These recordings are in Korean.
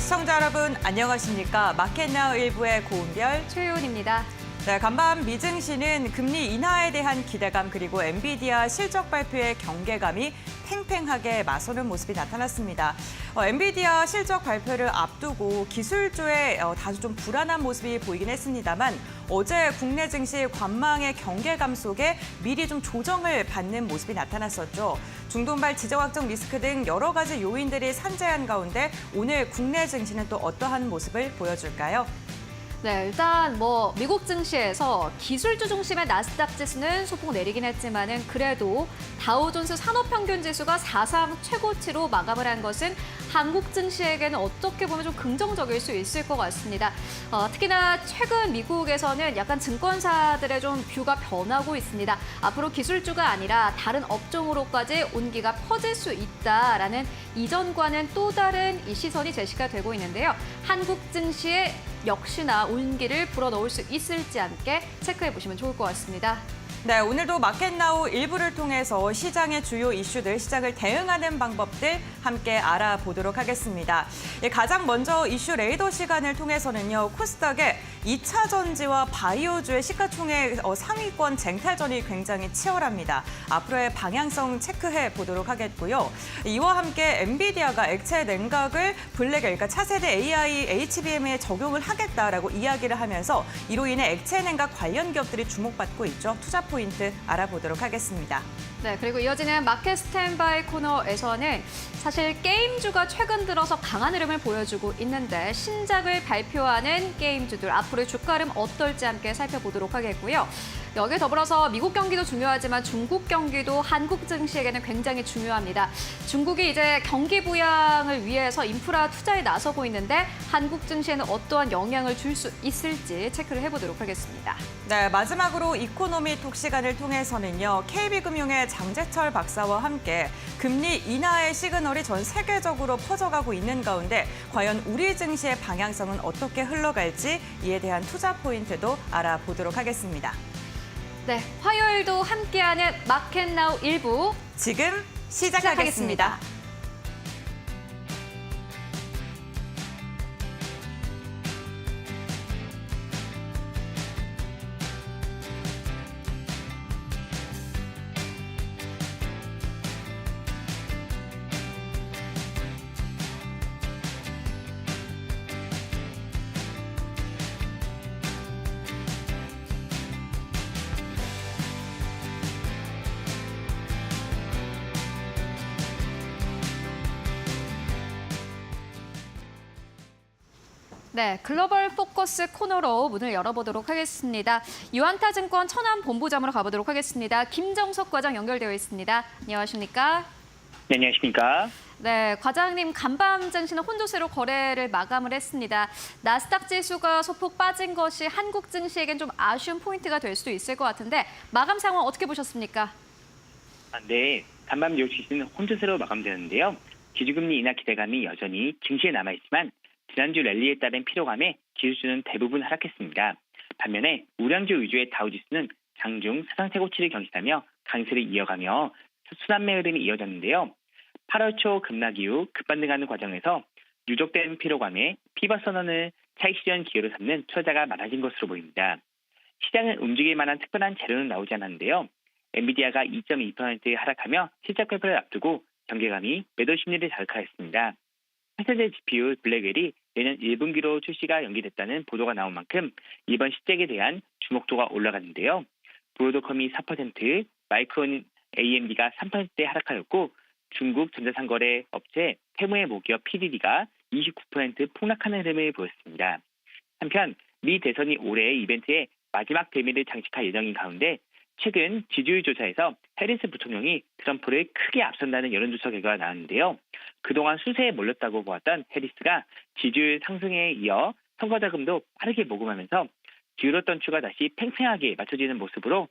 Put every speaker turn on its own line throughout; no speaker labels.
시청자 여러분 안녕하십니까? 마켓나우 일부의 고은별,
최윤입니다.
네, 간밤 미증시는 금리 인하에 대한 기대감 그리고 엔비디아 실적 발표의 경계감이 팽팽하게 맞서는 모습이 나타났습니다. 엔비디아 실적 발표를 앞두고 기술주에 다소 좀 불안한 모습이 보이긴 했습니다만 어제 국내 증시 관망의 경계감 속에 미리 좀 조정을 받는 모습이 나타났었죠. 중동발 지정 확정 리스크 등 여러 가지 요인들이 산재한 가운데 오늘 국내 증시는 또 어떠한 모습을 보여줄까요?
네, 일단 미국 증시에서 기술주 중심의 나스닥 지수는 소폭 내리긴 했지만은 그래도 다우존스 산업평균 지수가 사상 최고치로 마감을 한 것은 한국 증시에게는 어떻게 보면 좀 긍정적일 수 있을 것 같습니다. 특히나 최근 미국에서는 약간 증권사들의 좀 뷰가 변하고 있습니다. 앞으로 기술주가 아니라 다른 업종으로까지 온기가 퍼질 수 있다라는 이전과는 또 다른 이 시선이 제시가 되고 있는데요. 한국 증시에 역시나 온기를 불어넣을 수 있을지 함께 체크해 보시면 좋을 것 같습니다.
네, 오늘도 마켓나우 일부를 통해서 시장의 주요 이슈들, 시장을 대응하는 방법들 함께 알아보도록 하겠습니다. 가장 먼저 이슈 레이더 시간을 통해서는요, 코스닥의 2차 전지와 바이오주의 시가총액 상위권 쟁탈전이 굉장히 치열합니다. 앞으로의 방향성 체크해 보도록 하겠고요. 이와 함께 엔비디아가 액체 냉각을 그러니까 차세대 AI, HBM에 적용을 하겠다라고 이야기를 하면서 이로 인해 액체 냉각 관련 기업들이 주목받고 있죠. 투자 포인트 알아보도록 하겠습니다.
네, 그리고 이어지는 마켓 스탠바이 코너에서는 사실 게임주가 최근 들어서 강한 흐름을 보여주고 있는데 신작을 발표하는 게임주들 앞으로의 주가 흐름 어떨지 함께 살펴보도록 하겠고요. 여기에 더불어서 미국 경기도 중요하지만 중국 경기도 한국 증시에게는 굉장히 중요합니다. 중국이 이제 경기 부양을 위해서 인프라 투자에 나서고 있는데 한국 증시에는 어떠한 영향을 줄 수 있을지 체크를 해보도록 하겠습니다.
네, 마지막으로 이코노미톡 시간을 통해서는요, KB금융의 장재철 박사와 함께 금리 인하의 시그널이 전 세계적으로 퍼져가고 있는 가운데 과연 우리 증시의 방향성은 어떻게 흘러갈지 이에 대한 투자 포인트도 알아보도록 하겠습니다.
네, 화요일도 함께하는 마켓나우 일부
지금 시작하겠습니다.
네, 글로벌 포커스 코너로 문을 열어보도록 하겠습니다. 유한타증권 천안본부장으로 가보도록 하겠습니다. 김정석 과장 연결되어 있습니다. 안녕하십니까?
네, 안녕하십니까?
네, 과장님 간밤 증시는 혼조세로 거래를 마감을 했습니다. 나스닥 지수가 소폭 빠진 것이 한국 증시에겐 좀 아쉬운 포인트가 될 수도 있을 것 같은데 마감 상황 어떻게 보셨습니까?
네, 간밤 뉴욕 시즌은 혼조세로 마감되는데요. 기준금리 인하 기대감이 여전히 증시에 남아있지만 지난주 랠리에 따른 피로감에 기술주는 대부분 하락했습니다. 반면에 우량주 위주의 다우지수는 장중 사상 최고치를 경신하며 강세를 이어가며 순환매 흐름이 이어졌는데요. 8월 초 급락 이후 급반등하는 과정에서 누적된 피로감에 피벗 선언을 차익 실현 기회로 삼는 투자자가 많아진 것으로 보입니다. 시장을 움직일 만한 특별한 재료는 나오지 않았는데요. 엔비디아가 2.2% 하락하며 실적 발표를 앞두고 경계감이 매도 심리를 자극하였습니다. 차세대 GPU 블랙웰이 내년 1분기로 출시가 연기됐다는 보도가 나온 만큼 이번 시책에 대한 주목도가 올라갔는데요. 브로드컴이 4%, 마이크론 AMD가 3%대 하락하였고 중국 전자상거래 업체 테무의 모기업 PDD가 29% 폭락하는 흐름을 보였습니다. 한편 미 대선이 올해의 이벤트에 마지막 대미를 장식할 예정인 가운데 최근 지지율 조사에서 해리스 부통령이 트럼프를 크게 앞선다는 여론조사 결과가 나왔는데요. 그동안 수세에 몰렸다고 보았던 해리스가 지지율 상승에 이어 선거 자금도 빠르게 모금하면서 기울었던 추가 다시 팽팽하게 맞춰지는 모습으로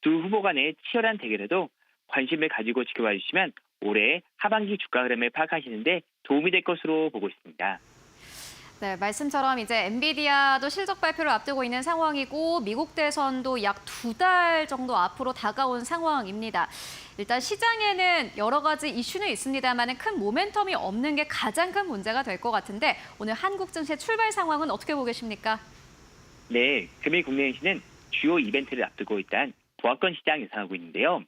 두 후보 간의 치열한 대결에도 관심을 가지고 지켜봐 주시면 올해 하반기 주가 흐름을 파악하시는 데 도움이 될 것으로 보고 있습니다.
네, 말씀처럼 이제 엔비디아도 실적 발표를 앞두고 있는 상황이고 미국 대선도 약 2달 정도 앞으로 다가온 상황입니다. 일단 시장에는 여러 가지 이슈는 있습니다만 큰 모멘텀이 없는 게 가장 큰 문제가 될 것 같은데 오늘 한국 증시 출발 상황은 어떻게 보고 계십니까?
네, 금일 국내 증시는 주요 이벤트를 앞두고 일단 보합권 시장 예상하고 있는데요.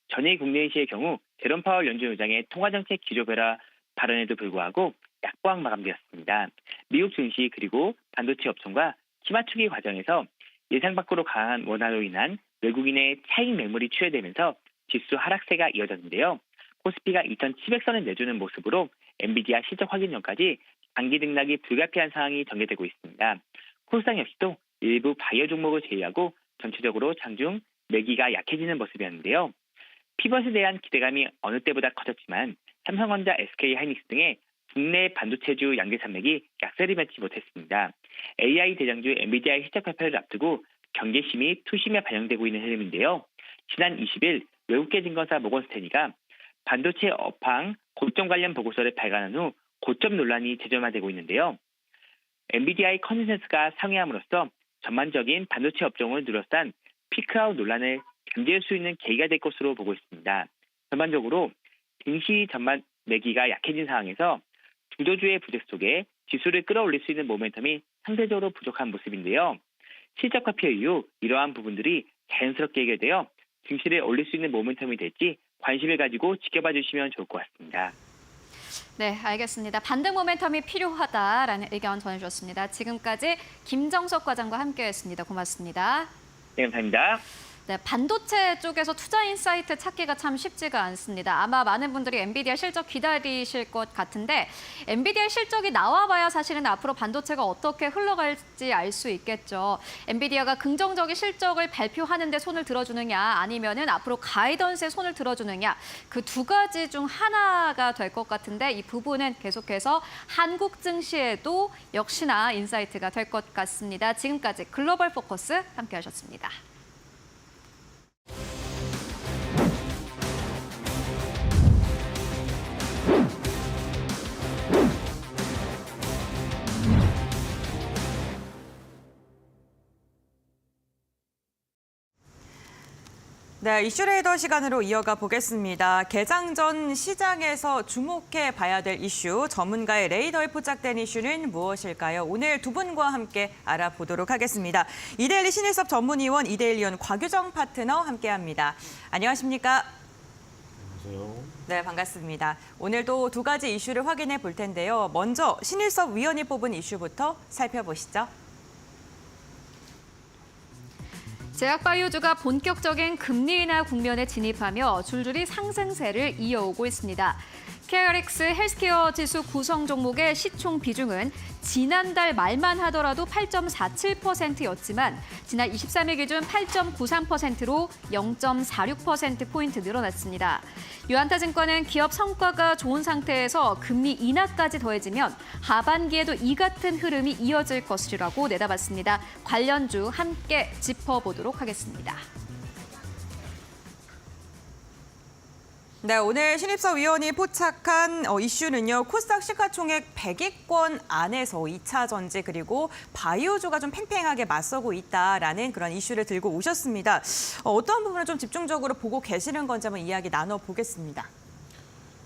전일 국내 증시의 경우 제롬 파월 연준 의장의 통화정책 기조 변화 발언에도 불구하고 약보합 마감되었습니다. 미국 증시 그리고 반도체 업종과 기맞추기 과정에서 예상 밖으로 강한 원화로 인한 외국인의 차익 매물이 추회되면서 지수 하락세가 이어졌는데요. 코스피가 2,700선을 내주는 모습으로 엔비디아 실적 확인 전까지 장기 등락이 불가피한 상황이 전개되고 있습니다. 코스닥 역시도 일부 바이오 종목을 제외하고 전체적으로 장중 매기가 약해지는 모습이었는데요. 피벗에 대한 기대감이 어느 때보다 커졌지만 삼성전자, SK하이닉스 등의 국내 반도체주 양대 산맥이 약세를 맺지 못했습니다. AI 대장주 엔비디아의 실적 발표를 앞두고 경계심이 투심에 반영되고 있는 흐름인데요. 지난 20일 외국계 증권사 모건스탠리가 반도체 업황 고점 관련 보고서를 발간한 후 고점 논란이 재점화되고 있는데요. 엔비디아의 컨센서스가 상회함으로써 전반적인 반도체 업종을 둘러싼 피크아웃 논란을 견딜 수 있는 계기가 될 것으로 보고 있습니다. 전반적으로 증시 전반 매기가 약해진 상황에서 주도주의 부재 속에 지수를 끌어올릴 수 있는 모멘텀이 상대적으로 부족한 모습인데요. 실적 발표 이후 이러한 부분들이 자연스럽게 해결되어 증시를 올릴 수 있는 모멘텀이 될지 관심을 가지고 지켜봐 주시면 좋을 것 같습니다.
네, 알겠습니다. 반등 모멘텀이 필요하다라는 의견 전해주셨습니다. 지금까지 김정석 과장과 함께했습니다. 고맙습니다.
네, 감사합니다.
네, 반도체 쪽에서 투자 인사이트 찾기가 참 쉽지가 않습니다. 아마 많은 분들이 엔비디아 실적 기다리실 것 같은데 엔비디아 실적이 나와봐야 사실은 앞으로 반도체가 어떻게 흘러갈지 알 수 있겠죠. 엔비디아가 긍정적인 실적을 발표하는 데 손을 들어주느냐 아니면은 앞으로 가이던스에 손을 들어주느냐 그 두 가지 중 하나가 될 것 같은데 이 부분은 계속해서 한국 증시에도 역시나 인사이트가 될 것 같습니다. 지금까지 글로벌 포커스 함께하셨습니다.
네, 이슈레이더 시간으로 이어가 보겠습니다. 개장 전 시장에서 주목해 봐야 될 이슈, 전문가의 레이더에 포착된 이슈는 무엇일까요? 오늘 두 분과 함께 알아보도록 하겠습니다. 이데일리 신일섭 전문위원, 이데일리온 곽유정 파트너 함께합니다. 안녕하십니까?
안녕하세요.
네, 반갑습니다. 오늘도 두 가지 이슈를 확인해 볼 텐데요. 먼저 신일섭 위원이 뽑은 이슈부터 살펴보시죠.
제약바이오주가 본격적인 금리 인하 국면에 진입하며 줄줄이 상승세를 이어오고 있습니다. KRX 헬스케어 지수 구성 종목의 시총 비중은 지난달 말만 하더라도 8.47%였지만 지난 23일 기준 8.93%로 0.46%포인트 늘어났습니다. 유한타증권은 기업 성과가 좋은 상태에서 금리 인하까지 더해지면 하반기에도 이 같은 흐름이 이어질 것이라고 내다봤습니다. 관련주 함께 짚어보도록 하겠습니다.
네, 오늘 신입섭 위원이 포착한 이슈는요. 코스닥 시가총액 100위권 안에서 2차 전지 그리고 바이오주가 좀 팽팽하게 맞서고 있다라는 그런 이슈를 들고 오셨습니다. 어떤 부분을 좀 집중적으로 보고 계시는 건지 한번 이야기 나눠보겠습니다.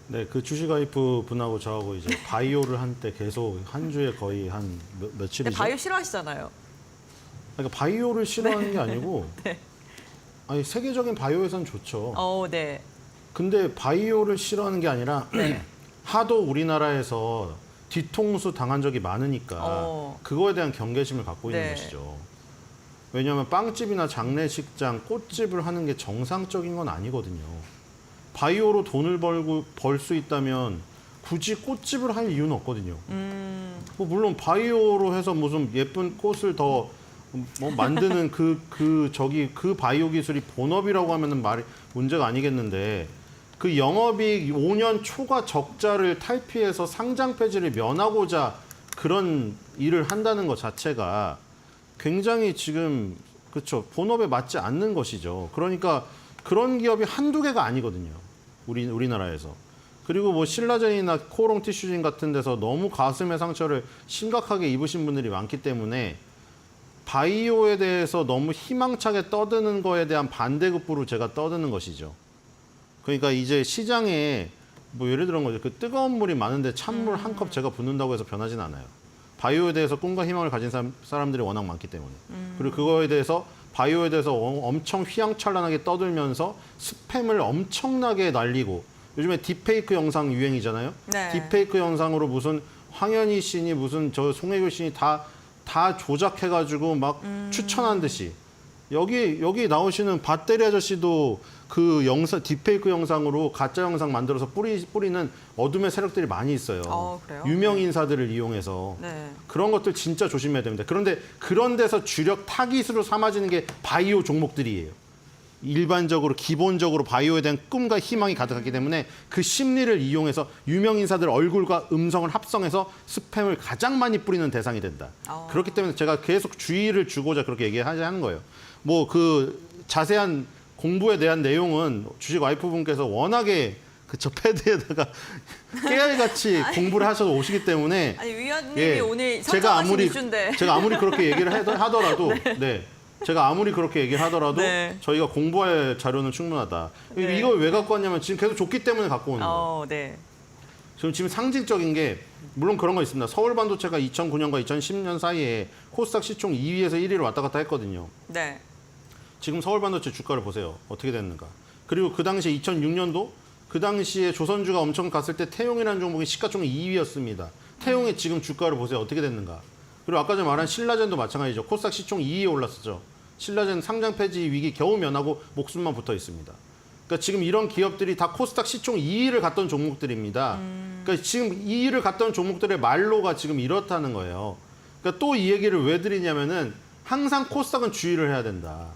네, 그 주식아이프 분하고 저하고 이제 바이오를 한때 계속 한 주에 거의 한 며칠이죠?
네, 바이오 싫어하시잖아요.
그러니까 바이오를 싫어하는
네.
게 아니고
네.
아니 세계적인 바이오에선 좋죠.
네.
근데 바이오를 싫어하는 게 아니라 하도 우리나라에서 뒤통수 당한 적이 많으니까 그거에 대한 경계심을 갖고 있는 것이죠. 왜냐하면 빵집이나 장례식장, 꽃집을 하는 게 정상적인 건 아니거든요. 바이오로 돈을 벌 수 있다면 굳이 꽃집을 할 이유는 없거든요. 뭐 물론 바이오로 해서 무슨 예쁜 꽃을 더 만드는 그 바이오 기술이 본업이라고 하면은 문제가 아니겠는데 그 영업이익 5년 초과 적자를 탈피해서 상장 폐지를 면하고자 그런 일을 한다는 것 자체가 굉장히 지금 그렇죠. 본업에 맞지 않는 것이죠. 그러니까 그런 기업이 한두 개가 아니거든요. 우리나라에서. 그리고 뭐 신라젠이나 코오롱 티슈진 같은 데서 너무 가슴의 상처를 심각하게 입으신 분들이 많기 때문에 바이오에 대해서 너무 희망차게 떠드는 거에 대한 반대급부로 제가 떠드는 것이죠. 그러니까 이제 시장에 뭐 예를 들어 거죠. 그 뜨거운 물이 많은데 찬물 한 컵 제가 붓는다고 해서 변하진 않아요. 바이오에 대해서 꿈과 희망을 가진 사람들이 워낙 많기 때문에. 그리고 그거에 대해서 바이오에 대해서 엄청 휘황찬란하게 떠들면서 스팸을 엄청나게 날리고 요즘에 딥페이크 영상 유행이잖아요.
네.
딥페이크 영상으로 무슨 황현희 씨니 무슨 저 송혜교 씨니 다 조작해가지고 막 추천한 듯이 여기 나오시는 밧데리 아저씨도 그 영상 딥페이크 영상으로 가짜 영상 만들어서 뿌리는 어둠의 세력들이 많이 있어요.
그래요?
유명 인사들을 이용해서
네.
그런 것들 진짜 조심해야 됩니다. 그런데 그런 데서 주력 타깃으로 삼아지는 게 바이오 종목들이에요. 일반적으로 기본적으로 바이오에 대한 꿈과 희망이 가득하기 때문에 그 심리를 이용해서 유명 인사들 얼굴과 음성을 합성해서 스팸을 가장 많이 뿌리는 대상이 된다. 그렇기 때문에 제가 계속 주의를 주고자 그렇게 얘기하는 거예요. 뭐 그 자세한 공부에 대한 내용은 주식 와이프분께서 워낙에 저 패드에다가 깨알같이 공부를 하셔서 오시기 때문에
아니 위원님이 오늘
제가
선정하신 이슈인데.
제가 아무리 그렇게 얘기를 하더라도 제가 아무리 그렇게 얘기를 하더라도
네.
저희가 공부할 자료는 충분하다.
네.
이걸 왜 갖고 왔냐면 지금 계속 좋기 때문에 갖고 오는 거예요.
네.
지금 상징적인 게 물론 그런 거 있습니다. 서울반도체가 2009년과 2010년 사이에 코스닥 시총 2위에서 1위를 왔다 갔다 했거든요.
네.
지금 서울반도체 주가를 보세요. 어떻게 됐는가. 그리고 그 당시에 2006년도 그 당시에 조선주가 엄청 갔을 때 태용이라는 종목이 시가총액 2위였습니다. 태용의 지금 주가를 보세요. 어떻게 됐는가. 그리고 아까 전에 말한 신라젠도 마찬가지죠. 코스닥 시총 2위에 올랐었죠. 신라젠 상장 폐지 위기 겨우 면하고 목숨만 붙어 있습니다. 그러니까 지금 이런 기업들이 다 코스닥 시총 2위를 갔던 종목들입니다. 그러니까 지금 2위를 갔던 종목들의 말로가 지금 이렇다는 거예요. 그러니까 또 이 얘기를 왜 드리냐면은 항상 코스닥은 주의를 해야 된다.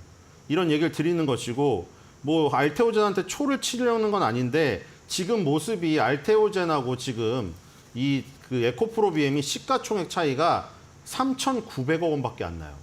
이런 얘기를 드리는 것이고 뭐 알테오젠한테 초를 치려는 건 아닌데 지금 모습이 알테오젠하고 지금 이 그 에코프로비엠이 시가총액 차이가 3,900억 원밖에 안 나요.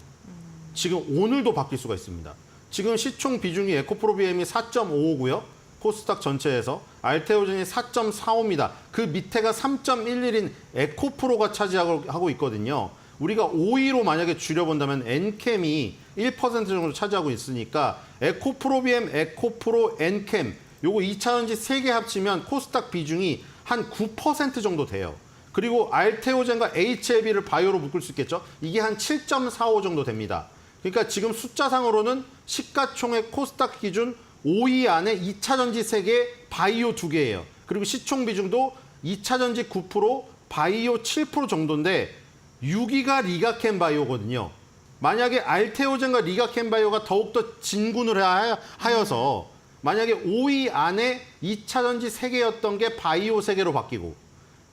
지금 오늘도 바뀔 수가 있습니다. 지금 시총 비중이 에코프로비엠이 4.55고요. 코스닥 전체에서 알테오젠이 4.45입니다. 그 밑에가 3.11인 에코프로가 차지하고 있거든요. 우리가 5위로 만약에 줄여본다면 엔캠이 1% 정도 차지하고 있으니까 에코프로비엠, 에코프로, 엔캠 요거 2차전지 3개 합치면 코스닥 비중이 한 9% 정도 돼요. 그리고 알테오젠과 HLB를 바이오로 묶을 수 있겠죠. 이게 한 7.45 정도 됩니다. 그러니까 지금 숫자상으로는 시가총액 코스닥 기준 5위 안에 2차전지 3개, 바이오 2개예요. 그리고 시총 비중도 2차전지 9%, 바이오 7% 정도인데 6위가 리가켄 바이오거든요. 만약에 알테오젠과 리가켄 바이오가 더욱더 진군을 하여서 만약에 5위 안에 2차전지 3개였던 게 바이오 3개로 바뀌고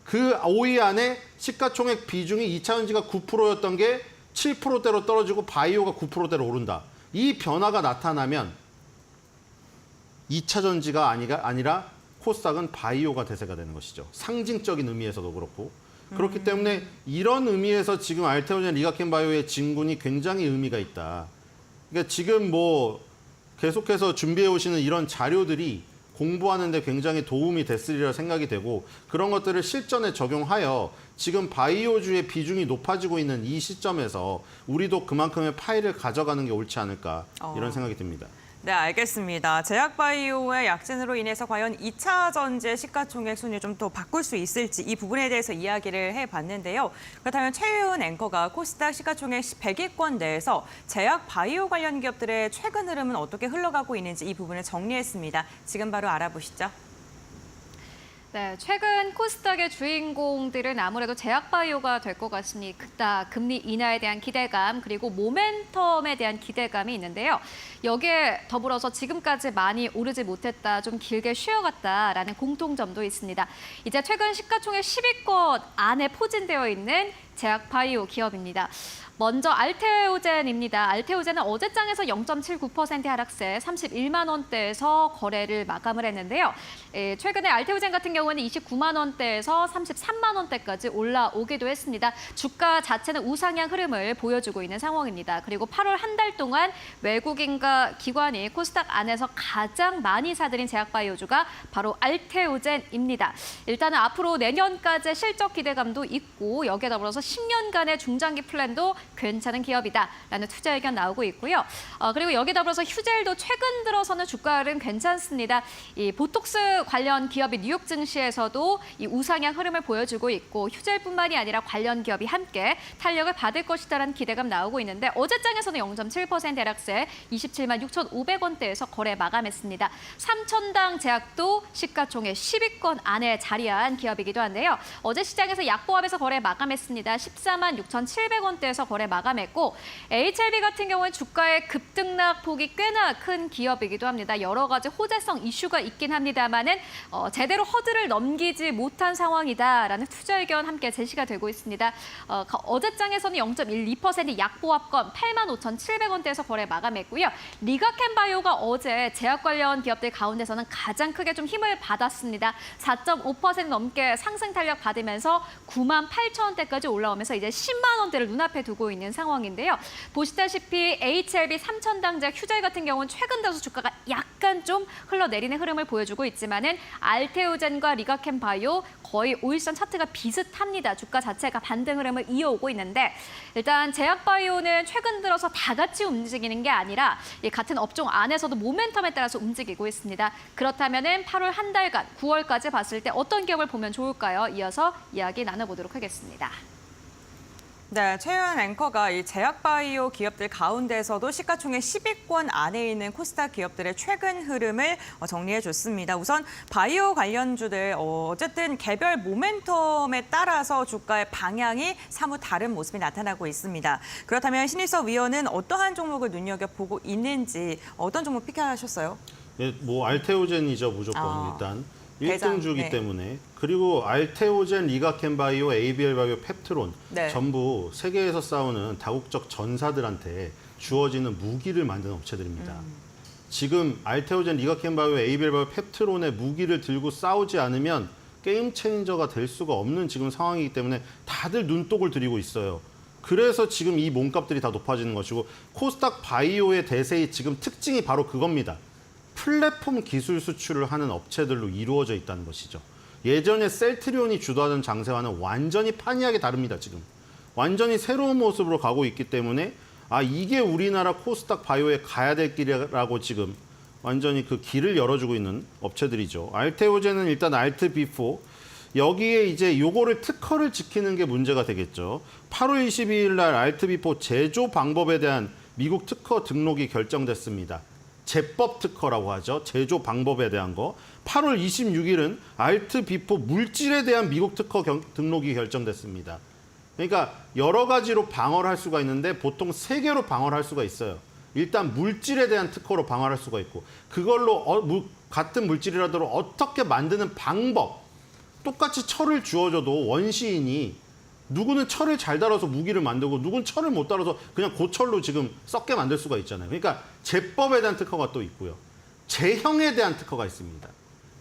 그 5위 안에 시가총액 비중이 2차전지가 9%였던 게 7%대로 떨어지고 바이오가 9%대로 오른다. 이 변화가 나타나면 2차전지가 아니라 코스닥은 바이오가 대세가 되는 것이죠. 상징적인 의미에서도 그렇고. 그렇기 때문에 이런 의미에서 지금 알테오젠, 리가켄 바이오의 진군이 굉장히 의미가 있다. 그러니까 지금 뭐 계속해서 준비해 오시는 이런 자료들이 공부하는 데 굉장히 도움이 됐으리라 생각이 되고 그런 것들을 실전에 적용하여 지금 바이오주의 비중이 높아지고 있는 이 시점에서 우리도 그만큼의 파일을 가져가는 게 옳지 않을까 이런 생각이 듭니다.
네, 알겠습니다. 제약바이오의 약진으로 인해서 과연 2차 전지의 시가총액 순위 좀 더 바꿀 수 있을지 이 부분에 대해서 이야기를 해봤는데요. 그렇다면 최윤 앵커가 코스닥 시가총액 100위권 내에서 제약바이오 관련 기업들의 최근 흐름은 어떻게 흘러가고 있는지 이 부분을 정리했습니다. 지금 바로 알아보시죠.
네, 최근 코스닥의 주인공들은 아무래도 제약바이오가 될 것 같습니다. 금리 인하에 대한 기대감 그리고 모멘텀에 대한 기대감이 있는데요. 여기에 더불어서 지금까지 많이 오르지 못했다, 좀 길게 쉬어갔다라는 공통점도 있습니다. 이제 최근 시가총액 10위권 안에 포진되어 있는 제약바이오 기업입니다. 먼저 알테오젠입니다. 알테오젠은 어제장에서 0.79% 하락세 31만 원대에서 거래를 마감을 했는데요. 최근에 알테오젠 같은 경우는 29만 원대에서 33만 원대까지 올라오기도 했습니다. 주가 자체는 우상향 흐름을 보여주고 있는 상황입니다. 그리고 8월 한 달 동안 외국인과 기관이 코스닥 안에서 가장 많이 사들인 제약바이오주가 바로 알테오젠입니다. 일단은 앞으로 내년까지 실적 기대감도 있고 여기에 더불어서 10년간의 중장기 플랜도 괜찮은 기업이다라는 투자 의견 나오고 있고요. 그리고 여기에 더불어서 휴젤도 최근 들어서는 주가는 괜찮습니다. 이 보톡스 관련 기업이 뉴욕 증시에서도 이 우상향 흐름을 보여주고 있고 휴젤뿐만이 아니라 관련 기업이 함께 탄력을 받을 것이다라는 기대감 나오고 있는데 어제장에서는 0.7% 하락세 27만 6,500원대에서 거래 마감했습니다. 삼천당 제약도 시가총액 10위권 안에 자리한 기업이기도 한데요. 어제 시장에서 약보합에서 거래 마감했습니다. 14만 6,700원대에서 거래 마감했고 HLB 같은 경우는 주가의 급등락 폭이 꽤나 큰 기업이기도 합니다. 여러 가지 호재성 이슈가 있긴 합니다만은 제대로 허들을 넘기지 못한 상황이다라는 투자 의견 함께 제시가 되고 있습니다. 어제장에서는 0.12% 약보합권 85,700원대에서 거래 마감했고요. 리가켄바이오가 어제 제약 관련 기업들 가운데서는 가장 크게 좀 힘을 받았습니다. 4.5% 넘게 상승 탄력 받으면서 98,000원대까지 올라오면서 이제 10만 원대를 눈앞에 두고 있는 상황인데요. 보시다시피 HLB 삼천당제 휴젤 같은 경우는 최근 들어서 주가가 약간 좀 흘러내리는 흐름을 보여주고 있지만은 알테오젠과 리가켄바이오 거의 5일선 차트가 비슷합니다. 주가 자체가 반등 흐름을 이어오고 있는데 일단 제약바이오는 최근 들어서 다 같이 움직이는 게 아니라 같은 업종 안에서도 모멘텀에 따라서 움직이고 있습니다. 그렇다면은 8월 한 달간 9월까지 봤을 때 어떤 기업을 보면 좋을까요? 이어서 이야기 나눠보도록 하겠습니다.
네, 최현 앵커가 이 제약바이오 기업들 가운데서도 시가총액 10위권 안에 있는 코스닥 기업들의 최근 흐름을 정리해줬습니다. 우선 바이오 관련주들 어쨌든 개별 모멘텀에 따라서 주가의 방향이 사뭇 다른 모습이 나타나고 있습니다. 그렇다면 신희석 위원은 어떠한 종목을 눈여겨보고 있는지 어떤 종목 픽하셨어요?
네, 뭐 알테오젠이죠 무조건 일단.
대장,
1등주기
네.
때문에. 그리고 알테오젠, 리가켄바이오, ABL바이오, 펩트론
네.
전부 세계에서 싸우는 다국적 전사들한테 주어지는 무기를 만드는 업체들입니다. 지금 알테오젠, 리가켄바이오, ABL바이오, 펩트론의 무기를 들고 싸우지 않으면 게임 체인저가 될 수가 없는 지금 상황이기 때문에 다들 눈독을 들이고 있어요. 그래서 지금 이 몸값들이 다 높아지는 것이고 코스닥 바이오의 대세의 지금 특징이 바로 그겁니다. 플랫폼 기술 수출을 하는 업체들로 이루어져 있다는 것이죠. 예전에 셀트리온이 주도하던 장세와는 완전히 판이하게 다릅니다, 지금. 완전히 새로운 모습으로 가고 있기 때문에 이게 우리나라 코스닥 바이오에 가야 될 길이라고 지금 완전히 그 길을 열어주고 있는 업체들이죠. 알테오젠은 일단 알트비4. 여기에 이제 요거를 특허를 지키는 게 문제가 되겠죠. 8월 22일 날 알트비4 제조 방법에 대한 미국 특허 등록이 결정됐습니다. 제법 특허라고 하죠. 제조 방법에 대한 거. 8월 26일은 알트비4 물질에 대한 미국 특허 등록이 결정됐습니다. 그러니까 여러 가지로 방어를 할 수가 있는데 보통 3개로 방어를 할 수가 있어요. 일단 물질에 대한 특허로 방어를 할 수가 있고 그걸로 같은 물질이라도 어떻게 만드는 방법 똑같이 철을 주어줘도 원시인이 누구는 철을 잘 달아서 무기를 만들고 누구는 철을 못 달아서 그냥 고철로 지금 썩게 만들 수가 있잖아요. 그러니까 제법에 대한 특허가 또 있고요. 제형에 대한 특허가 있습니다.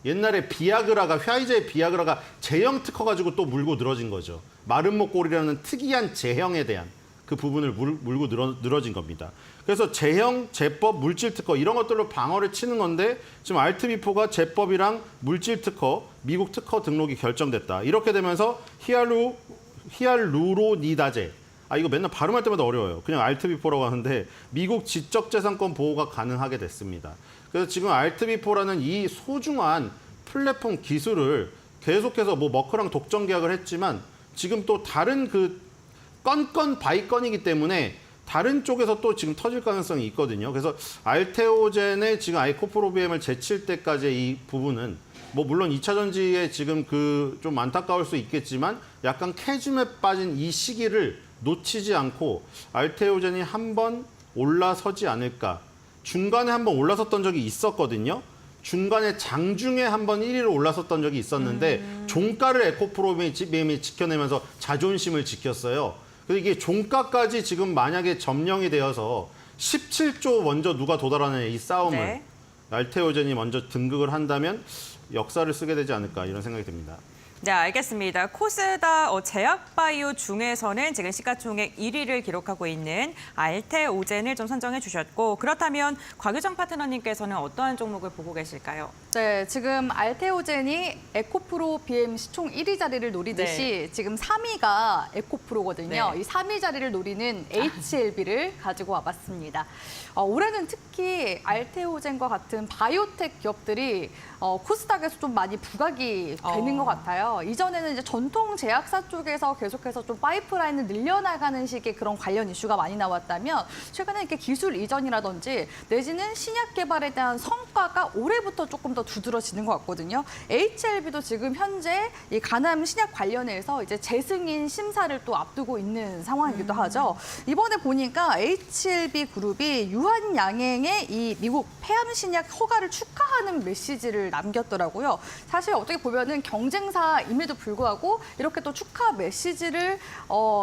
옛날에 비아그라가 화이자의 비아그라가 제형 특허 가지고 또 물고 늘어진 거죠. 마른 목골이라는 특이한 제형에 대한 그 부분을 물고 늘어진 겁니다. 그래서 제형, 제법, 물질 특허 이런 것들로 방어를 치는 건데 지금 알트비4가 제법이랑 물질 특허, 미국 특허 등록이 결정됐다. 이렇게 되면서 히알루로니다제. 이거 맨날 발음할 때마다 어려워요. 그냥 알트비4라고 하는데 미국 지적재산권 보호가 가능하게 됐습니다. 그래서 지금 알트비4라는 이 소중한 플랫폼 기술을 계속해서 머크랑 독점 계약을 했지만 지금 또 다른 그 건건 바이 건이기 때문에 다른 쪽에서 또 지금 터질 가능성이 있거든요. 그래서 알테오젠의 지금 아이코프로비엠을 제칠 때까지의 이 부분은 물론 2차 전지에 지금 좀 안타까울 수 있겠지만 약간 캐즘에 빠진 이 시기를 놓치지 않고 알테오젠이 한번 올라서지 않을까. 중간에 한번 올라섰던 적이 있었거든요. 중간에 장중에 한번 1위로 올랐었던 적이 있었는데 종가를 에코프로비엠이 지켜내면서 자존심을 지켰어요. 그래서 이게 종가까지 지금 만약에 점령이 되어서 17조 먼저 누가 도달하느냐 이 싸움을
네.
알테오젠이 먼저 등극을 한다면 역사를 쓰게 되지 않을까 이런 생각이 듭니다.
네, 알겠습니다. 코스다 제약바이오 중에서는 지금 시가총액 1위를 기록하고 있는 알테오젠을 좀 선정해 주셨고, 그렇다면 곽유정 파트너님께서는 어떠한 종목을 보고 계실까요?
네, 지금 알테오젠이 에코프로 BMC 총 1위 자리를 노리듯이 지금 3위가 에코프로거든요.
네.
이 3위 자리를 노리는 HLB를 가지고 와봤습니다. 올해는 특히 알테오젠과 같은 바이오텍 기업들이 코스닥에서 좀 많이 부각이 되는 것 같아요. 이전에는 이제 전통 제약사 쪽에서 계속해서 좀 파이프라인을 늘려나가는 식의 그런 관련 이슈가 많이 나왔다면 최근에 이렇게 기술 이전이라든지 내지는 신약 개발에 대한 성과가 올해부터 조금 더 두드러지는 것 같거든요. HLB도 지금 현재 이 간암 신약 관련해서 이제 재승인 심사를 또 앞두고 있는 상황이기도 하죠. 이번에 보니까 HLB 그룹이 유한양행의 이 미국 폐암 신약 허가를 축하하는 메시지를 남겼더라고요. 사실 어떻게 보면은 경쟁사임에도 불구하고 이렇게 또 축하 메시지를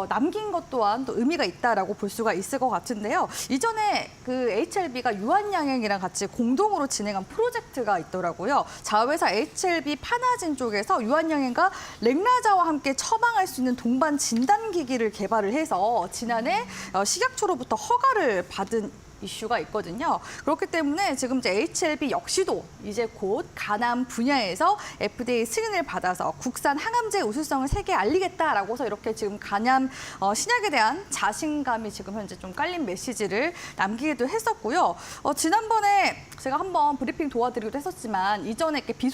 남긴 것 또한 또 의미가 있다라고 볼 수가 있을 것 같은데요. 이전에 그 HLB가 유한양행이랑 같이 공동으로 진행한 프로젝트가 있더라고요. 자회사 HLB 파나진 쪽에서 유한양행과 렉나자와 함께 처방할 수 있는 동반 진단기기를 개발을 해서 지난해 식약처로부터 허가를 받은 이슈가 있거든요. 그렇기 때문에 지금 이제 HLB 역시도 이제 곧 간암 분야에서 FDA 승인을 받아서 국산 항암제 우수성을 세계에 알리겠다라고서 이렇게 지금 간암 신약에 대한 자신감이 지금 현재 좀 깔린 메시지를 남기기도 했었고요. 지난번에 제가 한번 브리핑 도와드리기도 했었지만 이전에 이렇게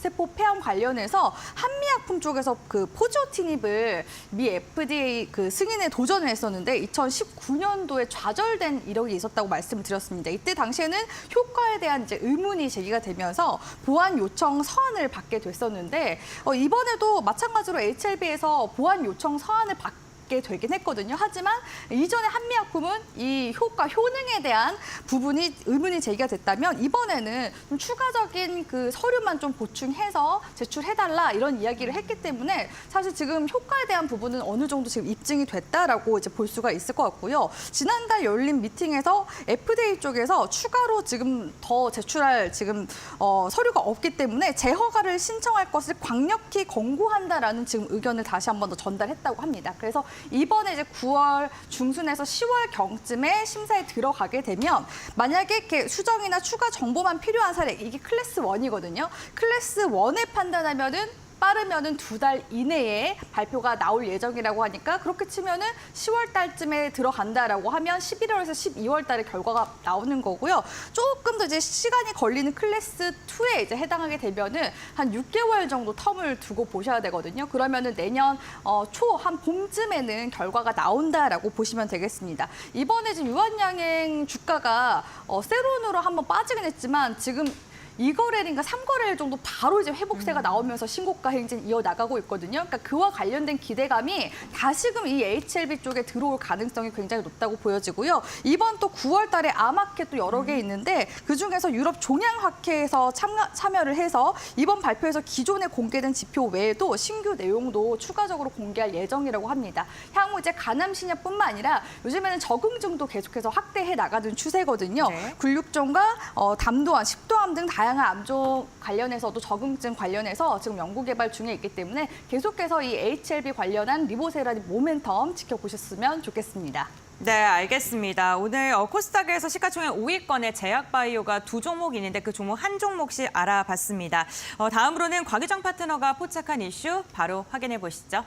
세포 폐암 관련해서 한미약품 쪽에서 그 포지오티닙을 미 FDA 그 승인에 도전을 했었는데 2019년도에 좌절된 이력이 있었다고 말씀을 드렸습니다. 이때 당시에는 효과에 대한 이제 의문이 제기가 되면서 보완 요청 서한을 받게 됐었는데 이번에도 마찬가지로 HLB에서 보완 요청 서한을 받게 되긴 했거든요. 하지만 이전에 한미약품은 이 효과, 효능에 대한 부분이 의문이 제기가 됐다면 이번에는 좀 추가적인 그 서류만 좀 보충해서 제출해달라 이런 이야기를 했기 때문에 사실 지금 효과에 대한 부분은 어느 정도 지금 입증이 됐다라고 이제 볼 수가 있을 것 같고요. 지난달 열린 미팅에서 FDA 쪽에서 추가로 지금 더 제출할 지금 서류가 없기 때문에 재허가를 신청할 것을 강력히 권고한다라는 지금 의견을 다시 한 번 더 전달했다고 합니다. 그래서 이번에 이제 9월 중순에서 10월 경쯤에 심사에 들어가게 되면 만약에 이렇게 수정이나 추가 정보만 필요한 사례, 이게 클래스 1이거든요. 클래스 1에 판단하면은 빠르면은 2달 이내에 발표가 나올 예정이라고 하니까 그렇게 치면은 10월 달쯤에 들어간다라고 하면 11월에서 12월 달에 결과가 나오는 거고요. 조금 더 이제 시간이 걸리는 클래스 2에 이제 해당하게 되면은 한 6개월 정도 텀을 두고 보셔야 되거든요. 그러면은 내년 초 한 봄쯤에는 결과가 나온다라고 보시면 되겠습니다. 이번에 지금 유한양행 주가가 세론으로 한번 빠지긴 했지만 지금 2거래일인가 3거래일 정도 바로 이제 회복세가 나오면서 신고가 행진 이어나가고 있거든요. 그러니까 그와 관련된 기대감이 다시금 이 HLB 쪽에 들어올 가능성이 굉장히 높다고 보여지고요. 이번 또 9월 달에 아마켓 또 여러 개 있는데 그중에서 유럽 종양학회에서 참여를 해서 이번 발표에서 기존에 공개된 지표 외에도 신규 내용도 추가적으로 공개할 예정이라고 합니다. 향후 이제 간암 신약뿐만 아니라 요즘에는 적응증도 계속해서 확대해 나가는 추세거든요.
네.
굴육종과 담도암, 식도암 등 다양한 암종 관련해서도 적응증 관련해서 지금 연구 개발 중에 있기 때문에 계속해서 이 HLB 관련한 리보세라니 모멘텀 지켜보셨으면 좋겠습니다.
네, 알겠습니다. 오늘 코스닥에서 시가총액 5위권의 제약바이오가 2종목이 있는데 그 종목 한 종목씩 알아봤습니다. 다음으로는 곽유정 파트너가 포착한 이슈 바로 확인해 보시죠.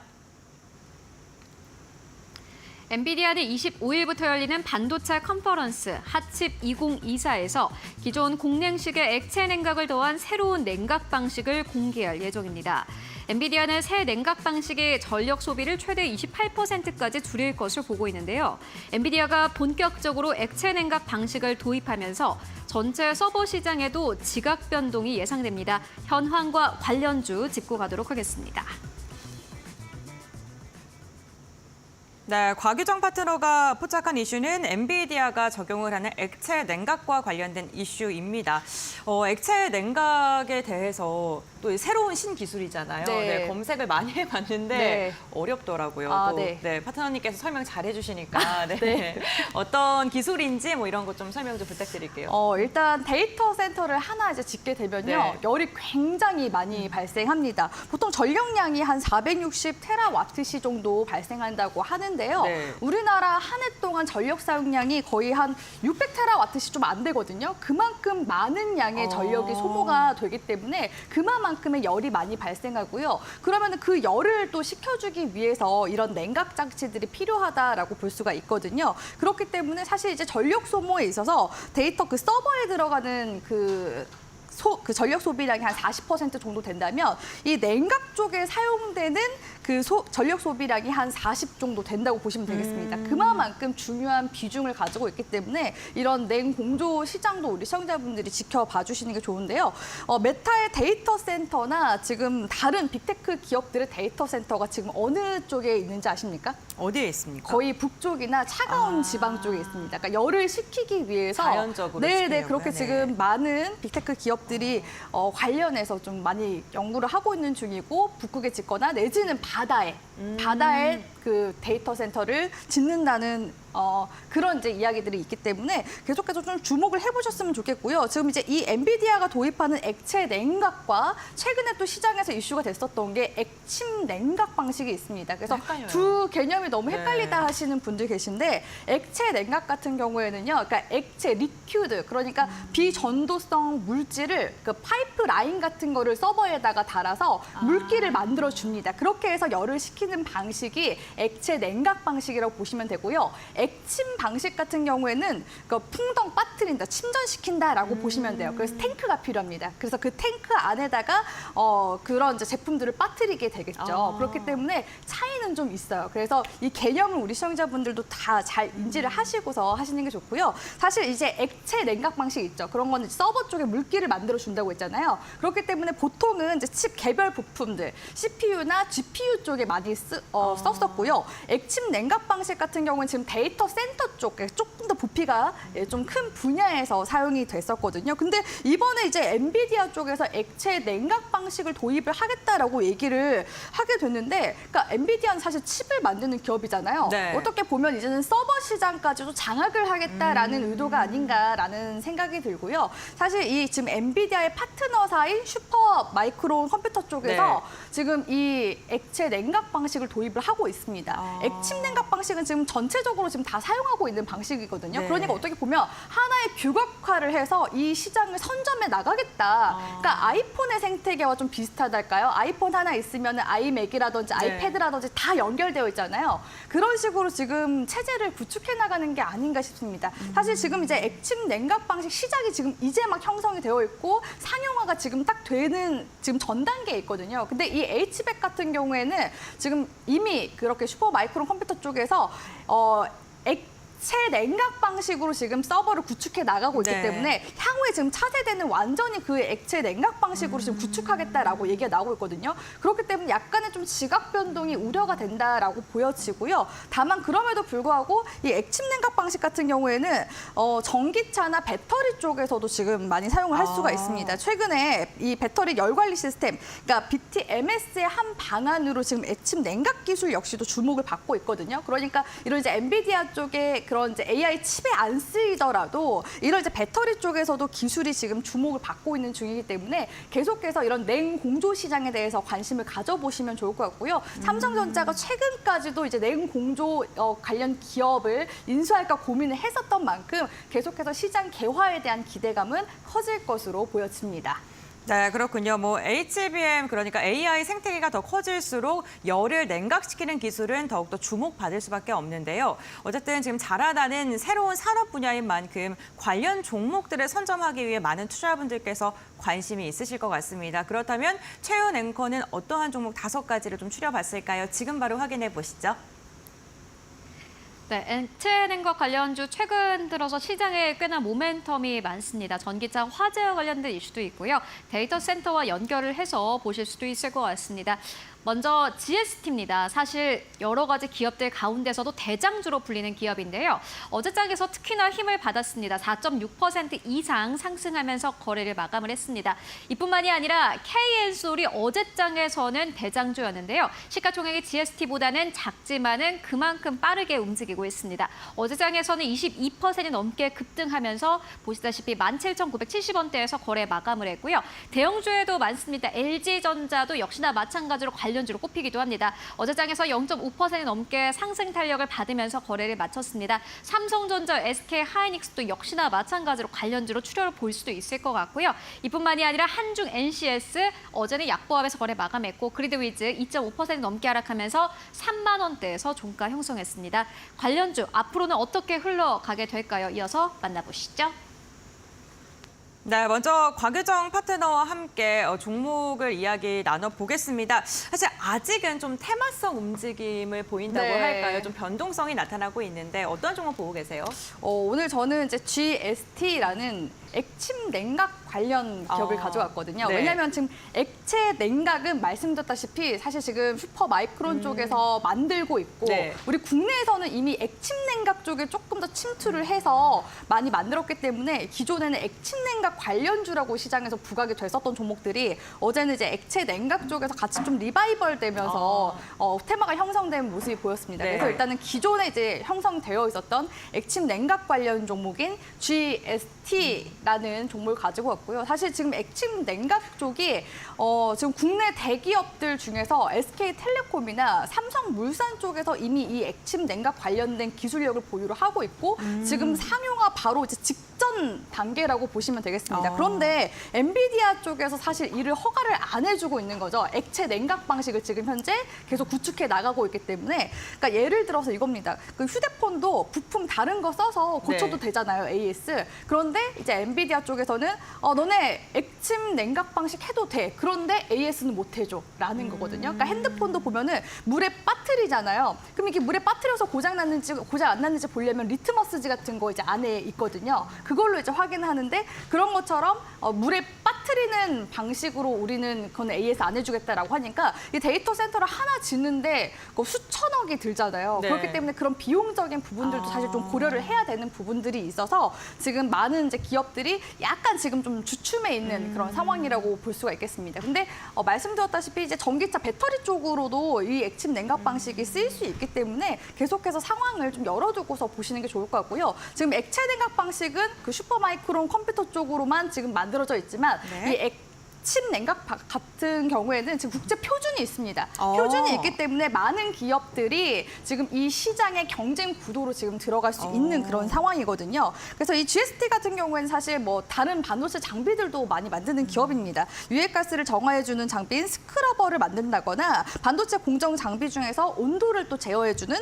엔비디아는 25일부터 열리는 반도체 컨퍼런스 핫칩 2024에서 기존 공냉식의 액체 냉각을 더한 새로운 냉각 방식을 공개할 예정입니다. 엔비디아는 새 냉각 방식의 전력 소비를 최대 28%까지 줄일 것을 보고 있는데요. 엔비디아가 본격적으로 액체 냉각 방식을 도입하면서 전체 서버 시장에도 지각 변동이 예상됩니다. 현황과 관련주 짚고 가도록 하겠습니다.
네, 곽유정 파트너가 포착한 이슈는 엔비디아가 적용을 하는 액체 냉각과 관련된 이슈입니다. 액체 냉각에 대해서 또 새로운 신기술이잖아요.
네.
검색을 많이 해봤는데
네.
어렵더라고요.
아,
또,
네.
파트너님께서 설명 잘 해주시니까 네.
네.
어떤 기술인지 뭐 이런 것 좀 설명 좀 부탁드릴게요.
일단 데이터 센터를 하나 이제 짓게 되면요.
네.
열이 굉장히 많이 발생합니다. 보통 전력량이 한 460 테라와트시 정도 발생한다고 하는데요.
네.
우리나라 한 해 동안 전력 사용량이 거의 한 600 테라와트시 좀 안 되거든요. 그만큼 많은 양의 전력이 소모가 되기 때문에 그만큼의 열이 많이 발생하고요. 그러면 그 열을 또 식혀주기 위해서 이런 냉각 장치들이 필요하다라고 볼 수가 있거든요. 그렇기 때문에 사실 이제 전력 소모에 있어서 데이터 그 서버에 들어가는 그 전력 소비량이 한 40% 정도 된다면 이 냉각 쪽에 사용되는 그 전력 소비량이 한 40 정도 된다고 보시면 되겠습니다. 그만큼 중요한 비중을 가지고 있기 때문에 이런 냉공조 시장도 우리 시청자분들이 지켜봐 주시는 게 좋은데요. 메타의 데이터 센터나 지금 다른 빅테크 기업들의 데이터 센터가 지금 어느 쪽에 있는지 아십니까?
어디에 있습니까?
거의 북쪽이나 차가운 지방 쪽에 있습니다. 그러니까 열을 식히기 위해서
자연적으로
네,
식히려고요.
그렇게
네.
지금 많은 빅테크 기업들이 관련해서 좀 많이 연구를 하고 있는 중이고 북극에 짓거나 내지는 바다에 그 데이터 센터를 짓는다는 그런 이제 이야기들이 있기 때문에 계속해서 좀 주목을 해보셨으면 좋겠고요. 지금 이제 이 엔비디아가 도입하는 액체 냉각과 최근에 또 시장에서 이슈가 됐었던 게 액침 냉각 방식이 있습니다. 그래서
헷갈려요.
두 개념이 너무 헷갈리다
네.
하시는 분들 계신데 액체 냉각 같은 경우에는요, 그러니까 액체 리퀴드 그러니까 비전도성 물질을 그 파이프 라인 같은 거를 서버에다가 달아서 물기를 만들어 줍니다. 그렇게 해서 열을 식히는 방식이 액체 냉각 방식이라고 보시면 되고요. 액침 방식 같은 경우에는 그 풍덩 빠뜨린다, 침전시킨다라고 보시면 돼요. 그래서 탱크가 필요합니다. 그래서 그 탱크 안에다가 그런 이제 제품들을 빠뜨리게 되겠죠. 그렇기 때문에 차이는 좀 있어요. 그래서 이 개념을 우리 시청자분들도 다 잘 인지를 하시고서 하시는 게 좋고요. 사실 이제 액체 냉각 방식 있죠. 그런 거는 서버 쪽에 물기를 만들어 준다고 했잖아요. 그렇기 때문에 보통은 이제 칩 개별 부품들, CPU나 GPU 쪽에 많이 썼었고요. 액침 냉각 방식 같은 경우는 지금 데이터 센터 쪽에 조금 더 부피가 좀 큰 분야에서 사용이 됐었거든요. 근데 이번에 이제 엔비디아 쪽에서 액체 냉각 방식을 도입을 하겠다라고 얘기를 하게 됐는데, 그러니까 엔비디아는 사실 칩을 만드는 기업이잖아요.
네.
어떻게 보면 이제는 서버 시장까지도 장악을 하겠다라는 의도가 아닌가라는 생각이 들고요. 사실 이 지금 엔비디아의 파트너사인 슈퍼 마이크론 컴퓨터 쪽에서 지금 이 액체 냉각 방식을 도입을 하고 있습니다. 액침 냉각 방식은 지금 전체적으로 지금 다 사용하고 있는 방식이거든요.
네.
그러니까 어떻게 보면 하나의 규격화를 해서 이 시장을 선점해 나가겠다. 그러니까 아이폰의 생태계와 좀 비슷하달까요? 아이폰 하나 있으면 아이맥이라든지 아이패드라든지 다 연결되어 있잖아요. 그런 식으로 지금 체제를 구축해 나가는 게 아닌가 싶습니다. 사실 지금 이제 액침 냉각 방식 시장이 지금 이제 막 형성이 되어 있고 상용화가 지금 딱 되는 지금 전 단계에 있거든요. 근데 이 H백 같은 경우에는 지금 이미 그렇게 슈퍼 마이크론 컴퓨터 쪽에서 액체 냉각 방식으로 지금 서버를 구축해 나가고 있기
네.
때문에 향후에 지금 차세대는 완전히 그 액체 냉각 방식으로 지금 구축하겠다라고 얘기가 나오고 있거든요. 그렇기 때문에 약간의 좀 지각 변동이 우려가 된다라고 보여지고요. 다만 그럼에도 불구하고 이 액침 냉각 방식 같은 경우에는 전기차나 배터리 쪽에서도 지금 많이 사용을 할 수가 있습니다. 최근에 이 배터리 열 관리 시스템, 그러니까 BTMS의 한 방안으로 지금 액침 냉각 기술 역시도 주목을 받고 있거든요. 그러니까 이런 이제 엔비디아 쪽에 그런 이제 AI 칩에 안 쓰이더라도 이런 이제 배터리 쪽에서도 기술이 지금 주목을 받고 있는 중이기 때문에 계속해서 이런 냉공조 시장에 대해서 관심을 가져보시면 좋을 것 같고요. 삼성전자가 최근까지도 이제 냉공조 관련 기업을 인수할까 고민을 했었던 만큼 계속해서 시장 개화에 대한 기대감은 커질 것으로 보여집니다.
네, 그렇군요. 뭐 HBM 그러니까 AI 생태계가 더 커질수록 열을 냉각시키는 기술은 더욱더 주목받을 수밖에 없는데요. 어쨌든 지금 자라나는 새로운 산업 분야인 만큼 관련 종목들을 선점하기 위해 많은 투자자분들께서 관심이 있으실 것 같습니다. 그렇다면 최은 앵커는 어떠한 종목 5가지를 좀 추려봤을까요? 지금 바로 확인해 보시죠.
네, 액체 냉각 관련주 최근 들어서 시장에 꽤나 모멘텀이 많습니다. 전기차 화재와 관련된 이슈도 있고요. 데이터 센터와 연결을 해서 보실 수도 있을 것 같습니다. 먼저 GST입니다. 사실 여러 가지 기업들 가운데서도 대장주로 불리는 기업인데요. 어제장에서 특히나 힘을 받았습니다. 4.6% 이상 상승하면서 거래를 마감을 했습니다. 이뿐만이 아니라 KN솔이 어제장에서는 대장주였는데요. 시가총액이 GST보다는 작지만은 그만큼 빠르게 움직이고 있습니다. 어제장에서는 22% 넘게 급등하면서 보시다시피 17,970원대에서 거래 마감을 했고요. 대형주에도 많습니다. LG전자도 역시나 마찬가지로 관련주로 꼽히기도 합니다. 어제장에서 0.5% 넘게 상승 탄력을 받으면서 거래를 마쳤습니다. 삼성전자, SK하이닉스도 역시나 마찬가지로 관련주로 출혈을 볼 수도 있을 것 같고요. 이뿐만이 아니라 한중 NCS 어제는 약보합에서 거래 마감했고 그리드위즈 2.5% 넘게 하락하면서 3만 원대에서 종가 형성했습니다. 관련주 앞으로는 어떻게 흘러가게 될까요? 이어서 만나보시죠.
네, 먼저 곽유정 파트너와 함께 종목을 이야기 나눠보겠습니다. 사실 아직은 좀 테마성 움직임을 보인다고
네.
할까요? 좀 변동성이 나타나고 있는데 어떤 종목 보고 계세요?
오늘 저는 이제 GST라는 액침 냉각 관련 기업을 가져왔거든요.
네.
왜냐하면 지금 액체 냉각은 말씀드렸다시피 사실 지금 슈퍼마이크론 쪽에서 만들고 있고
네.
우리 국내에서는 이미 액침 냉각 쪽에 조금 더 침투를 해서 많이 만들었기 때문에 기존에는 액침 냉각 관련주라고 시장에서 부각이 됐었던 종목들이 어제는 이제 액체 냉각 쪽에서 같이 좀 리바이벌 되면서 테마가 형성된 모습이 보였습니다.
네.
그래서 일단은 기존에 이제 형성되어 있었던 액침 냉각 관련 종목인 GST라는 종목을 가지고 왔고요. 사실 지금 액침 냉각 쪽이 지금 국내 대기업들 중에서 SK텔레콤이나 삼성물산 쪽에서 이미 이 액침 냉각 관련된 기술력을 보유를 하고 있고 지금 상용화 바로 이제 직전 단계라고 보시면 되겠습니다. 그런데 엔비디아 쪽에서 사실 이를 허가를 안 해주고 있는 거죠. 액체 냉각 방식을 지금 현재 계속 구축해 나가고 있기 때문에 그러니까 예를 들어서 이겁니다. 그 휴대폰도 부품 다른 거 써서 고쳐도
네.
되잖아요, AS. 그런데 이제 엔비디아 쪽에서는 너네 액침 냉각 방식 해도 돼. 그런데 AS는 못 해줘. 라는 거거든요. 그러니까 핸드폰도 보면은 물에 빠뜨리잖아요. 그럼 이게 물에 빠뜨려서 고장 났는지 고장 안 났는지 보려면 리트머스지 같은 거 이제 안에 있거든요. 그걸로 이제 확인하는데 그런 것처럼 물에 빠뜨리는 방식으로 우리는 그건 AS 안 해주겠다라고 하니까 이 데이터 센터를 하나 짓는데 수천억이 들잖아요.
네.
그렇기 때문에 그런 비용적인 부분들도 사실 좀 고려를 해야 되는 부분들이 있어서 지금 많은 이제 기업들이 약간 지금 좀 주춤해 있는 그런 상황이라고 볼 수가 있겠습니다. 근데 말씀드렸다시피 이제 전기차 배터리 쪽으로도 이 액침 냉각 방식이 쓰일 수 있기 때문에 계속해서 상황을 좀 열어두고서 보시는 게 좋을 것 같고요. 지금 액체 냉각 방식은 그 슈퍼마이크론 컴퓨터 쪽으로만 지금 만들어져 있지만
네.
이 액침 냉각 같은 경우에는 지금 국제 표준이 있습니다. 표준이 있기 때문에 많은 기업들이 지금 이 시장의 경쟁 구도로 지금 들어갈 수 있는 그런 상황이거든요. 그래서 이 GST 같은 경우에는 사실 뭐 다른 반도체 장비들도 많이 만드는 기업입니다. 유해가스를 정화해주는 장비인 스크러버를 만든다거나 반도체 공정 장비 중에서 온도를 또 제어해주는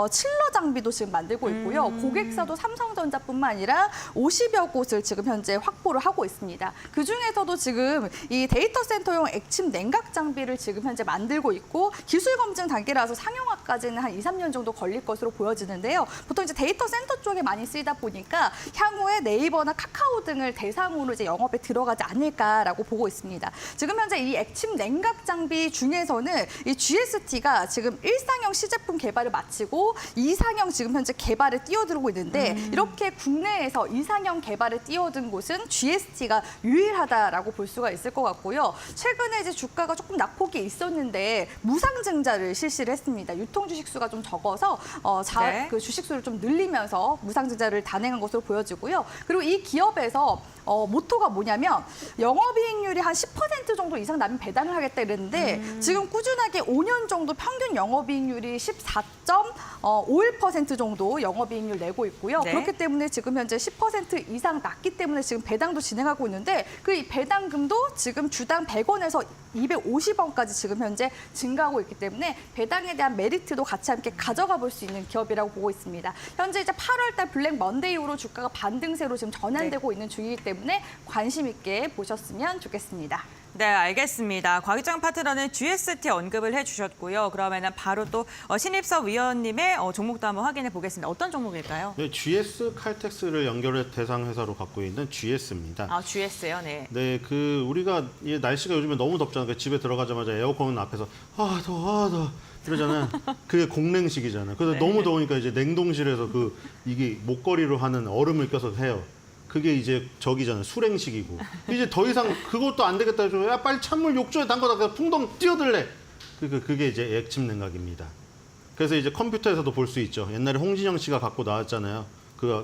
칠러 장비도 지금 만들고 있고요. 고객사도 삼성전자뿐만 아니라 50여 곳을 지금 현재 확보를 하고 있습니다. 그중에서도 지금 이 데이터 센터용 액침 냉각 장비를 지금 현재 만들고 있고 기술 검증 단계라서 상용화까지는 한 2, 3년 정도 걸릴 것으로 보여지는데요. 보통 이제 데이터 센터 쪽에 많이 쓰이다 보니까 향후에 네이버나 카카오 등을 대상으로 이제 영업에 들어가지 않을까라고 보고 있습니다. 지금 현재 이 액침 냉각 장비 중에서는 이 GST가 지금 1상형 시제품 개발을 마치고 2상형 지금 현재 개발에 뛰어들고 있는데 이렇게 국내에서 2상형 개발에 뛰어든 곳은 GST가 유일하다라고 볼 수가 있을 것 같고요. 최근에 이제 주가가 조금 낙폭이 있었는데 무상증자를 실시를 했습니다. 유통 주식수가 좀 적어서
네.
그 주식수를 좀 늘리면서 무상증자를 단행한 것으로 보여지고요. 그리고 이 기업에서 모토가 뭐냐면 영업이익률이 한 10% 정도 이상 나면 배당을 하겠다 이랬는데 지금 꾸준하게 5년 정도 평균 영업이익률이 14.51% 정도 영업이익률 내고 있고요.
네.
그렇기 때문에 지금 현재 10% 이상 낮기 때문에 지금 배당도 진행하고 있는데 그 배당금도 지금 주당 100원에서 250원까지 지금 현재 증가하고 있기 때문에 배당에 대한 메리트도 같이 함께 가져가 볼 수 있는 기업이라고 보고 있습니다. 현재 이제 8월달 블랙 먼데이 이후로 주가가 반등세로 지금 전환되고 있는 중이기 때문에 관심 있게 보셨으면 좋겠습니다.
네, 알겠습니다. 곽유정 파트너는 GST 언급을 해주셨고요. 그러면은 바로 또 신입섭 위원님의 종목도 한번 확인해 보겠습니다. 어떤 종목일까요?
네, GS 칼텍스를 연결해 대상 회사로 갖고 있는 GS입니다.
아, GS요, 네.
네, 우리가 이 날씨가 요즘에 너무 덥잖아요. 집에 들어가자마자 에어컨 앞에서 더워 이러잖아요. 그게 공냉식이잖아요. 그래서
네.
너무 더우니까 이제 냉동실에서 이게 목걸이로 하는 얼음을 껴서 해요. 그게 이제 저기잖아요. 수냉식이고. 이제 더 이상 그것도 안 되겠다 해서 야 빨리 찬물 욕조에 담가다가 풍덩 뛰어들래. 그게 이제 액침 냉각입니다. 그래서 이제 컴퓨터에서도 볼 수 있죠. 옛날에 홍진영 씨가 갖고 나왔잖아요.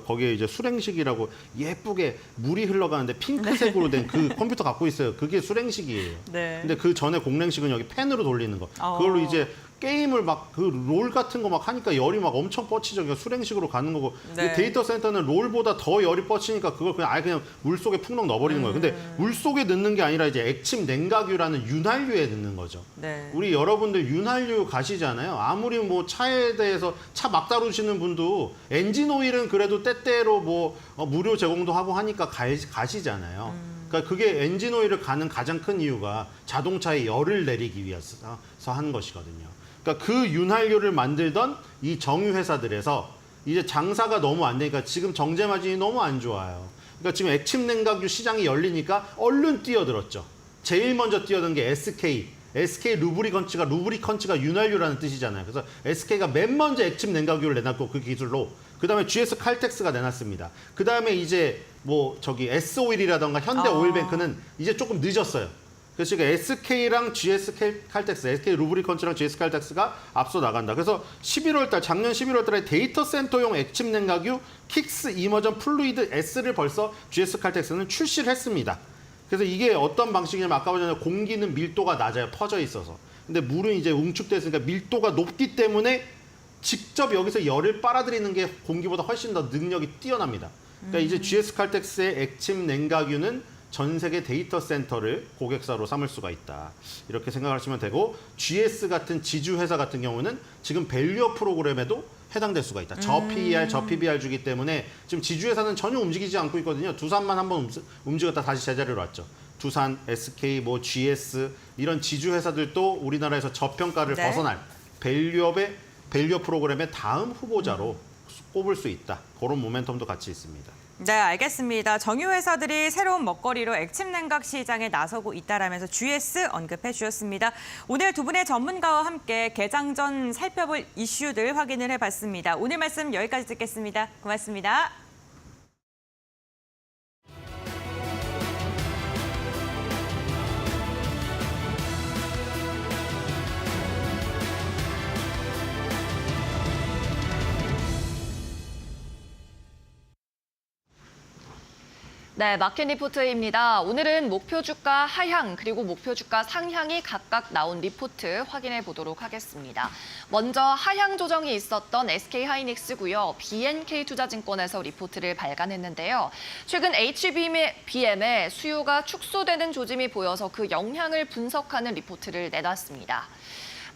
거기에 이제 수냉식이라고 예쁘게 물이 흘러가는데 핑크색으로 된 그 컴퓨터 갖고 있어요. 그게 수냉식이에요.
네.
근데 그 전에 공냉식은 여기 팬으로 돌리는 거. 그걸로 이제 게임을 막 롤 같은 거 막 하니까 열이 막 엄청 뻗치죠. 그러니까 수냉식으로 가는 거고.
네.
데이터 센터는 롤보다 더 열이 뻗치니까 그걸 그냥 아예 그냥 물 속에 풍덩 넣어버리는 거예요. 근데 물 속에 넣는 게 아니라 이제 액침 냉각유라는 윤활유에 넣는 거죠.
네.
우리 여러분들 윤활유 가시잖아요. 아무리 뭐 차에 대해서 차 막 다루시는 분도 엔진 오일은 그래도 때때로 무료 제공도 하고 하니까 가시잖아요. 그러니까 그게 엔진 오일을 가는 가장 큰 이유가 자동차에 열을 내리기 위해서 한 것이거든요. 그러니까 그 윤활유를 만들던 이 정유 회사들에서 이제 장사가 너무 안 되니까 지금 정제 마진이 너무 안 좋아요. 그러니까 지금 액침 냉각유 시장이 열리니까 얼른 뛰어들었죠. 제일 먼저 뛰어든 게 SK 루브리컨츠가 윤활유라는 뜻이잖아요. 그래서 SK가 맨 먼저 액침 냉각유를 내놨고 그 기술로 그다음에 GS 칼텍스가 내놨습니다. 그다음에 이제 S 오일이라던가 현대 오일뱅크는 이제 조금 늦었어요. 그래서 지금 SK랑 GS 칼텍스, SK 루브리컨츠랑 GS 칼텍스가 앞서 나간다. 그래서 작년 11월 달에 데이터 센터용 액침 냉각유 킥스 이머전 플루이드 S를 벌써 GS 칼텍스는 출시를 했습니다. 그래서 이게 어떤 방식이냐면 아까 보셨잖아요. 공기는 밀도가 낮아요. 퍼져 있어서. 근데 물은 이제 응축됐으니까 밀도가 높기 때문에 직접 여기서 열을 빨아들이는 게 공기보다 훨씬 더 능력이 뛰어납니다. 그러니까 이제 GS 칼텍스의 액침 냉각유는 전 세계 데이터 센터를 고객사로 삼을 수가 있다. 이렇게 생각하시면 되고 GS 같은 지주 회사 같은 경우는 지금 밸류업 프로그램에도 해당될 수가 있다. 저 PER, 저 PBR 주기 때문에 지금 지주 회사는 전혀 움직이지 않고 있거든요. 두산만 한번 움직였다 다시 제자리로 왔죠. 두산, SK, GS 이런 지주 회사들도 우리나라에서 저평가를
네.
벗어날 밸류업 프로그램의 다음 후보자로 꼽을 수 있다. 그런 모멘텀도 같이 있습니다.
네, 알겠습니다. 정유 회사들이 새로운 먹거리로 액침 냉각 시장에 나서고 있다라면서 GS 언급해 주셨습니다. 오늘 두 분의 전문가와 함께 개장 전 살펴볼 이슈들 확인을 해봤습니다. 오늘 말씀 여기까지 듣겠습니다. 고맙습니다.
네, 마켓 리포트입니다. 오늘은 목표 주가 하향 그리고 목표 주가 상향이 각각 나온 리포트 확인해 보도록 하겠습니다. 먼저 하향 조정이 있었던 SK하이닉스고요. BNK투자증권에서 리포트를 발간했는데요. 최근 HBM의 수요가 축소되는 조짐이 보여서 그 영향을 분석하는 리포트를 내놨습니다.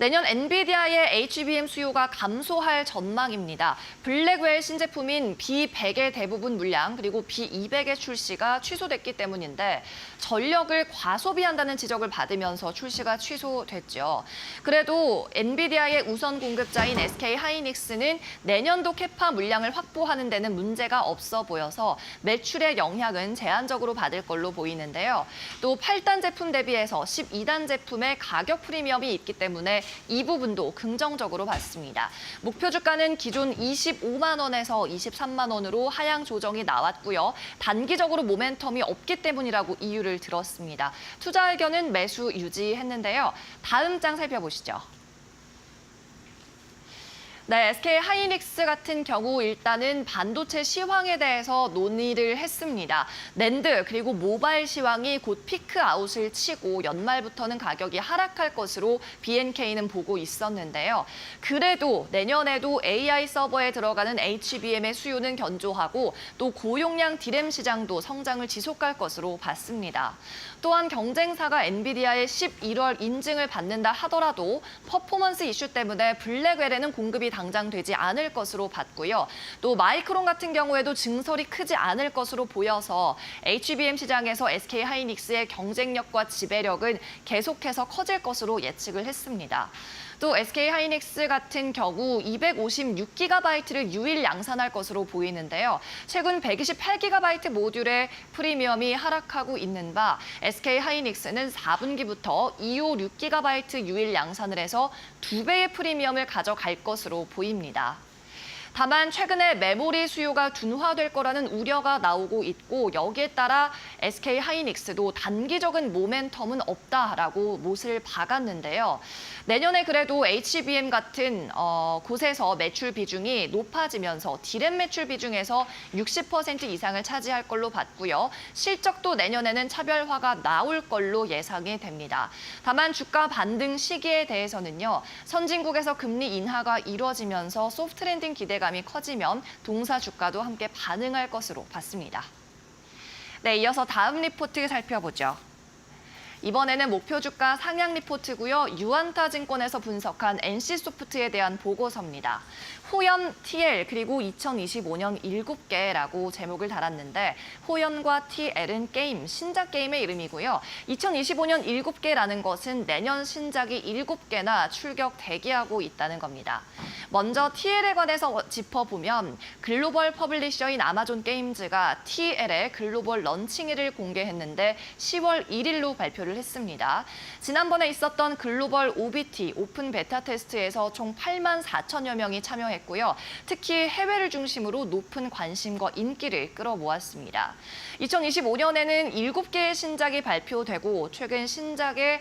내년 엔비디아의 HBM 수요가 감소할 전망입니다. 블랙웰 신제품인 B100의 대부분 물량 그리고 B200의 출시가 취소됐기 때문인데 전력을 과소비한다는 지적을 받으면서 출시가 취소됐죠. 그래도 엔비디아의 우선 공급자인 SK하이닉스는 내년도 캐파 물량을 확보하는 데는 문제가 없어 보여서 매출의 영향은 제한적으로 받을 걸로 보이는데요. 또 8단 제품 대비해서 12단 제품의 가격 프리미엄이 있기 때문에 이 부분도 긍정적으로 봤습니다. 목표 주가는 기존 25만 원에서 23만 원으로 하향 조정이 나왔고요. 단기적으로 모멘텀이 없기 때문이라고 이유를 들었습니다. 투자 의견은 매수 유지했는데요. 다음 장 살펴보시죠. 네, SK하이닉스 같은 경우 일단은 반도체 시황에 대해서 논의를 했습니다. 낸드 그리고 모바일 시황이 곧 피크아웃을 치고 연말부터는 가격이 하락할 것으로 BNK는 보고 있었는데요. 그래도 내년에도 AI 서버에 들어가는 HBM의 수요는 견조하고 또 고용량 디램 시장도 성장을 지속할 것으로 봤습니다. 또한 경쟁사가 엔비디아의 11월 인증을 받는다 하더라도 퍼포먼스 이슈 때문에 블랙웰에는 공급이 당장 되지 않을 것으로 봤고요. 또 마이크론 같은 경우에도 증설이 크지 않을 것으로 보여서 HBM 시장에서 SK하이닉스의 경쟁력과 지배력은 계속해서 커질 것으로 예측을 했습니다. 또 SK하이닉스 같은 경우 256GB를 유일 양산할 것으로 보이는데요. 최근 128GB 모듈의 프리미엄이 하락하고 있는 바 SK하이닉스는 4분기부터 256GB 유일 양산을 해서 2배의 프리미엄을 가져갈 것으로 보입니다. 다만 최근에 메모리 수요가 둔화될 거라는 우려가 나오고 있고 여기에 따라 SK하이닉스도 단기적인 모멘텀은 없다라고 못을 박았는데요. 내년에 그래도 HBM 같은 곳에서 매출 비중이 높아지면서 디램 매출 비중에서 60% 이상을 차지할 걸로 봤고요. 실적도 내년에는 차별화가 나올 걸로 예상이 됩니다. 다만 주가 반등 시기에 대해서는요. 선진국에서 금리 인하가 이루어지면서 소프트 랜딩 기대감이 커지면 동사 주가도 함께 반응할 것으로 봤습니다. 네, 이어서 다음 리포트 살펴보죠. 이번에는 목표 주가 상향 리포트고요. 유안타 증권에서 분석한 NC소프트에 대한 보고서입니다. 호연, TL 그리고 2025년 7개라고 제목을 달았는데 호연과 TL은 게임, 신작 게임의 이름이고요. 2025년 7개라는 것은 내년 신작이 7개나 출격 대기하고 있다는 겁니다. 먼저 TL에 관해서 짚어보면 글로벌 퍼블리셔인 아마존 게임즈가 TL의 글로벌 런칭일을 공개했는데 10월 1일로 발표를 했습니다. 지난번에 있었던 글로벌 OBT, 오픈 베타 테스트에서 총 8만 4천여 명이 참여했고요. 특히 해외를 중심으로 높은 관심과 인기를 끌어모았습니다. 2025년에는 7개의 신작이 발표되고 최근 신작의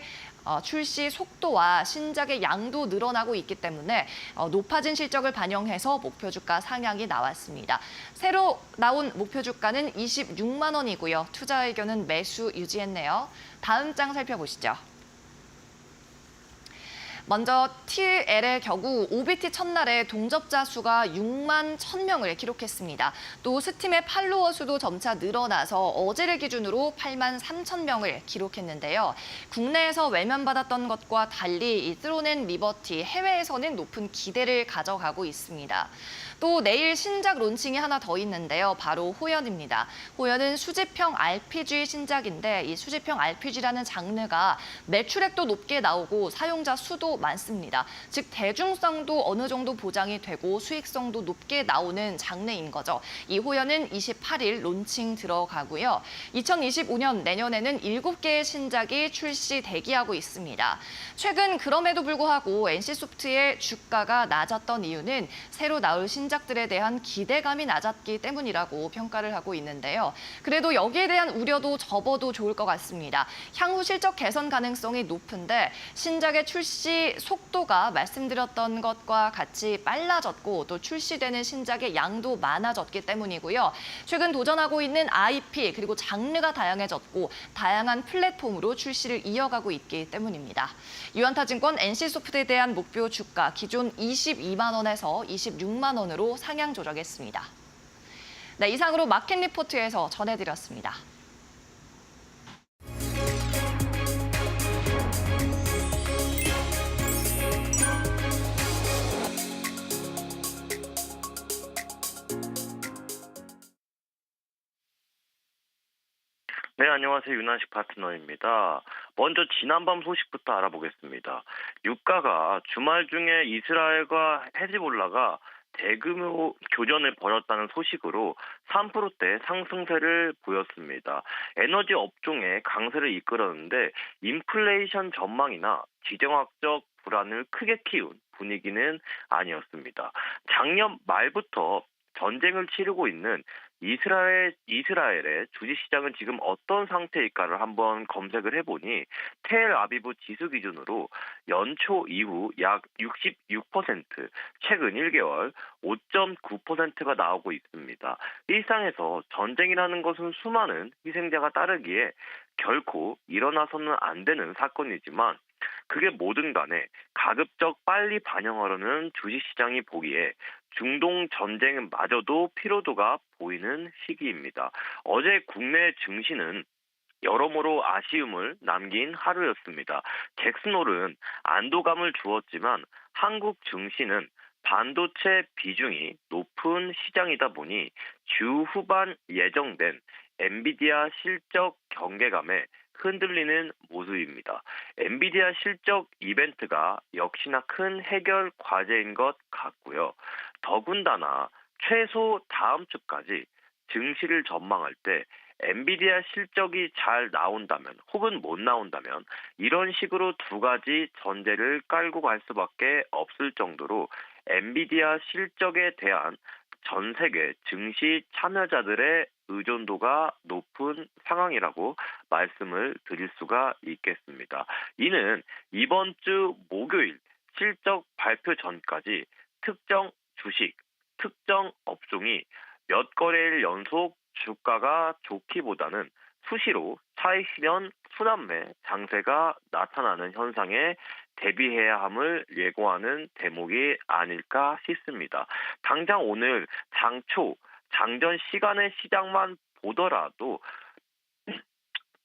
출시 속도와 신작의 양도 늘어나고 있기 때문에 높아진 실적을 반영해서 목표 주가 상향이 나왔습니다. 새로 나온 목표 주가는 26만 원이고요. 투자 의견은 매수 유지했네요. 다음 장 살펴보시죠. 먼저 TL의 경우 OBT 첫날에 동접자 수가 6만 1,000명을 기록했습니다. 또 스팀의 팔로워 수도 점차 늘어나서 어제를 기준으로 8만 3,000명을 기록했는데요. 국내에서 외면받았던 것과 달리 이 스로넨 리버티, 해외에서는 높은 기대를 가져가고 있습니다. 또 내일 신작 론칭이 하나 더 있는데요. 바로 호연입니다. 호연은 수집형 RPG 신작인데 이 수집형 RPG라는 장르가 매출액도 높게 나오고 사용자 수도 많습니다. 즉 대중성도 어느 정도 보장이 되고 수익성도 높게 나오는 장르인 거죠. 이 호연은 28일 론칭 들어가고요. 2025년 내년에는 7개의 신작이 출시 대기하고 있습니다. 최근 그럼에도 불구하고 NC소프트의 주가가 낮았던 이유는 새로 나올 신작들에 대한 기대감이 낮았기 때문이라고 평가를 하고 있는데요. 그래도 여기에 대한 우려도 접어도 좋을 것 같습니다. 향후 실적 개선 가능성이 높은데 신작의 출시 속도가 말씀드렸던 것과 같이 빨라졌고 또 출시되는 신작의 양도 많아졌기 때문이고요. 최근 도전하고 있는 IP 그리고 장르가 다양해졌고 다양한 플랫폼으로 출시를 이어가고 있기 때문입니다. 유안타증권 NC소프트에 대한 목표 주가 기존 22만 원에서 26만 원으로 상향 조정했습니다. 네, 이상으로 마켓 리포트에서 전해드렸습니다.
네, 안녕하세요. 윤한식 파트너입니다. 먼저 지난밤 소식부터 알아보겠습니다. 유가가 주말 중에 이스라엘과 헤즈볼라가 대규모 교전을 벌였다는 소식으로 3%대 상승세를 보였습니다. 에너지 업종의 강세를 이끌었는데 인플레이션 전망이나 지정학적 불안을 크게 키운 분위기는 아니었습니다. 작년 말부터 전쟁을 치르고 있는 이스라엘의 주식시장은 지금 어떤 상태일까를 한번 검색을 해보니 텔아비브 지수 기준으로 연초 이후 약 66%, 최근 1개월 5.9%가 나오고 있습니다. 일상에서 전쟁이라는 것은 수많은 희생자가 따르기에 결코 일어나서는 안 되는 사건이지만 그게 뭐든 간에 가급적 빨리 반영하려는 주식시장이 보기에 중동 전쟁마저도 피로도가 보이는 시기입니다. 어제 국내 증시는 여러모로 아쉬움을 남긴 하루였습니다. 잭슨홀은 안도감을 주었지만 한국 증시는 반도체 비중이 높은 시장이다 보니 주 후반 예정된 엔비디아 실적 경계감에 흔들리는 모습입니다. 엔비디아 실적 이벤트가 역시나 큰 해결 과제인 것 같고요. 더군다나 최소 다음 주까지 증시를 전망할 때 엔비디아 실적이 잘 나온다면 혹은 못 나온다면 이런 식으로 두 가지 전제를 깔고 갈 수밖에 없을 정도로 엔비디아 실적에 대한 전 세계 증시 참여자들의 의존도가 높은 상황이라고 말씀을 드릴 수가 있겠습니다. 이는 이번 주 목요일 실적 발표 전까지 특정 주식, 특정 업종이 몇 거래일 연속 주가가 좋기보다는 수시로 차익실현 순환매 장세가 나타나는 현상에 대비해야 함을 예고하는 대목이 아닐까 싶습니다. 당장 오늘 장초, 장전 시간의 시장만 보더라도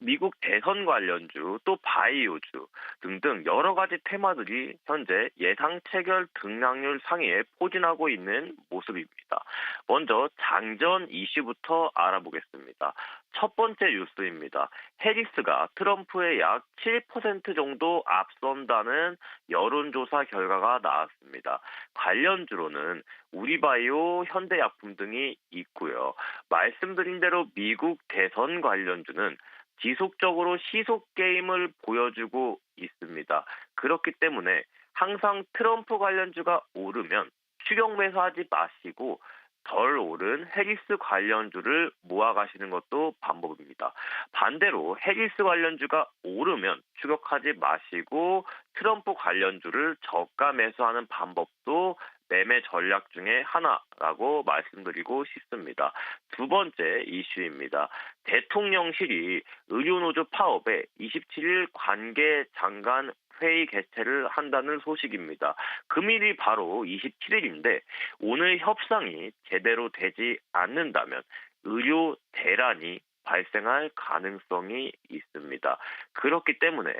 미국 대선 관련주, 또 바이오주 등등 여러 가지 테마들이 현재 예상 체결 등락률 상위에 포진하고 있는 모습입니다. 먼저 장전 이슈부터 알아보겠습니다. 첫 번째 뉴스입니다. 해리스가 트럼프의 약 7% 정도 앞선다는 여론조사 결과가 나왔습니다. 관련주로는 우리바이오, 현대약품 등이 있고요. 말씀드린 대로 미국 대선 관련주는 지속적으로 시속 게임을 보여주고 있습니다. 그렇기 때문에 항상 트럼프 관련주가 오르면 추격 매수하지 마시고 덜 오른 해리스 관련주를 모아가시는 것도 방법입니다. 반대로 해리스 관련주가 오르면 추격하지 마시고 트럼프 관련주를 저가 매수하는 방법도 매매 전략 중에 하나라고 말씀드리고 싶습니다. 두 번째 이슈입니다. 대통령실이 의료노조 파업에 27일 관계장관 회의 개최를 한다는 소식입니다. 금일이 바로 27일인데 오늘 협상이 제대로 되지 않는다면 의료 대란이 발생할 가능성이 있습니다. 그렇기 때문에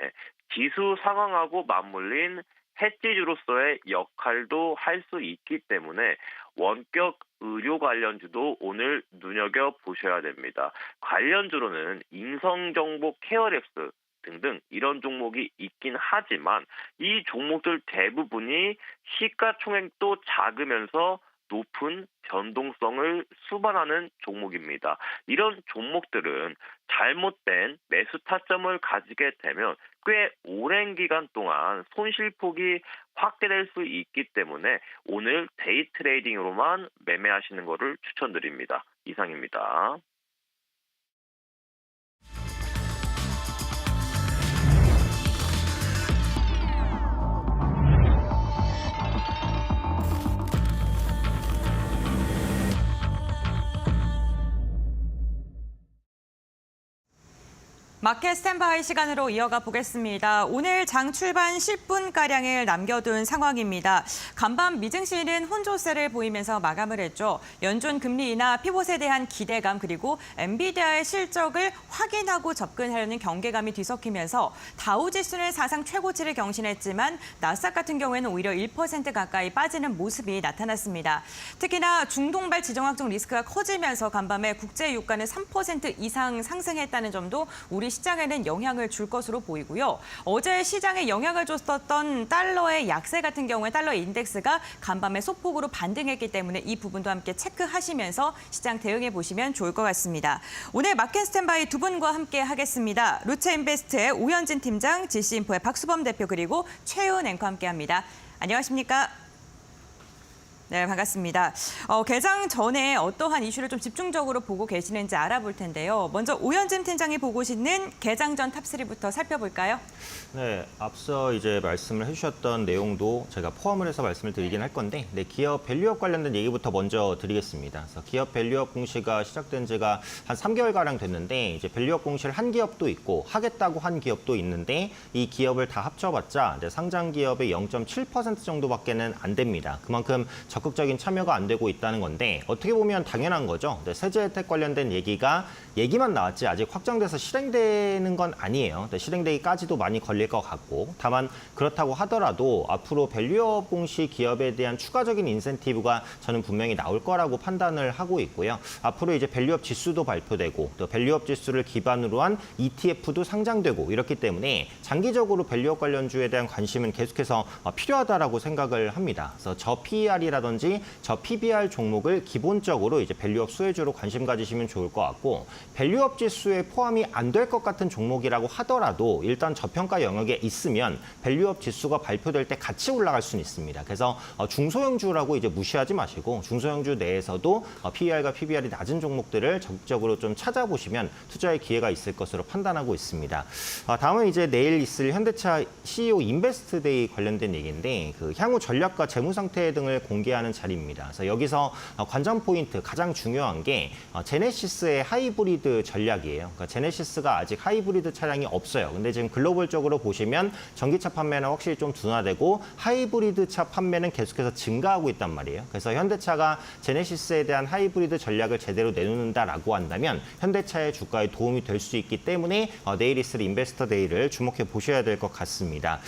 지수 상황하고 맞물린 해지주로서의 역할도 할 수 있기 때문에 원격 의료 관련주도 오늘 눈여겨보셔야 됩니다. 관련주로는 인성정보 케어랩스 등등 이런 종목이 있긴 하지만 이 종목들 대부분이 시가총액도 작으면서 높은 변동성을 수반하는 종목입니다. 이런 종목들은 잘못된 매수 타점을 가지게 되면 꽤 오랜 기간 동안 손실폭이 확대될 수 있기 때문에 오늘 데이 트레이딩으로만 매매하시는 것을 추천드립니다. 이상입니다.
마켓 스탠바이 시간으로 이어가 보겠습니다. 오늘 장 출발 10분가량을 남겨둔 상황입니다. 간밤 미증시는 혼조세를 보이면서 마감을 했죠. 연준 금리 인하 피봇에 대한 기대감 그리고 엔비디아의 실적을 확인하고 접근하려는 경계감이 뒤섞이면서 다우지수는 사상 최고치를 경신했지만 나스닥 같은 경우에는 오히려 1% 가까이 빠지는 모습이 나타났습니다. 특히나 중동발 지정학적 리스크가 커지면서 간밤에 국제 유가는 3% 이상 상승했다는 점도 우리 시장에는 영향을 줄 것으로 보이고요. 어제 시장에 영향을 줬었던 달러의 약세 같은 경우에 달러 인덱스가 간밤에 소폭으로 반등했기 때문에 이 부분도 함께 체크하시면서 시장 대응해 보시면 좋을 것 같습니다. 오늘 마켓 스탠바이 두 분과 함께 하겠습니다. 루체인베스트의 오현진 팀장, GC인포의 박수범 대표 그리고 최은 앵커 함께합니다. 안녕하십니까? 네, 반갑습니다. 개장 전에 어떠한 이슈를 좀 집중적으로 보고 계시는지 알아볼 텐데요. 먼저 오현진 팀장이 보고 있는 개장 전 탑3부터 살펴볼까요?
네, 앞서 이제 말씀을 해주셨던 내용도 제가 포함을 해서 말씀을 드리긴 할 건데, 네, 기업 밸류업 관련된 얘기부터 먼저 드리겠습니다. 그래서 기업 밸류업 공시가 시작된 지가 한 3개월가량 됐는데, 이제 밸류업 공시를 한 기업도 있고 하겠다고 한 기업도 있는데, 이 기업을 다 합쳐봤자 상장 기업의 0.7% 정도밖에는 안 됩니다. 그만큼 적극적인 참여가 안 되고 있다는 건데 어떻게 보면 당연한 거죠. 세제 혜택 관련된 얘기만 나왔지 아직 확정돼서 실행되는 건 아니에요. 실행되기까지도 많이 걸릴 것 같고 다만 그렇다고 하더라도 앞으로 밸류업 공시 기업에 대한 추가적인 인센티브가 저는 분명히 나올 거라고 판단을 하고 있고요. 앞으로 이제 밸류업 지수도 발표되고 또 밸류업 지수를 기반으로 한 ETF도 상장되고 이렇기 때문에 장기적으로 밸류업 관련주에 대한 관심은 계속해서 필요하다라고 생각을 합니다. 그래서 저 PER이라든지 저 PBR 종목을 기본적으로 이제 밸류업 수혜주로 관심 가지시면 좋을 것 같고 밸류업 지수에 포함이 안 될 것 같은 종목이라고 하더라도 일단 저평가 영역에 있으면 밸류업 지수가 발표될 때 같이 올라갈 수는 있습니다. 그래서 중소형주라고 이제 무시하지 마시고 중소형주 내에서도 PER과 PBR이 낮은 종목들을 적극적으로 좀 찾아보시면 투자의 기회가 있을 것으로 판단하고 있습니다. 다음은 이제 내일 있을 현대차 CEO 인베스트데이 관련된 얘기인데 그 향후 전략과 재무 상태 등을 공개하는 자리입니다. 그래서 여기서 관전 포인트 가장 중요한 게 제네시스의 하이브리드 전략이에요. 그러니까 제네시스가 아직 하이브리드 차량이 없어요. 근데 지금 글로벌적으로 보시면 전기차 판매는 확실히 좀 둔화되고 하이브리드 차 판매는 계속해서 증가하고 있단 말이에요. 그래서 현대차가 제네시스에 대한 하이브리드 전략을 제대로 내놓는다라고 한다면 현대차의 주가에 도움이 될 수 있기 때문에 내일 있을 인베스터 데이를 주목해 보셔야 될 것 같습니다.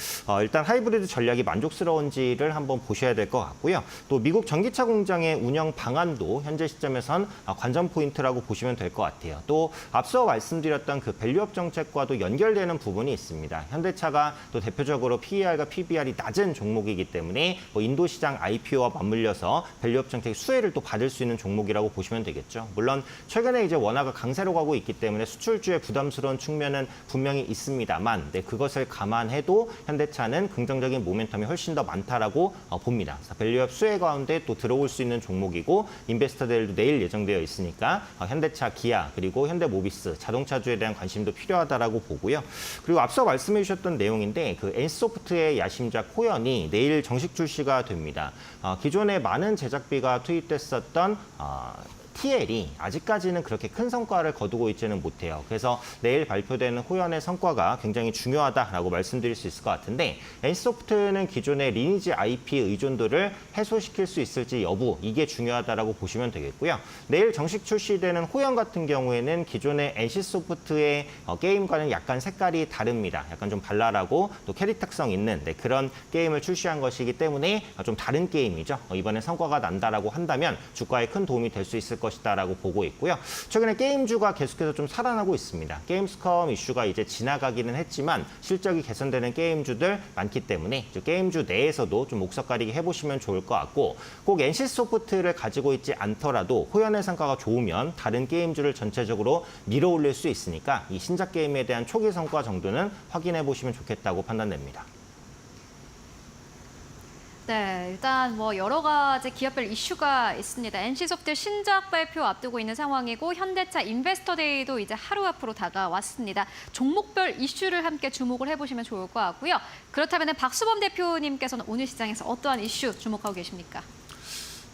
일단 하이브리드 전략이 만족스러운지를 한번 보셔야 될 것 같고요. 또 미국 전기차 공장의 운영 방안도 현재 시점에선 관전 포인트라고 보시면 될 것 같아요. 또 앞서 말씀드렸던 그 밸류업 정책과도 연결되는 부분이 있습니다. 현대차가 또 대표적으로 PER과 PBR이 낮은 종목이기 때문에 인도 시장 IPO와 맞물려서 밸류업 정책 수혜를 또 받을 수 있는 종목이라고 보시면 되겠죠. 물론 최근에 이제 원화가 강세로 가고 있기 때문에 수출주에 부담스러운 측면은 분명히 있습니다만 그것을 감안해도 현대차는 긍정적인 모멘텀이 훨씬 더 많다라고 봅니다. 밸류업 수혜 가운데 또 들어올 수 있는 종목이고 인베스터 데이도 내일 예정되어 있으니까 현대차, 기아 그리고 현대모비스 자동차주에 대한 관심도 필요하다라고 보고요. 그리고 앞서 말씀해 주셨던 내용인데 그 NC소프트의 야심작 호연이 내일 정식 출시가 됩니다. 기존에 많은 제작비가 투입됐었던 TL이 아직까지는 그렇게 큰 성과를 거두고 있지는 못해요. 그래서 내일 발표되는 호연의 성과가 굉장히 중요하다라고 말씀드릴 수 있을 것 같은데 NC소프트는 기존의 리니지 IP 의존도를 해소시킬 수 있을지 여부 이게 중요하다라고 보시면 되겠고요. 내일 정식 출시되는 호연 같은 경우에는 기존의 NC소프트의 게임과는 약간 색깔이 다릅니다. 약간 좀 발랄하고 또 캐릭 특성 있는 그런 게임을 출시한 것이기 때문에 좀 다른 게임이죠. 이번에 성과가 난다라고 한다면 주가에 큰 도움이 될 수 있을 것이다라고 보고 있고요. 최근에 게임주가 계속해서 좀 살아나고 있습니다. 게임스컴 이슈가 이제 지나가기는 했지만 실적이 개선되는 게임주들 많기 때문에 게임주 내에서도 좀 목석 가리기 해보시면 좋을 것 같고 꼭 NC소프트를 가지고 있지 않더라도 호연의 성과가 좋으면 다른 게임주를 전체적으로 밀어 올릴 수 있으니까 이 신작 게임에 대한 초기 성과 정도는 확인해 보시면 좋겠다고 판단됩니다.
네, 일단 뭐 여러 가지 기업별 이슈가 있습니다. NC소프트 신작 발표 앞두고 있는 상황이고 현대차 인베스터 데이도 이제 하루 앞으로 다가왔습니다. 종목별 이슈를 함께 주목을 해보시면 좋을 것 같고요. 그렇다면 박수범 대표님께서는 오늘 시장에서 어떠한 이슈 주목하고 계십니까?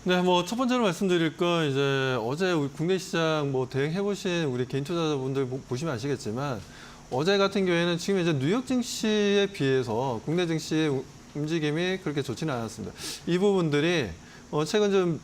네, 뭐 첫 번째로 말씀드릴 건 이제 어제 우리 국내 시장 뭐 대응해보신 우리 개인 투자자분들 보시면 아시겠지만 어제 같은 경우에는 지금 이제 뉴욕 증시에 비해서 국내 증시의 움직임이 그렇게 좋지는 않았습니다. 이 부분들이 최근 좀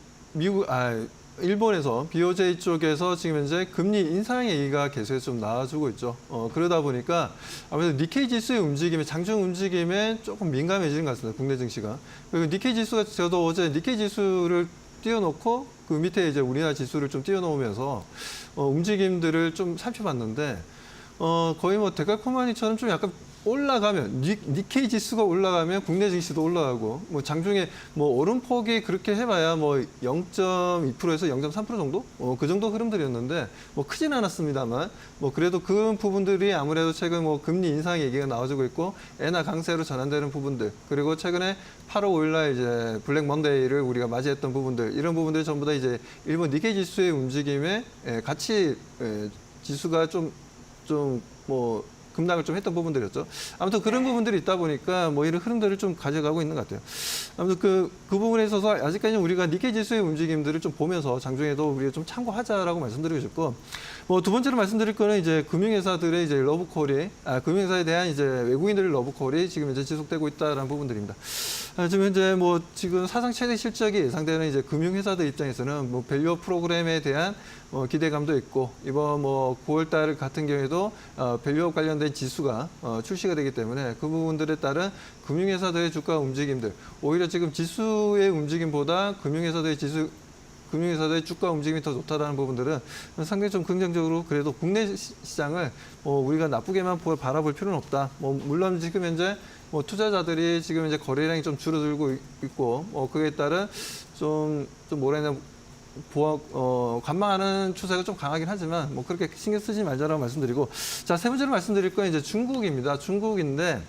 일본에서 BOJ 쪽에서 지금 현재 금리 인상 얘기가 계속해서 좀 나와주고 있죠. 그러다 보니까 아무래도 니케이 지수의 움직임에 장중 움직임에 조금 민감해지는 것 같습니다. 국내 증시가. 그리고 니케이 지수가 저도 어제 니케이 지수를 띄워놓고 그 밑에 이제 우리나라 지수를 좀 띄워놓으면서 움직임들을 좀 살펴봤는데 거의 뭐 데칼코마니처럼 좀 약간 올라가면 니케이 지수가 올라가면 국내 증시도 올라가고 뭐 장중에 뭐 오름폭이 그렇게 해봐야 뭐 0.2%에서 0.3% 정도 그 정도 흐름들이었는데 뭐 크진 않았습니다만 뭐 그래도 그 부분들이 아무래도 최근 뭐 금리 인상 얘기가 나와주고 있고 엔화 강세로 전환되는 부분들 그리고 최근에 8월 5일날 이제 블랙 먼데이를 우리가 맞이했던 부분들 이런 부분들 전부 다 이제 일본 니케이 지수의 움직임에 같이 지수가 좀 뭐 급락을 좀 했던 부분들이었죠. 아무튼 그런 부분들이 있다 보니까 뭐 이런 흐름들을 좀 가져가고 있는 것 같아요. 아무튼 그 부분에 있어서 아직까지는 우리가 니케이 지수의 움직임들을 좀 보면서 장중에도 우리가 좀 참고하자라고 말씀드리고 싶고, 뭐 두 번째로 말씀드릴 거는 이제 금융회사들의 이제 러브콜이, 금융회사에 대한 이제 외국인들의 러브콜이 지금 이제 지속되고 있다라는 부분들입니다. 지금 현재 뭐 지금 사상 최대 실적이 예상되는 이제 금융회사들 입장에서는 뭐 밸류업 프로그램에 대한 기대감도 있고, 이번 뭐 9월 달 같은 경우에도 밸류업 관련된 지수가 출시가 되기 때문에 그 부분들에 따른 금융회사들의 주가 움직임들, 오히려 지금 지수의 움직임보다 금융회사들의 주가 움직임이 더 좋다라는 부분들은 상당히 좀 긍정적으로, 그래도 국내 시장을 우리가 나쁘게만 바라볼 필요는 없다. 물론 지금 현재 투자자들이 지금 이제 거래량이 좀 줄어들고 있고, 그에 따른 좀 뭐라 해야 되나, 관망하는 추세가 좀 강하긴 하지만 그렇게 신경 쓰지 말자라고 말씀드리고, 자, 세 번째로 말씀드릴 건 이제 중국입니다. 중국인데,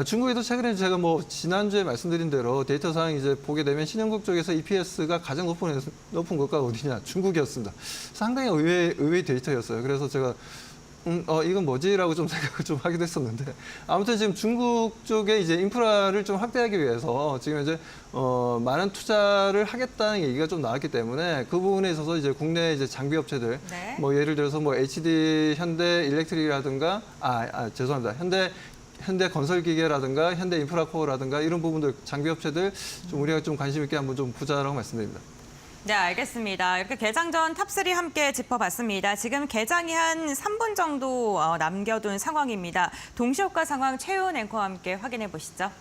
중국에도 최근에 제가 지난주에 말씀드린 대로 데이터상 이제 보게 되면 신흥국 쪽에서 EPS가 가장 높은 국가가 어디냐? 중국이었습니다. 상당히 의외의 데이터였어요. 그래서 제가 이건 뭐지라고 좀 생각을 좀 하기도 했었는데, 아무튼 지금 중국 쪽에 이제 인프라를 좀 확대하기 위해서 지금 이제 많은 투자를 하겠다는 얘기가 좀 나왔기 때문에 그 부분에 있어서 이제 국내 이제 장비 업체들,
네.
예를 들어서 HD 현대 일렉트릭이라든가 죄송합니다. 현대 건설기계라든가 현대 인프라코어라든가 이런 부분들 장비 업체들 좀 우리가 좀 관심 있게 한번 좀 보자라고 말씀드립니다.
네, 알겠습니다. 이렇게 개장 전 탑3 함께 짚어봤습니다. 지금 개장이 한 3분 정도 남겨둔 상황입니다. 동시효과 상황 최윤 앵커와 함께 확인해 보시죠.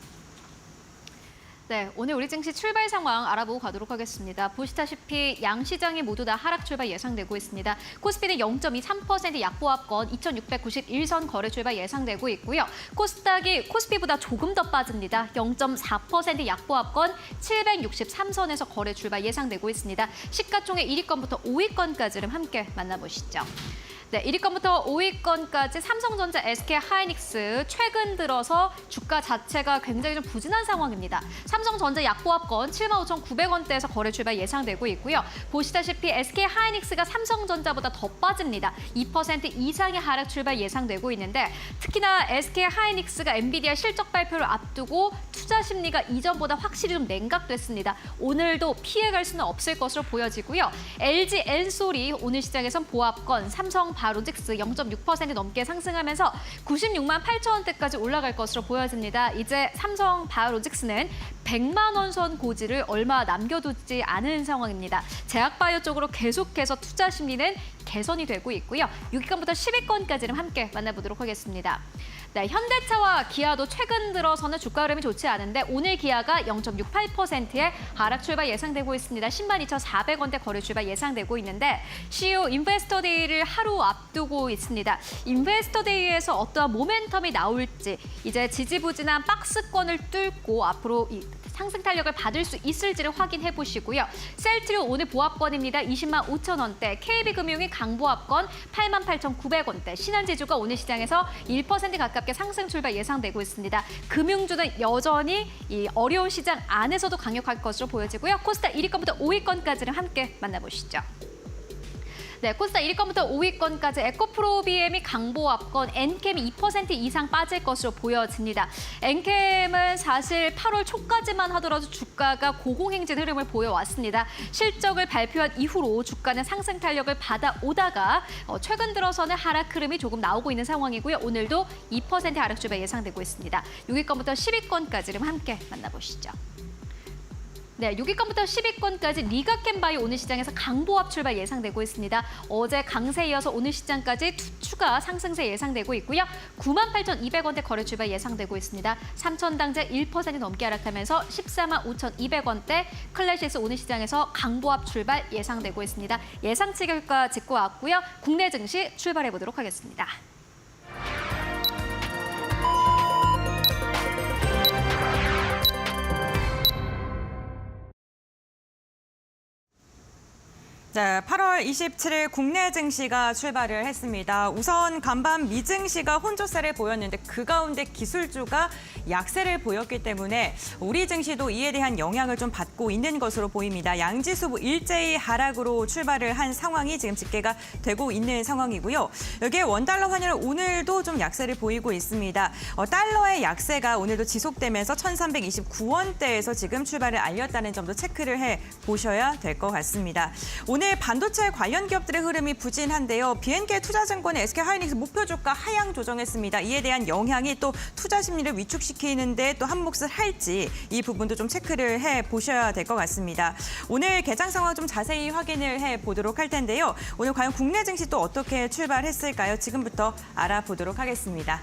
네, 오늘 우리 증시 출발 상황 알아보고 가도록 하겠습니다. 보시다시피 양 시장이 모두 다 하락 출발 예상되고 있습니다. 코스피는 0.23% 약보합권 2,691선 거래 출발 예상되고 있고요. 코스피보다 조금 더 빠집니다. 0.4% 약보합권 763선에서 거래 출발 예상되고 있습니다. 시가총액 1위권부터 5위권까지를 함께 만나보시죠. 네, 1위권부터 5위권까지 삼성전자, SK하이닉스 최근 들어서 주가 자체가 굉장히 좀 부진한 상황입니다. 삼성전자 약보합권 75,900원대에서 거래 출발 예상되고 있고요. 보시다시피 SK하이닉스가 삼성전자보다 더 빠집니다. 2% 이상의 하락 출발 예상되고 있는데, 특히나 SK하이닉스가 엔비디아 실적 발표를 앞두고 투자 심리가 이전보다 확실히 좀 냉각됐습니다. 오늘도 피해갈 수는 없을 것으로 보여지고요. LG 엔솔이 오늘 시장에선 보합권, 삼성 바로직스 0.6% 넘게 상승하면서 96만 8천원대까지 올라갈 것으로 보여집니다. 이제 삼성 바로직스는 100만 원 선 고지를 얼마 남겨두지 않은 상황입니다. 제약바이오 쪽으로 계속해서 투자 심리는 개선이 되고 있고요. 6위권부터 10위권까지는 함께 만나보도록 하겠습니다. 네, 현대차와 기아도 최근 들어서는 주가 흐름이 좋지 않은데 오늘 기아가 0.68%의 하락 출발 예상되고 있습니다. 102,400원대 거래 출발 예상되고 있는데 CEO 인베스터데이를 하루 앞두고 있습니다. 인베스터데이에서 어떠한 모멘텀이 나올지, 이제 지지부진한 박스권을 뚫고 앞으로 상승 탄력을 받을 수 있을지를 확인해 보시고요. 셀트리온 오늘 보합권입니다. 20만 5천 원대, KB금융이 강보합권 8만 8,900원대, 신한지주가 오늘 시장에서 1% 가깝게 상승 출발 예상되고 있습니다. 금융주는 여전히 이 어려운 시장 안에서도 강력할 것으로 보여지고요. 코스닥 1위권부터 5위권까지를 함께 만나보시죠. 네, 코스닥 1위권부터 5위권까지 에코프로비엠이 강보합권, 엔캠이 2% 이상 빠질 것으로 보여집니다. 엔캠은 사실 8월 초까지만 하더라도 주가가 고공행진 흐름을 보여왔습니다. 실적을 발표한 이후로 주가는 상승 탄력을 받아오다가 최근 들어서는 하락 흐름이 조금 나오고 있는 상황이고요. 오늘도 2% 하락 출발 예상되고 있습니다. 6위권부터 10위권까지를 함께 만나보시죠. 네, 6위권부터 10위권까지 리가캠바이오 오늘 시장에서 강보합 출발 예상되고 있습니다. 어제 강세 이어서 오늘 시장까지 추가 상승세 예상되고 있고요. 98,200원대 거래 출발 예상되고 있습니다. 3,000당제 1% 넘게 하락하면서 14만 5,200원대, 클래시스 오늘 시장에서 강보합 출발 예상되고 있습니다. 예상치 결과 짚고 왔고요. 국내 증시 출발해 보도록 하겠습니다.
네, 8월 27일 국내 증시가 출발을 했습니다. 우선 간밤 미증시가 혼조세를 보였는데 그 가운데 기술주가 약세를 보였기 때문에 우리 증시도 이에 대한 영향을 좀 받고 있는 것으로 보입니다. 양지수 일제히 하락으로 출발을 한 상황이 지금 집계가 되고 있는 상황이고요. 여기에 원달러 환율 오늘도 좀 약세를 보이고 있습니다. 달러의 약세가 오늘도 지속되면서 1,329원대에서 지금 출발을 알렸다는 점도 체크를 해 보셔야 될 것 같습니다. 오늘 반도체 관련 기업들의 흐름이 부진한데요. BNK 투자증권의 SK하이닉스 목표 주가 하향 조정했습니다. 이에 대한 영향이 또 투자 심리를 위축시키는데 또 한 몫을 할지 이 부분도 좀 체크를 해 보셔야 될 것 같습니다. 오늘 개장 상황 좀 자세히 확인을 해 보도록 할 텐데요. 오늘 과연 국내 증시 또 어떻게 출발했을까요? 지금부터 알아보도록 하겠습니다.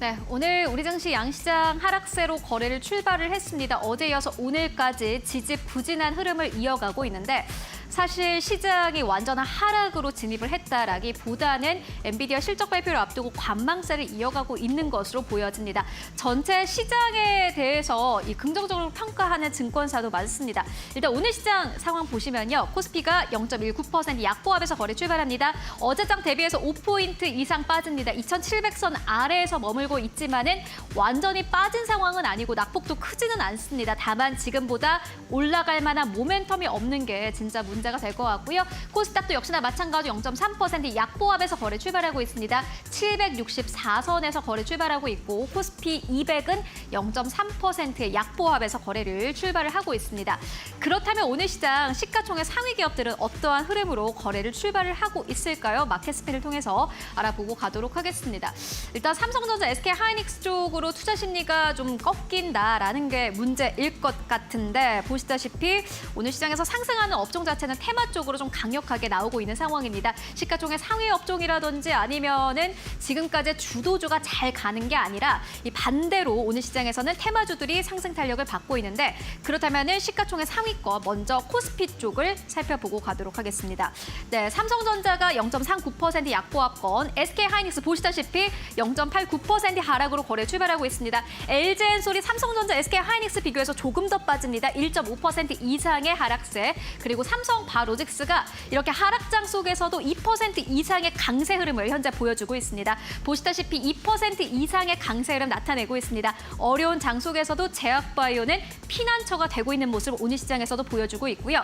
네, 오늘 우리 증시 양시장 하락세로 거래를 출발을 했습니다. 어제 이어서 오늘까지 지지부진한 흐름을 이어가고 있는데 사실 시장이 완전한 하락으로 진입을 했다라기보다는 엔비디아 실적 발표를 앞두고 관망세를 이어가고 있는 것으로 보여집니다. 전체 시장에 대해서 긍정적으로 평가하는 증권사도 많습니다. 일단 오늘 시장 상황 보시면요. 코스피가 0.19% 약보합에서 거래 출발합니다. 어제장 대비해서 5포인트 이상 빠집니다. 2,700선 아래에서 머물고 있지만은 완전히 빠진 상황은 아니고 낙폭도 크지는 않습니다. 다만 지금보다 올라갈 만한 모멘텀이 없는 게 진짜 문제가 될 것 같고요. 코스닥도 역시나 마찬가지로 0.3% 약보합에서 거래 출발하고 있습니다. 764선에서 거래 출발하고 있고 코스피 200은 0.3%의 약보합에서 거래를 출발을 하고 있습니다. 그렇다면 오늘 시장 시가총액 상위 기업들은 어떠한 흐름으로 거래를 출발을 하고 있을까요? 마켓스핀을 통해서 알아보고 가도록 하겠습니다. 일단 삼성전자, SK하이닉스 쪽으로 투자 심리가 좀 꺾인다라는 게 문제일 것 같은데 보시다시피 오늘 시장에서 상승하는 업종 자체는 테마 쪽으로 좀 강력하게 나오고 있는 상황입니다. 시가총액 상위 업종이라든지 아니면은 지금까지 주도주가 잘 가는 게 아니라 이 반대로 오늘 시장에서는 테마주들이 상승 탄력을 받고 있는데 그렇다면은 시가총액 상위권 먼저 코스피 쪽을 살펴보고 가도록 하겠습니다. 네, 삼성전자가 0.39% 약보합권, SK하이닉스 보시다시피 0.89% 하락으로 거래 출발하고 있습니다. LG엔솔이 삼성전자, SK하이닉스 비교해서 조금 더 빠집니다. 1.5% 이상의 하락세. 그리고 삼성바로직스가 이렇게 하락장 속에서도 2% 이상의 강세 흐름을 현재 보여주고 있습니다. 보시다시피 2% 이상의 강세 흐름 나타내고 있습니다. 어려운 장 속에서도 제약바이오는 피난처가 되고 있는 모습을 오늘 시장에서도 보여주고 있고요.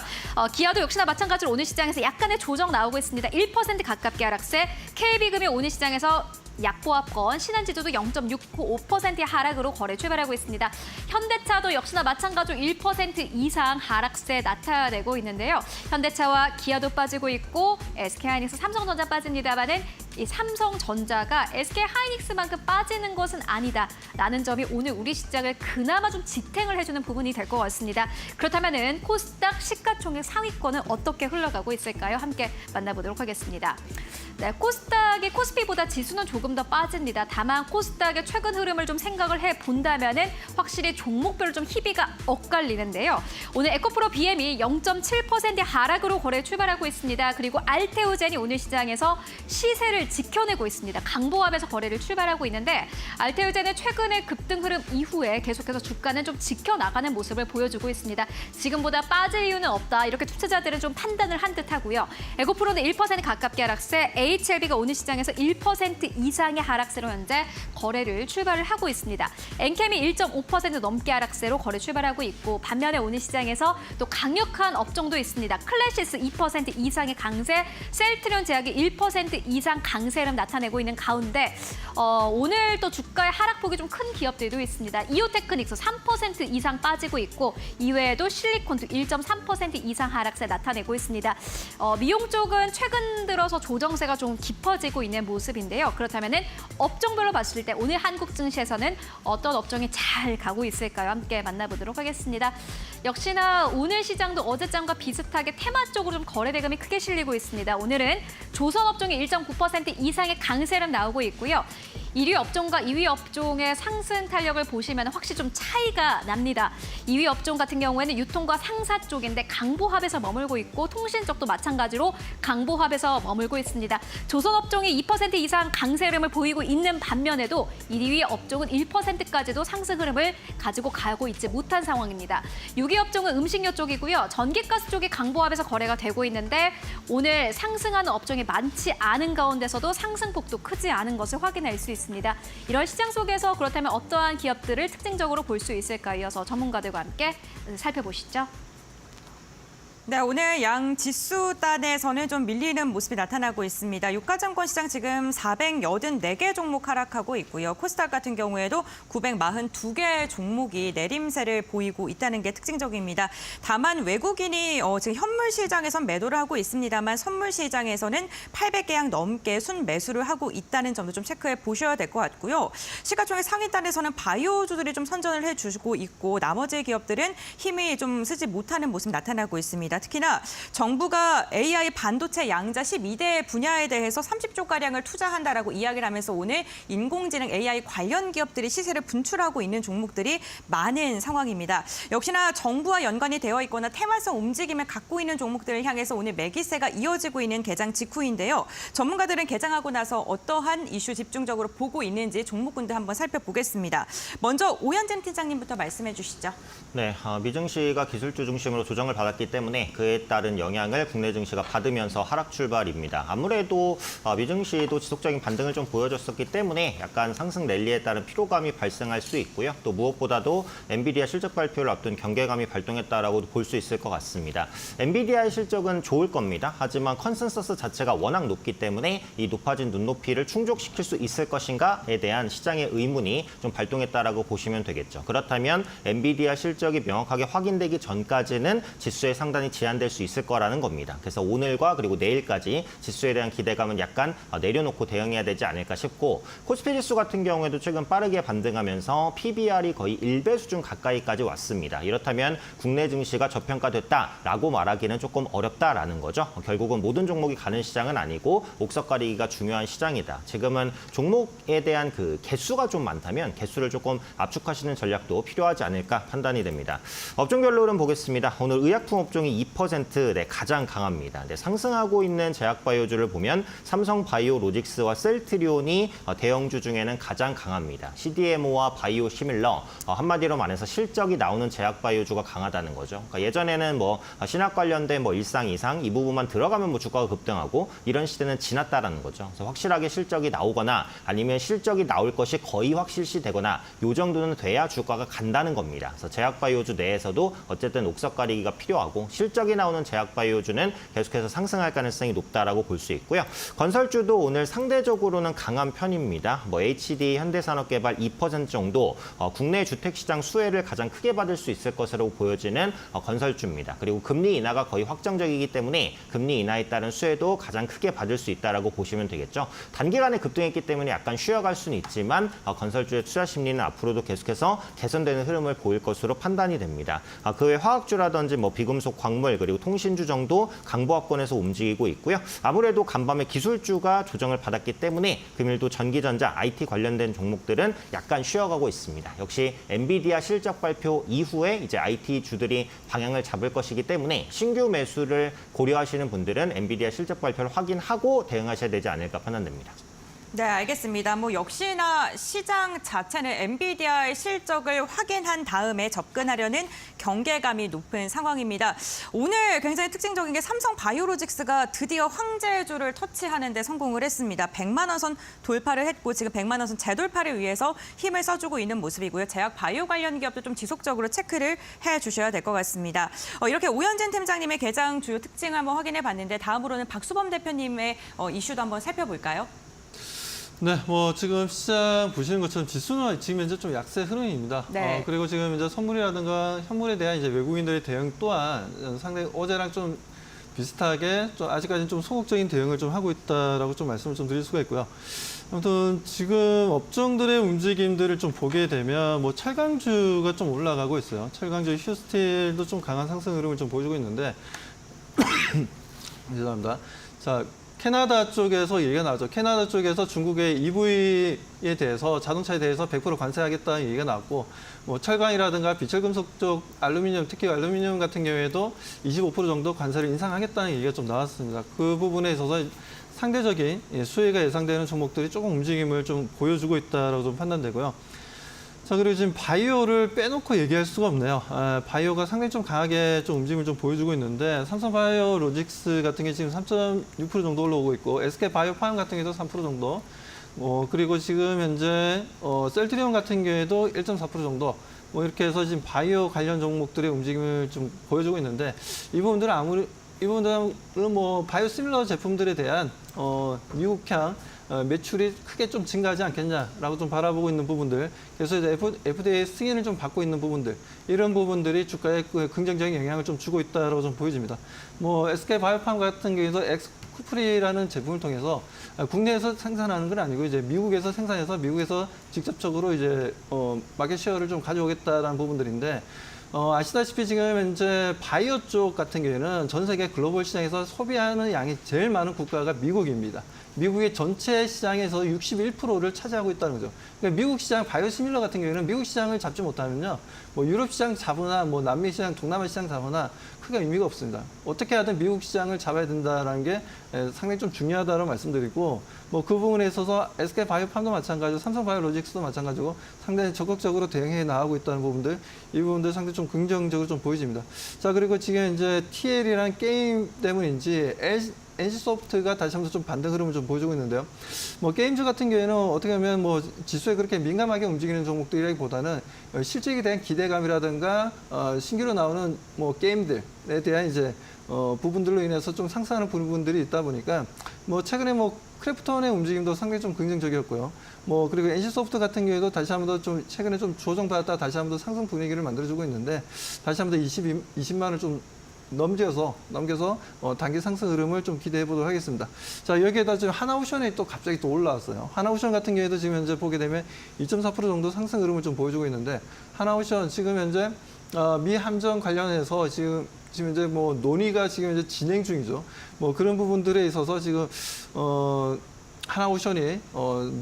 기아도 역시나 마찬가지로 오늘 시장에서 약간의 조정 나오고 있습니다. 1% 가깝게 하락세. KB금이 오늘 시장에서 약보합권, 신한지주도 0.65%의 하락으로 거래 출발하고 있습니다. 현대차도 역시나 마찬가지로 1% 이상 하락세 나타내고 있는데요. 현대차와 기아도 빠지고 있고 SK하이닉스, 삼성전자 빠집니다만은 이 삼성전자가 SK하이닉스만큼 빠지는 것은 아니다라는 점이 오늘 우리 시장을 그나마 좀 지탱을 해주는 부분이 될 것 같습니다. 그렇다면은 코스닥 시가총액 상위권은 어떻게 흘러가고 있을까요? 함께 만나보도록 하겠습니다. 네, 코스닥이 코스피보다 지수는 조금 더 빠집니다. 다만 코스닥의 최근 흐름을 좀 생각을 해본다면은 확실히 종목별로 좀 희비가 엇갈리는데요. 오늘 에코프로 BM이 0.7% 하락으로 거래 출발하고 있습니다. 그리고 알테오젠이 오늘 시장에서 시세를 지켜내고 있습니다. 강보합에서 거래를 출발하고 있는데 알테오젠의 최근의 급등 흐름 이후에 계속해서 주가는 좀 지켜나가는 모습을 보여주고 있습니다. 지금보다 빠질 이유는 없다. 이렇게 투자자들은 좀 판단을 한 듯하고요. 에코프로는 1% 가깝게 하락세, HLB가 오늘 시장에서 1% 이상의 하락세로 현재 거래를 출발을 하고 있습니다. 엔캠이 1.5% 넘게 하락세로 거래 출발하고 있고 반면에 오늘 시장에서 또 강력한 업종도 있습니다. 클래시스 2% 이상의 강세, 셀트리온 제약이 1% 이상 강세 흐름 나타내고 있는 가운데 오늘 또 주가의 하락폭이 좀 큰 기업들도 있습니다. 이오테크닉스 3% 이상 빠지고 있고 이외에도 실리콘도 1.3% 이상 하락세 나타내고 있습니다. 미용 쪽은 최근 들어서 조정세가 좀 깊어지고 있는 모습인데요. 그렇다면은 업종별로 봤을 때 오늘 한국 증시에서는 어떤 업종이 잘 가고 있을까요? 함께 만나보도록 하겠습니다. 역시나 오늘 시장도 어제장과 비슷하게 테마 쪽으로 좀 거래 대금이 크게 실리고 있습니다. 오늘은 조선업종이 1.9% 이상의 강세 흐름 나오고 있고요. 1위 업종과 2위 업종의 상승 탄력을 보시면 확실히 좀 차이가 납니다. 2위 업종 같은 경우에는 유통과 상사 쪽인데 강보합에서 머물고 있고 통신 쪽도 마찬가지로 강보합에서 머물고 있습니다. 조선업종이 2% 이상 강세 흐름을 보이고 있는 반면에도 1위 업종은 1%까지도 상승 흐름을 가지고 가고 있지 못한 상황입니다. 6위 업종은 음식료 쪽이고요. 전기가스 쪽이 강보합에서 거래가 되고 있는데 오늘 상승하는 업종이 많지 않은 가운데서도 상승폭도 크지 않은 것을 확인할 수 있습니다. 이런 시장 속에서 그렇다면 어떠한 기업들을 특징적으로 볼 수 있을까 이어서 전문가들과 함께 살펴보시죠.
네, 오늘 양 지수단에서는 좀 밀리는 모습이 나타나고 있습니다. 유가증권 시장 지금 484개 종목 하락하고 있고요. 코스닥 같은 경우에도 942개 종목이 내림세를 보이고 있다는 게 특징적입니다. 다만 외국인이 지금 현물 시장에선 매도를 하고 있습니다만 선물 시장에서는 800개양 넘게 순매수를 하고 있다는 점도 좀 체크해 보셔야 될 것 같고요. 시가총액 상위단에서는 바이오주들이 좀 선전을 해주고 있고 나머지 기업들은 힘이 좀 쓰지 못하는 모습 나타나고 있습니다. 특히나 정부가 AI 반도체 양자 12대 분야에 대해서 30조가량을 투자한다라고 이야기를 하면서 오늘 인공지능 AI 관련 기업들이 시세를 분출하고 있는 종목들이 많은 상황입니다. 역시나 정부와 연관이 되어 있거나 테마성 움직임을 갖고 있는 종목들을 향해서 오늘 매기세가 이어지고 있는 개장 직후인데요. 전문가들은 개장하고 나서 어떠한 이슈 집중적으로 보고 있는지 종목군들 한번 살펴보겠습니다. 먼저 오현진 팀장님부터 말씀해 주시죠.
네, 미증시가 기술주 중심으로 조정을 받았기 때문에 그에 따른 영향을 국내 증시가 받으면서 하락 출발입니다. 아무래도 미증시도 지속적인 반등을 좀 보여줬었기 때문에 약간 상승 랠리에 따른 피로감이 발생할 수 있고요. 또 무엇보다도 엔비디아 실적 발표를 앞둔 경계감이 발동했다라고 볼 수 있을 것 같습니다. 엔비디아의 실적은 좋을 겁니다. 하지만 컨센서스 자체가 워낙 높기 때문에 이 높아진 눈높이를 충족시킬 수 있을 것인가에 대한 시장의 의문이 좀 발동했다라고 보시면 되겠죠. 그렇다면 엔비디아 실적이 명확하게 확인되기 전까지는 지수에 상당히 제한될 수 있을 거라는 겁니다. 그래서 오늘과 그리고 내일까지 지수에 대한 기대감은 약간 내려놓고 대응해야 되지 않을까 싶고 코스피 지수 같은 경우에도 최근 빠르게 반등하면서 PBR이 거의 1배 수준 가까이까지 왔습니다. 이렇다면 국내 증시가 저평가됐다라고 말하기는 조금 어렵다라는 거죠. 결국은 모든 종목이 가는 시장은 아니고 옥석 가리기가 중요한 시장이다. 지금은 종목에 대한 그 개수가 좀 많다면 개수를 조금 압축하시는 전략도 필요하지 않을까 판단이 됩니다. 업종별로 흐름 보겠습니다. 오늘 의약품 업종이 2% 가장 강합니다. 상승하고 있는 제약바이오주를 보면 삼성바이오로직스와 셀트리온이 대형주 중에는 가장 강합니다. CDMO와 바이오시밀러, 한마디로 말해서 실적이 나오는 제약바이오주가 강하다는 거죠. 그러니까 예전에는 뭐 신약 관련된 뭐 일상 이상 이 부분만 들어가면 뭐 주가가 급등하고 이런 시대는 지났다라는 거죠. 그래서 확실하게 실적이 나오거나 아니면 실적이 나올 것이 거의 확실시되거나 이 정도는 돼야 주가가 간다는 겁니다. 그래서 제약바이오주 내에서도 어쨌든 옥석 가리기가 필요하고 실적이 나오는 제약바이오주는 계속해서 상승할 가능성이 높다라고 볼 수 있고요. 건설주도 오늘 상대적으로는 강한 편입니다. 뭐 HD, 현대산업개발 2% 정도 국내 주택시장 수혜를 가장 크게 받을 수 있을 것으로 보여지는 건설주입니다. 그리고 금리 인하가 거의 확정적이기 때문에 금리 인하에 따른 수혜도 가장 크게 받을 수 있다라고 보시면 되겠죠. 단기간에 급등했기 때문에 약간 쉬어갈 수는 있지만 건설주의 투자 심리는 앞으로도 계속해서 개선되는 흐름을 보일 것으로 판단이 됩니다. 그 외 화학주라든지 뭐 비금속 광물 그리고 통신주 정도 강보합권에서 움직이고 있고요. 아무래도 간밤에 기술주가 조정을 받았기 때문에 금일도 전기전자, IT 관련된 종목들은 약간 쉬어가고 있습니다. 역시 엔비디아 실적 발표 이후에 이제 IT 주들이 방향을 잡을 것이기 때문에 신규 매수를 고려하시는 분들은 엔비디아 실적 발표를 확인하고 대응하셔야 되지 않을까 판단됩니다.
네, 알겠습니다. 뭐 역시나 시장 자체는 엔비디아의 실적을 확인한 다음에 접근하려는 경계감이 높은 상황입니다. 오늘 굉장히 특징적인 게 삼성바이오로직스가 드디어 황제주를 터치하는 데 성공을 했습니다. 100만 원 선 돌파를 했고 지금 100만 원 선 재돌파를 위해서 힘을 써주고 있는 모습이고요. 제약 바이오 관련 기업도 좀 지속적으로 체크를 해주셔야 될 것 같습니다. 이렇게 오현진 팀장님의 개장 주요 특징을 한번 확인해 봤는데 다음으로는 박수범 대표님의 이슈도 한번 살펴볼까요?
네, 뭐 지금 시장 보시는 것처럼 지수는 지금 현재 좀 약세 흐름입니다.
네.
그리고 지금 이제 선물이라든가 현물에 대한 이제 외국인들의 대응 또한 상당히 어제랑 좀 비슷하게 좀 아직까지는 좀 소극적인 대응을 좀 하고 있다라고 좀 말씀을 좀 드릴 수가 있고요. 아무튼 지금 업종들의 움직임들을 좀 보게 되면 뭐 철강주가 좀 올라가고 있어요. 철강주 휴스틸도 좀 강한 상승 흐름을 좀 보여주고 있는데 죄송합니다. 자. 캐나다 쪽에서 얘기가 나왔죠. 캐나다 쪽에서 중국의 EV에 대해서 자동차에 대해서 100% 관세하겠다는 얘기가 나왔고 뭐 철강이라든가 비철금속 쪽 알루미늄, 특히 알루미늄 같은 경우에도 25% 정도 관세를 인상하겠다는 얘기가 좀 나왔습니다. 그 부분에 있어서 상대적인 수혜가 예상되는 종목들이 조금 움직임을 좀 보여주고 있다라고 좀 판단되고요. 자, 그리고 지금 바이오를 빼놓고 얘기할 수가 없네요. 바이오가 상당히 좀 강하게 좀 움직임을 좀 보여주고 있는데 삼성바이오로직스 같은 게 지금 3.6% 정도 올라오고 있고 SK바이오팜 같은 경우도 3% 정도 그리고 지금 현재 셀트리온 같은 경우에도 1.4% 정도 이렇게 해서 지금 바이오 관련 종목들의 움직임을 좀 보여주고 있는데 이 부분들은 뭐 바이오시밀러 제품들에 대한 미국향 매출이 크게 좀 증가하지 않겠냐라고 좀 바라보고 있는 부분들, 그래서 이제 FDA 승인을 좀 받고 있는 부분들, 이런 부분들이 주가에 긍정적인 영향을 좀 주고 있다라고 좀 보여집니다. 뭐 SK바이오팜 같은 경우에도 엑스쿠프리라는 제품을 통해서 국내에서 생산하는 건 아니고 이제 미국에서 생산해서 미국에서 직접적으로 이제 마켓 쉐어를 좀 가져오겠다라는 부분들인데. 아시다시피 지금 현재 바이오 쪽 같은 경우에는 전 세계 글로벌 시장에서 소비하는 양이 제일 많은 국가가 미국입니다. 미국의 전체 시장에서 61%를 차지하고 있다는 거죠. 그러니까 미국 시장 바이오시밀러 같은 경우에는 미국 시장을 잡지 못하면요, 뭐 유럽 시장 잡으나 뭐 남미 시장, 동남아 시장 잡으나 크게 의미가 없습니다. 어떻게 하든 미국 시장을 잡아야 된다는 게 상당히 좀 중요하다고 말씀드리고, 뭐 그 부분에 있어서 SK바이오팜도 마찬가지고 삼성바이오로직스도 마찬가지고 상당히 적극적으로 대응해 나가고 있다는 부분들, 이 부분들 상당히 좀 긍정적으로 좀 보여집니다. 자, 그리고 지금 이제 TL이라는 게임 때문인지 NC소프트가 다시 한번 좀 반등 흐름을 좀 보여주고 있는데요. 뭐 게임즈 같은 경우에는 어떻게 보면 뭐 지수에 그렇게 민감하게 움직이는 종목들이라기보다는 실적에 대한 기대감이라든가 신규로 나오는 뭐 게임들에 대한 이제 부분들로 인해서 좀 상승하는 부분들이 있다 보니까 뭐 최근에 뭐 크래프톤의 움직임도 상당히 좀 긍정적이었고요. 뭐 그리고 NC소프트 같은 경우에도 다시 한 번 더 좀 최근에 좀 조정받았다 다시 한 번 더 상승 분위기를 만들어주고 있는데 다시 한 번 더 20만을 좀 넘겨서 단기 상승 흐름을 좀 기대해 보도록 하겠습니다. 자, 여기에다 지금 하나오션이 또 갑자기 또 올라왔어요. 하나오션 같은 경우에도 지금 현재 보게 되면 2.4% 정도 상승 흐름을 좀 보여주고 있는데, 하나오션 지금 현재 미 함정 관련해서 지금 현재 뭐 논의가 지금 이제 진행 중이죠. 뭐 그런 부분들에 있어서 지금 하나오션이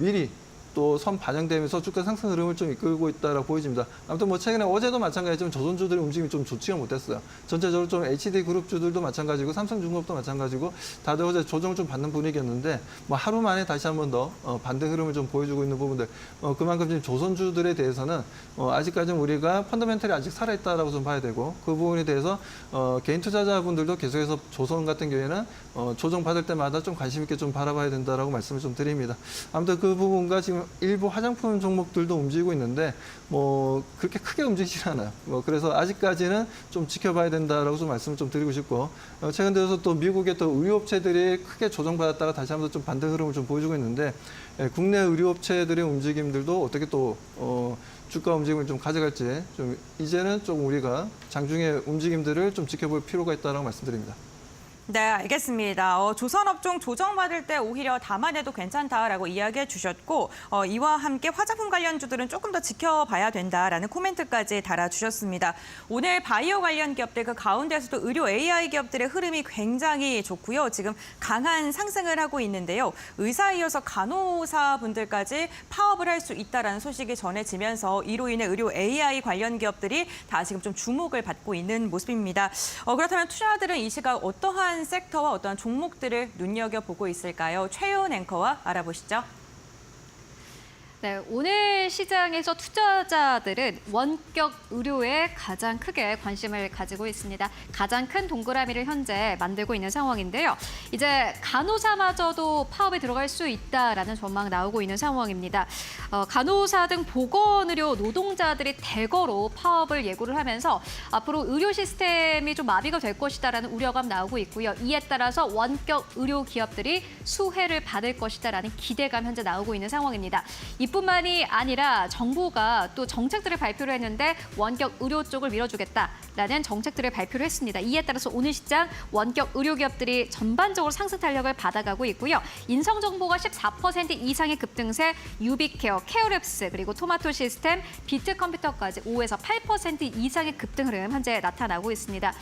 미리 또 선 반영되면서 주가 상승 흐름을 좀 이끌고 있다라고 보여집니다. 아무튼 뭐 최근에 어제도 마찬가지지만 조선주들의 움직임이 좀 좋지가 못했어요. 전체적으로 좀 HD 그룹주들도 마찬가지고 삼성중공업도 마찬가지고 다들 어제 조정을 좀 받는 분위기였는데 뭐 하루 만에 다시 한 번 더 반등 흐름을 좀 보여주고 있는 부분들, 그만큼 지금 조선주들에 대해서는 아직까지는 우리가 펀더멘털이 아직 살아있다라고 좀 봐야 되고, 그 부분에 대해서 개인 투자자분들도 계속해서 조선 같은 경우에는 조정 받을 때마다 좀 관심 있게 좀 바라봐야 된다라고 말씀을 좀 드립니다. 아무튼 그 부분과 지금 일부 화장품 종목들도 움직이고 있는데 뭐 그렇게 크게 움직이지 않아요. 뭐 그래서 아직까지는 좀 지켜봐야 된다라고 좀 말씀을 좀 드리고 싶고, 최근 들어서 또 미국의 또 의료업체들이 크게 조정받았다가 다시 한번 좀 반등 흐름을 좀 보여주고 있는데, 국내 의료업체들의 움직임들도 어떻게 또 주가 움직임을 좀 가져갈지 좀 이제는 좀 우리가 장중의 움직임들을 좀 지켜볼 필요가 있다라고 말씀드립니다.
네, 알겠습니다. 조선업종 조정받을 때 오히려 담아내도 괜찮다라고 이야기해 주셨고, 이와 함께 화장품 관련주들은 조금 더 지켜봐야 된다라는 코멘트까지 달아주셨습니다. 오늘 바이오 관련 기업들 그 가운데서도 의료 AI 기업들의 흐름이 굉장히 좋고요. 지금 강한 상승을 하고 있는데요. 의사에 이어서 간호사 분들까지 파업을 할 수 있다라는 소식이 전해지면서 이로 인해 의료 AI 관련 기업들이 다 지금 좀 주목을 받고 있는 모습입니다. 그렇다면 투자자들은 이 시각 어떠한 섹터와 어떠한 종목들을 눈여겨보고 있을까요? 최윤 앵커와 알아보시죠.
네, 오늘 시장에서 투자자들은 원격 의료에 가장 크게 관심을 가지고 있습니다. 가장 큰 동그라미를 현재 만들고 있는 상황인데요. 이제 간호사마저도 파업에 들어갈 수 있다라는 전망 나오고 있는 상황입니다. 간호사 등 보건의료 노동자들이 대거로 파업을 예고를 하면서 앞으로 의료 시스템이 좀 마비가 될 것이다라는 우려감 나오고 있고요. 이에 따라서 원격 의료 기업들이 수혜를 받을 것이다라는 기대감 현재 나오고 있는 상황입니다. 이뿐 이뿐만이 아니라 정부가 또 정책들을 발표를 했는데 원격 의료 쪽을 밀어주겠다라는 정책들을 발표를 했습니다. 이에 따라서 오늘 시장 원격 의료 기업들이 전반적으로 상승 탄력을 받아가고 있고요. 인성정보가 14% 이상의 급등세, 유비케어, 케어랩스, 그리고 토마토 시스템, 비트컴퓨터까지 5에서 8% 이상의 급등 흐름 현재 나타나고 있습니다.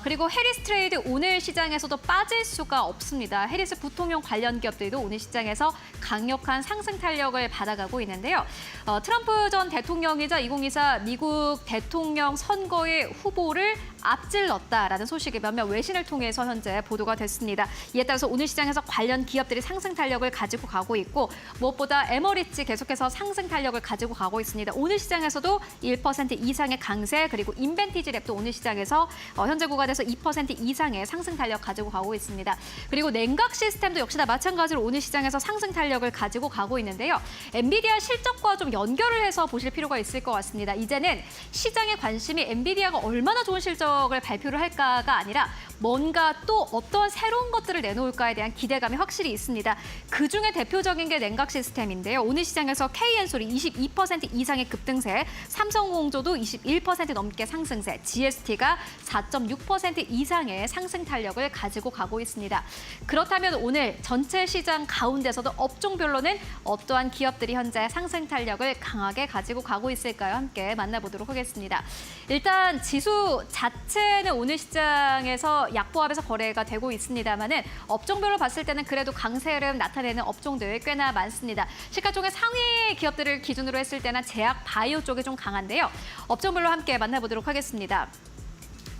그리고 해리스 트레이드 오늘 시장에서도 빠질 수가 없습니다. 해리스 부통령 관련 기업들도 오늘 시장에서 강력한 상승 탄력을 받아가고 있는데요. 트럼프 전 대통령이자 2024 미국 대통령 선거의 후보를 앞질렀다라는 소식이 몇몇 외신을 통해서 현재 보도가 됐습니다. 이에 따라서 오늘 시장에서 관련 기업들이 상승 탄력을 가지고 가고 있고 무엇보다 에머리츠 계속해서 상승 탄력을 가지고 가고 있습니다. 오늘 시장에서도 1% 이상의 강세 그리고 인벤티지 랩도 오늘 시장에서 현재 구간에서 2% 이상의 상승 탄력 가지고 가고 있습니다. 그리고 냉각 시스템도 역시나 마찬가지로 오늘 시장에서 상승 탄력을 가지고 가고 있는데요. 엔비디아 실적과 좀 연결을 해서 보실 필요가 있을 것 같습니다. 이제는 시장의 관심이 엔비디아가 얼마나 좋은 실적을 발표를 할까가 아니라 뭔가 또 어떤 새로운 것들을 내놓을까에 대한 기대감이 확실히 있습니다. 그중에 대표적인 게 냉각 시스템인데요. 오늘 시장에서 KN솔이 22% 이상의 급등세, 삼성공조도 21% 넘게 상승세, GST가 4.6% 이상의 상승 탄력을 가지고 가고 있습니다. 그렇다면 오늘 전체 시장 가운데서도 업종별로는 어떠한 기업들이 현재 상승 탄력을 강하게 가지고 가고 있을까요? 함께 만나보도록 하겠습니다. 일단 지수 자체는 오늘 시장에서 약보합에서 거래가 되고 있습니다만은 업종별로 봤을 때는 그래도 강세 흐름 나타내는 업종들 꽤나 많습니다. 시가총액 상위 기업들을 기준으로 했을 때는 제약, 바이오 쪽이 좀 강한데요. 업종별로 함께 만나보도록 하겠습니다.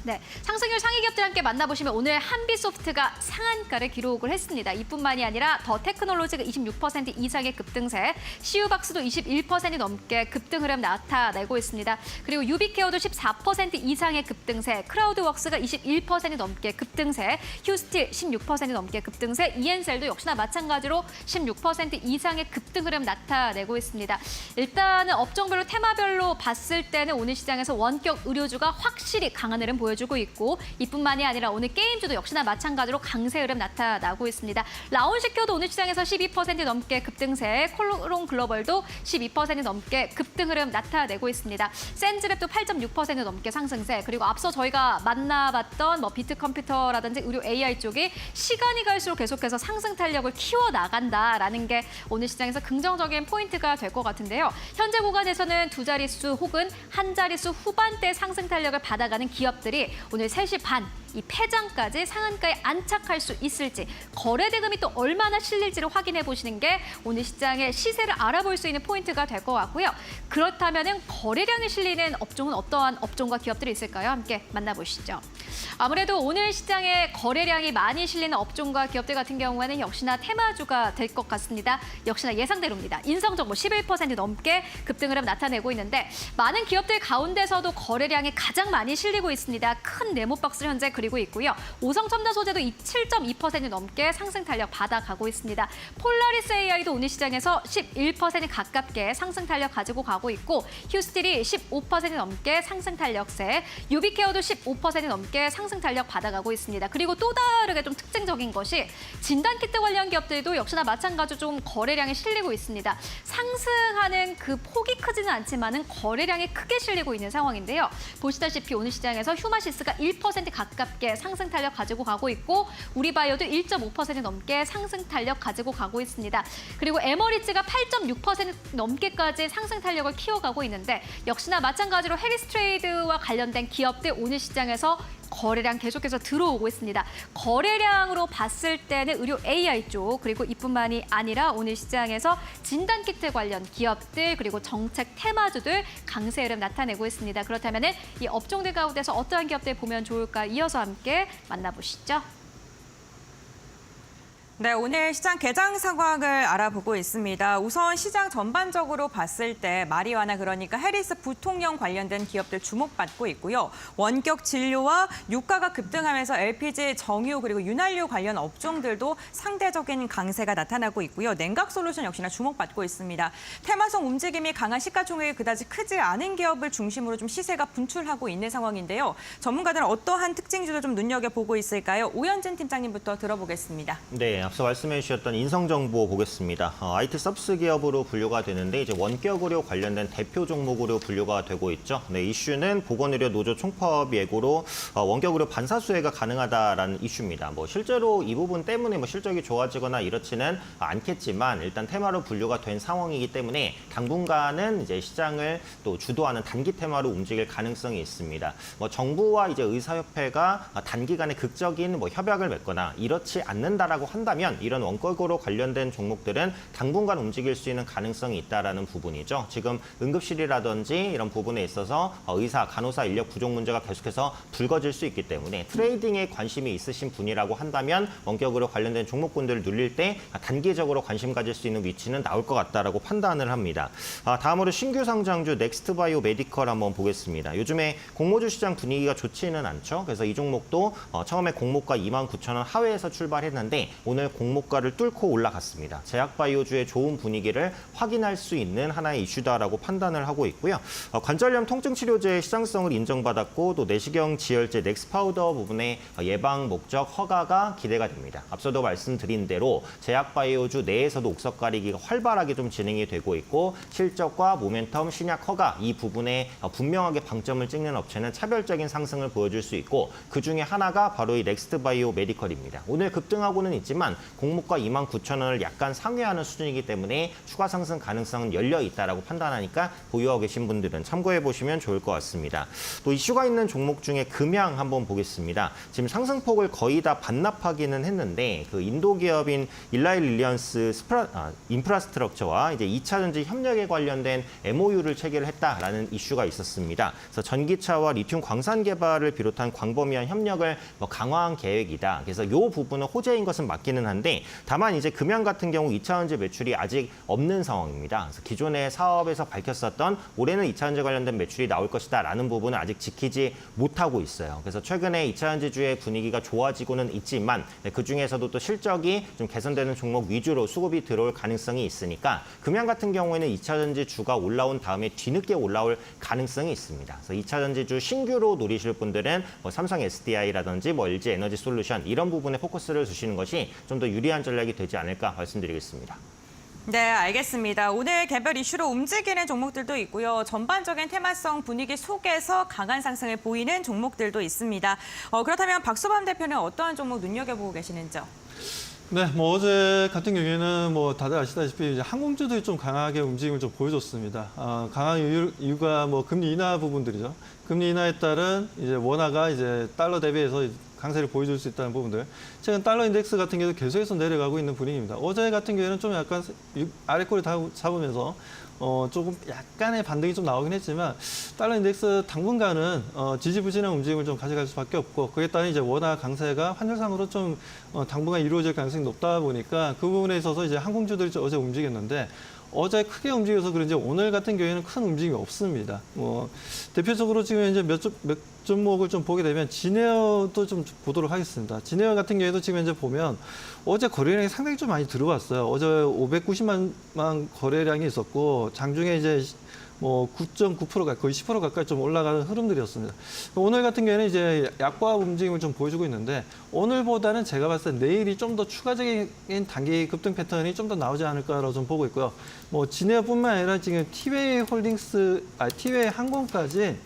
네, 상승률 상위 기업들 함께 만나보시면 오늘 한비소프트가 상한가를 기록을 했습니다. 이뿐만이 아니라 더 테크놀로지가 26% 이상의 급등세, CU박스도 21% 넘게 급등 흐름 나타내고 있습니다. 그리고 유비케어도 14% 이상의 급등세, 크라우드웍스가 21% 넘게 급등세, 휴스틸 16% 넘게 급등세, 이엔셀도 역시나 마찬가지로 16% 이상의 급등 흐름 나타내고 있습니다. 일단은 업종별로 테마별로 봤을 때는 오늘 시장에서 원격 의료주가 확실히 강한 흐름 보여주고 있고 이뿐만이 아니라 오늘 게임주도 역시나 마찬가지로 강세 흐름 나타나고 있습니다. 라온시큐도 오늘 시장에서 12% 넘게 급등세, 콜롱 글로벌도 12% 넘게 급등 흐름 나타내고 있습니다. 센즈랩도 8.6% 넘게 상승세, 그리고 앞서 저희가 만나봤던 비트컴퓨터라든지 의료 AI 쪽이 시간이 갈수록 계속해서 상승 탄력을 키워나간다라는 게 오늘 시장에서 긍정적인 포인트가 될 것 같은데요. 현재 구간에서는 두 자릿수 혹은 한 자릿수 후반대 상승 탄력을 받아가는 기업들이 오늘 3시 반 이 폐장까지 상한가에 안착할 수 있을지, 거래 대금이 또 얼마나 실릴지를 확인해 보시는 게 오늘 시장의 시세를 알아볼 수 있는 포인트가 될 것 같고요. 그렇다면 거래량이 실리는 업종은 어떠한 업종과 기업들이 있을까요? 함께 만나보시죠. 아무래도 오늘 시장에 거래량이 많이 실리는 업종과 기업들 같은 경우에는 역시나 테마주가 될 것 같습니다. 역시나 예상대로입니다. 인성정보 11% 넘게 급등 흐름 나타내고 있는데 많은 기업들 가운데서도 거래량이 가장 많이 실리고 있습니다. 큰 네모박스를 현재 그리고 있고요. 오성첨단 소재도 7.2% 넘게 상승 탄력 받아가고 있습니다. 폴라리스 AI도 오늘 시장에서 11% 가깝게 상승 탄력 가지고 가고 있고 휴스틸이 15% 넘게 상승 탄력세, 유비케어도 15% 넘게 상승 탄력 받아가고 있습니다. 그리고 또 다르게 좀 특징적인 것이 진단키트 관련 기업들도 역시나 마찬가지로 좀 거래량이 실리고 있습니다. 상승하는 그 폭이 크지는 않지만은 거래량이 크게 실리고 있는 상황인데요. 보시다시피 오늘 시장에서 휴마시스가 1% 가깝게 상승 탄력 가지고 가고 있고 우리바이오도 1.5% 넘게 상승 탄력 가지고 가고 있습니다. 그리고 에머리츠가 8.6% 넘게까지 상승 탄력을 키워가고 있는데 역시나 마찬가지로 해리스 트레이드와 관련된 기업들 오늘 시장에서 거래량 계속해서 들어오고 있습니다. 거래량으로 봤을 때는 의료 AI 쪽 그리고 이뿐만이 아니라 오늘 시장에서 진단키트 관련 기업들 그리고 정책 테마주들 강세 흐름 나타내고 있습니다. 그렇다면 이 업종들 가운데서 어떠한 기업들 보면 좋을까 이어서 함께 만나보시죠.
네, 오늘 시장 개장 상황을 알아보고 있습니다. 우선 시장 전반적으로 봤을 때 마리화나 그러니까 해리스 부통령 관련된 기업들 주목받고 있고요. 원격 진료와 유가가 급등하면서 LPG, 정유 그리고 윤활유 관련 업종들도 상대적인 강세가 나타나고 있고요. 냉각 솔루션 역시나 주목받고 있습니다. 테마성 움직임이 강한 시가총액이 그다지 크지 않은 기업을 중심으로 좀 시세가 분출하고 있는 상황인데요. 전문가들은 어떠한 특징주를 좀 눈여겨보고 있을까요? 오현진 팀장님부터 들어보겠습니다.
네, 앞서 말씀해 주셨던 인성정보 보겠습니다. IT 서비스 기업으로 분류가 되는데 이제 원격 의료 관련된 대표 종목으로 분류가 되고 있죠. 네, 이슈는 보건의료 노조 총파업 예고로 원격 의료 반사수혜가 가능하다라는 이슈입니다. 뭐 실제로 이 부분 때문에 뭐 실적이 좋아지거나 이렇지는 않겠지만 일단 테마로 분류가 된 상황이기 때문에 당분간은 이제 시장을 또 주도하는 단기 테마로 움직일 가능성이 있습니다. 뭐 정부와 이제 의사협회가 단기간에 극적인 뭐 협약을 맺거나 이렇지 않는다라고 한다면 이런 원격으로 관련된 종목들은 당분간 움직일 수 있는 가능성이 있다라는 부분이죠. 지금 응급실이라든지 이런 부분에 있어서 의사, 간호사 인력 부족 문제가 계속해서 불거질 수 있기 때문에 트레이딩에 관심이 있으신 분이라고 한다면 원격으로 관련된 종목군들을 눌릴 때 단기적으로 관심 가질 수 있는 위치는 나올 것 같다라고 판단을 합니다. 다음으로 신규 상장주 넥스트바이오 메디컬 한번 보겠습니다. 요즘에 공모주 시장 분위기가 좋지는 않죠. 그래서 이 종목도 처음에 공모가 29,000원 하회에서 출발했는데 오늘 공모가를 뚫고 올라갔습니다. 제약바이오주의 좋은 분위기를 확인할 수 있는 하나의 이슈다라고 판단을 하고 있고요. 관절염 통증 치료제의 시장성을 인정받았고 또 내시경 지혈제 넥스파우더 부분의 예방 목적 허가가 기대가 됩니다. 앞서도 말씀드린 대로 제약바이오주 내에서도 옥석 가리기가 활발하게 좀 진행이 되고 있고 실적과 모멘텀, 신약 허가 이 부분에 분명하게 방점을 찍는 업체는 차별적인 상승을 보여줄 수 있고 그중에 하나가 바로 이 넥스트바이오 메디컬입니다. 오늘 급등하고는 있지만 공모가 29,000원을 약간 상회하는 수준이기 때문에 추가 상승 가능성은 열려 있다라고 판단하니까 보유하고 계신 분들은 참고해 보시면 좋을 것 같습니다. 또 이슈가 있는 종목 중에 금양 한번 보겠습니다. 지금 상승폭을 거의 다 반납하기는 했는데 그 인도 기업인 일라이 릴리언스 인프라스트럭처와 이제 2차 전지 협력에 관련된 MOU를 체결했다라는 이슈가 있었습니다. 그래서 전기차와 리튬 광산 개발을 비롯한 광범위한 협력을 강화한 계획이다. 그래서 이 부분은 호재인 것은 맞기는 한데 다만 이제 금양 같은 경우 2차 전지 매출이 아직 없는 상황입니다. 그래서 기존의 사업에서 밝혔었던 올해는 2차 전지 관련된 매출이 나올 것이다라는 부분은 아직 지키지 못하고 있어요. 그래서 최근에 2차 전지주의 분위기가 좋아지고는 있지만 그중에서도 또 실적이 좀 개선되는 종목 위주로 수급이 들어올 가능성이 있으니까 금양 같은 경우에는 2차 전지주가 올라온 다음에 뒤늦게 올라올 가능성이 있습니다. 그래서 2차 전지주 신규로 노리실 분들은 뭐 삼성 SDI라든지 뭐 LG 에너지 솔루션 이런 부분에 포커스를 두시는 것이 좀 더 유리한 전략이 되지 않을까 말씀드리겠습니다.
네, 알겠습니다. 오늘 개별 이슈로 움직이는 종목들도 있고요. 전반적인 테마성 분위기 속에서 강한 상승을 보이는 종목들도 있습니다. 그렇다면 박수범 대표는 어떠한 종목 눈여겨보고 계시는지요?
네, 뭐 어제 같은 경우에는 뭐 다들 아시다시피 이제 항공주들이 좀 강하게 움직임을 좀 보여줬습니다. 강한 이유가 뭐 금리 인하 부분들이죠. 금리 인하에 따른 이제 원화가 이제 달러 대비해서 강세를 보여줄 수 있다는 부분들. 최근 달러 인덱스 같은 경우도 계속해서 내려가고 있는 분위기입니다. 어제 같은 경우에는 좀 약간 아래 꼬리 잡으면서 조금 약간의 반등이 좀 나오긴 했지만 달러 인덱스 당분간은 지지부진한 움직임을 좀 가져갈 수밖에 없고 그에 따른 이제 원화 강세가 환율상으로 좀 당분간 이루어질 가능성이 높다 보니까 그 부분에 있어서 이제 항공주들이 어제 움직였는데 어제 크게 움직여서 그런지 오늘 같은 경우에는 큰 움직임이 없습니다. 대표적으로 지금 이제 몇 종목을 좀 보게 되면 진에어도 좀 보도록 하겠습니다. 진에어 같은 경우에도 지금 이제 보면 어제 거래량이 상당히 좀 많이 들어왔어요. 어제 590만 거래량이 있었고 장중에 이제 뭐 9.9%가 거의 10% 가까이 좀 올라가는 흐름들이었습니다. 오늘 같은 경우에는 이제 약보합 움직임을 좀 보여주고 있는데 오늘보다는 제가 봤을 때 내일이 좀 더 추가적인 단기 급등 패턴이 좀 더 나오지 않을까라고 좀 보고 있고요. 뭐 진에어뿐만 아니라 지금 티웨이 항공까지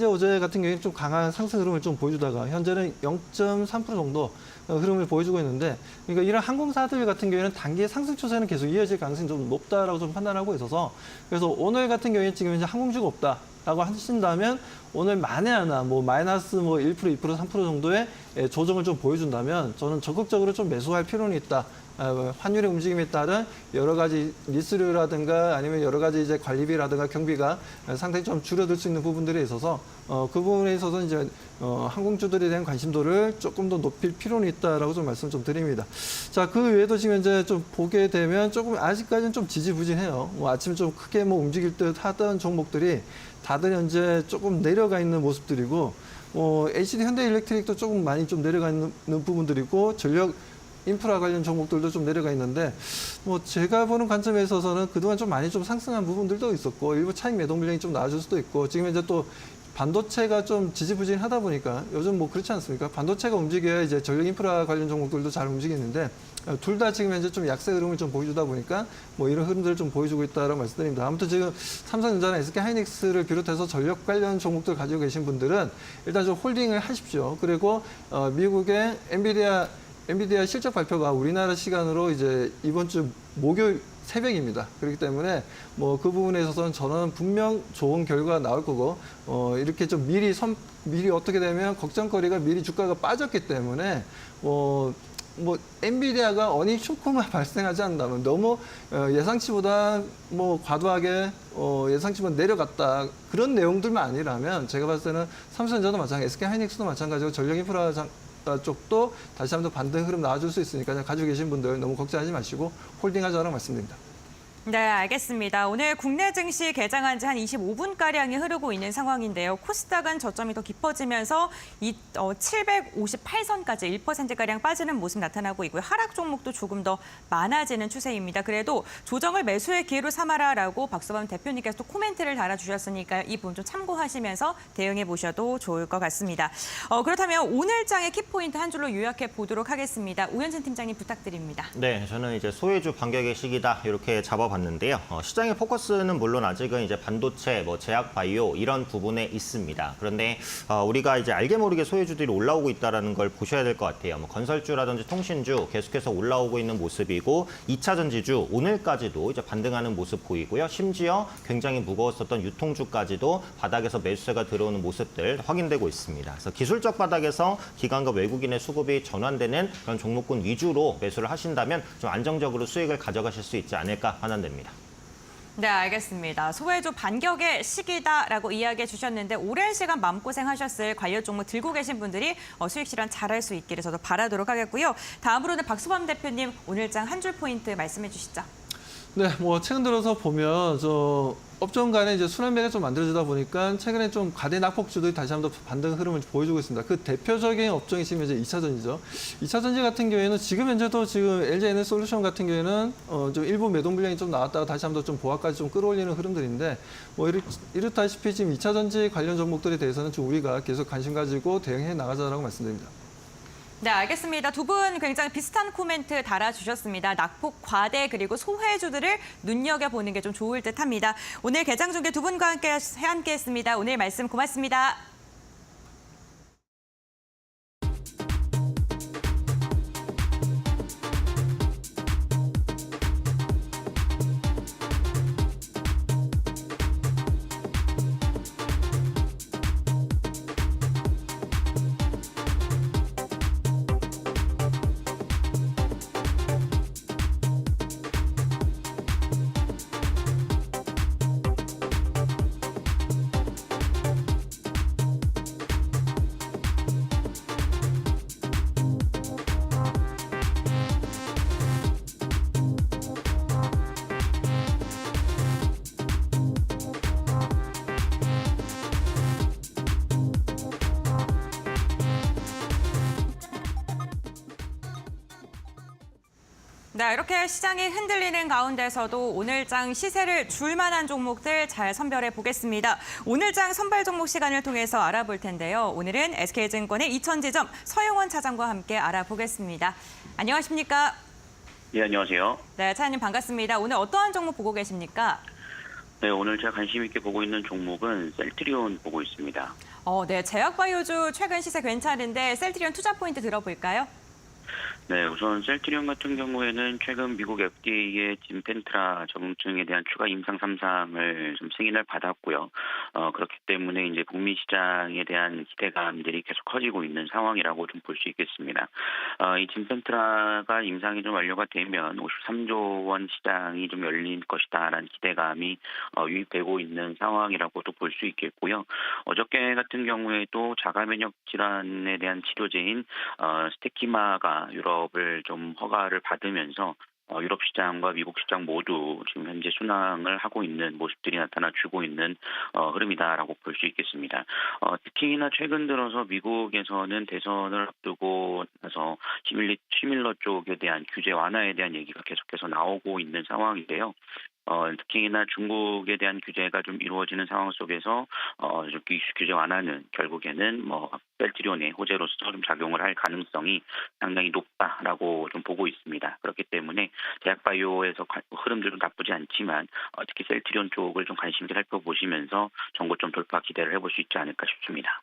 어제 같은 경우에 좀 강한 상승 흐름을 좀 보여주다가 현재는 0.3% 정도 흐름을 보여주고 있는데 그러니까 이런 항공사들 같은 경우에는 단기 상승 추세는 계속 이어질 가능성이 좀 높다라고 좀 판단하고 있어서 그래서 오늘 같은 경우에 지금 이제 항공주가 없다라고 하신다면 오늘 만에 하나 뭐 마이너스 뭐 1%, 2%, 3% 정도의 조정을 좀 보여준다면 저는 적극적으로 좀 매수할 필요는 있다. 환율의 움직임에 따른 여러 가지 리스크라든가 아니면 여러 가지 이제 관리비라든가 경비가 상당히 좀 줄어들 수 있는 부분들에 있어서 그 부분에 있어서 이제 항공주들에 대한 관심도를 조금 더 높일 필요는 있다라고 좀 말씀 좀 드립니다. 자, 그 외에도 지금 이제 좀 보게 되면 조금 아직까지는 좀 지지부진해요. 뭐 아침에 좀 크게 뭐 움직일 듯 하던 종목들이 다들 현재 조금 내려가 있는 모습들이고 HD 현대일렉트릭도 조금 많이 좀 내려가 있는 부분들이고 전력 인프라 관련 종목들도 좀 내려가 있는데 뭐 제가 보는 관점에 있어서는 그동안 좀 많이 좀 상승한 부분들도 있었고 일부 차익 매도 물량이 좀 나아질 수도 있고 지금 이제 또 반도체가 좀 지지부진하다 보니까 요즘 뭐 그렇지 않습니까? 반도체가 움직여야 이제 전력 인프라 관련 종목들도 잘 움직이는데 둘 다 지금 현재 좀 약세 흐름을 좀 보여주다 보니까 뭐 이런 흐름들을 좀 보여주고 있다라고 말씀드립니다. 아무튼 지금 삼성전자나 SK하이닉스를 비롯해서 전력 관련 종목들 가지고 계신 분들은 일단 좀 홀딩을 하십시오. 그리고 미국의 엔비디아 실적 발표가 우리나라 시간으로 이제 이번 주 목요일 새벽입니다. 그렇기 때문에 뭐 그 부분에 있어서는 저는 분명 좋은 결과가 나올 거고 이렇게 좀 미리 어떻게 되면 걱정거리가 미리 주가가 빠졌기 때문에 뭐 엔비디아가 어닝 쇼크만 발생하지 않는다면 너무 예상치보다 뭐 과도하게 예상치보다 내려갔다 그런 내용들만 아니라면 제가 봤을 때는 삼성전자도 마찬가지, SK하이닉스도 마찬가지고 전력인프라 쪽도 다시 한번 반등 흐름 나와줄 수 있으니까 가지고 계신 분들 너무 걱정하지 마시고 홀딩하자라고 말씀드립니다.
네, 알겠습니다. 오늘 국내 증시 개장한 지 한 25분가량이 흐르고 있는 상황인데요. 코스닥은 저점이 더 깊어지면서 758선까지 1%가량 빠지는 모습 나타나고 있고요. 하락 종목도 조금 더 많아지는 추세입니다. 그래도 조정을 매수의 기회로 삼아라라고 박서범 대표님께서 또 코멘트를 달아주셨으니까 이 부분 좀 참고하시면서 대응해 보셔도 좋을 것 같습니다. 그렇다면 오늘장의 키포인트 한 줄로 요약해 보도록 하겠습니다. 우현진 팀장님 부탁드립니다.
네, 저는 이제 소외주 반격의 시기다 이렇게 잡아봤는데요. 시장의 포커스는 물론 아직은 이제 반도체, 뭐 제약 바이오 이런 부분에 있습니다. 그런데 우리가 이제 알게 모르게 소외주들이 올라오고 있다는 걸 보셔야 될 것 같아요. 뭐 건설주라든지 통신주 계속해서 올라오고 있는 모습이고 2차 전지주 오늘까지도 이제 반등하는 모습 보이고요. 심지어 굉장히 무거웠었던 유통주까지도 바닥에서 매수세가 들어오는 모습들 확인되고 있습니다. 그래서 기술적 바닥에서 기관과 외국인의 수급이 전환되는 그런 종목군 위주로 매수를 하신다면 좀 안정적으로 수익을 가져가실 수 있지 않을까 판단됩니다.
네, 알겠습니다. 소외주 반격의 시기다라고 이야기해 주셨는데 오랜 시간 마음고생하셨을 관련 종목 들고 계신 분들이 수익 실현 잘할 수 있기를 저도 바라도록 하겠고요. 다음으로는 박서범 대표님 오늘장 한 줄 포인트 말씀해 주시죠.
네, 뭐 최근 들어서 보면 업종 간에 이제 순환매가 좀 만들어지다 보니까 최근에 좀 가대 낙폭주들이 다시 한번 반등 흐름을 보여주고 있습니다. 그 대표적인 업종이 지금 이제 2차 전지죠. 2차 전지 같은 경우에는 지금 현재도 지금 LG에너솔루션 같은 경우에는 좀 일부 매도 물량이 좀 나왔다가 다시 한번 좀 보합까지 좀 끌어올리는 흐름들인데 뭐 이렇다시피 지금 2차 전지 관련 종목들에 대해서는 좀 우리가 계속 관심 가지고 대응해 나가자라고 말씀드립니다.
네, 알겠습니다. 두 분 굉장히 비슷한 코멘트 달아주셨습니다. 낙폭 과대 그리고 소외주들을 눈여겨보는 게 좀 좋을 듯합니다. 오늘 개장 중계 두 분과 함께했습니다. 오늘 말씀 고맙습니다. 네, 이렇게 시장이 흔들리는 가운데서도 오늘장 시세를 줄 만한 종목들 잘 선별해 보겠습니다. 오늘장 선발 종목 시간을 통해서 알아볼 텐데요. 오늘은 SK증권의 이천지점 서영원 차장과 함께 알아보겠습니다. 안녕하십니까?
네, 안녕하세요.
네, 차장님 반갑습니다. 오늘 어떠한 종목 보고 계십니까?
네, 오늘 제가 관심 있게 보고 있는 종목은 셀트리온 보고 있습니다.
네, 제약바이오주 최근 시세 괜찮은데 셀트리온 투자 포인트 들어볼까요?
네, 우선 셀트리온 같은 경우에는 최근 미국 FDA의 진펜트라 적응증에 대한 추가 임상 3상을 좀 승인을 받았고요. 그렇기 때문에 이제 북미 시장에 대한 기대감들이 계속 커지고 있는 상황이라고 좀 볼 수 있겠습니다. 이 진펜트라가 임상이 좀 완료가 되면 53조 원 시장이 좀 열릴 것이다라는 기대감이 유입되고 있는 상황이라고도 볼 수 있겠고요. 어저께 같은 경우에도 자가면역 질환에 대한 치료제인 스테키마가 유럽을 좀 허가를 받으면서 유럽 시장과 미국 시장 모두 지금 현재 순항을 하고 있는 모습들이 나타나주고 있는 흐름이다라고 볼 수 있겠습니다. 특히나 최근 들어서 미국에서는 대선을 앞두고 나서 시밀러 쪽에 대한 규제 완화에 대한 얘기가 계속해서 나오고 있는 상황인데요. 특히나 중국에 대한 규제가 좀 이루어지는 상황 속에서 규제 완화는 결국에는 셀트리온의 호재로서 좀 작용을 할 가능성이 상당히 높다라고 좀 보고 있습니다. 그렇기 때문에 제약바이오에서 흐름들도 나쁘지 않지만 특히 셀트리온 쪽을 좀 관심 있게 살펴보시면서 정고점 돌파 기대를 해볼 수 있지 않을까 싶습니다.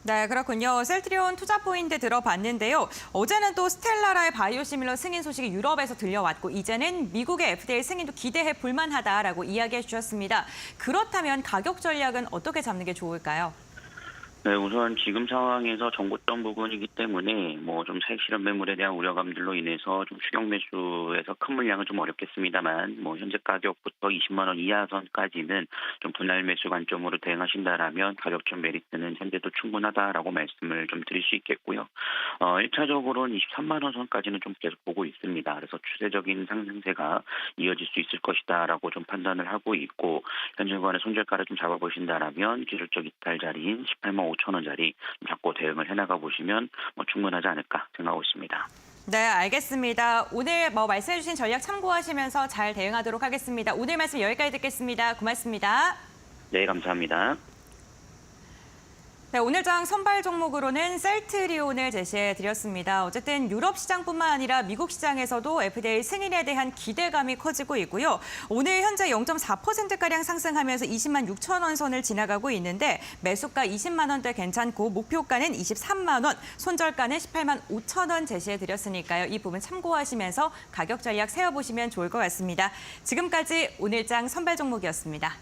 네, 그렇군요. 셀트리온 투자 포인트 들어봤는데요. 어제는 또 스텔라라의 바이오시밀러 승인 소식이 유럽에서 들려왔고 이제는 미국의 FDA 승인도 기대해 볼만하다라고 이야기해 주셨습니다. 그렇다면 가격 전략은 어떻게 잡는 게 좋을까요?
네, 우선 지금 상황에서 정고점 부분이기 때문에 좀 사익 실현 매물에 대한 우려감들로 인해서 좀 추격 매수에서 큰 물량은 좀 어렵겠습니다만 현재 가격부터 20만 원 이하 선까지는 좀 분할 매수 관점으로 대응하신다라면 가격적 메리트는 현재도 충분하다라고 말씀을 좀 드릴 수 있겠고요. 1차적으로는 23만 원 선까지는 좀 계속 보고 있습니다. 그래서 추세적인 상승세가 이어질 수 있을 것이다라고 좀 판단을 하고 있고 현재 구간의 손절가를 좀 잡아보신다라면 기술적 이탈 자리인 18만 5천 원짜리 잡고 대응을 해나가 보시면 충분하지 않을까 생각하고 있습니다.
네, 알겠습니다. 오늘 말씀해 주신 전략 참고하시면서 잘 대응하도록 하겠습니다. 오늘 말씀 여기까지 듣겠습니다. 고맙습니다.
네, 감사합니다.
네, 오늘 장 선발 종목으로는 셀트리온을 제시해 드렸습니다. 어쨌든 유럽 시장뿐만 아니라 미국 시장에서도 FDA 승인에 대한 기대감이 커지고 있고요. 오늘 현재 0.4%가량 상승하면서 20만 6천 원 선을 지나가고 있는데 매수가 20만 원대 괜찮고 목표가는 23만 원, 손절가는 18만 5천 원 제시해 드렸으니까요. 이 부분 참고하시면서 가격 전략 세워보시면 좋을 것 같습니다. 지금까지 오늘 장 선발 종목이었습니다.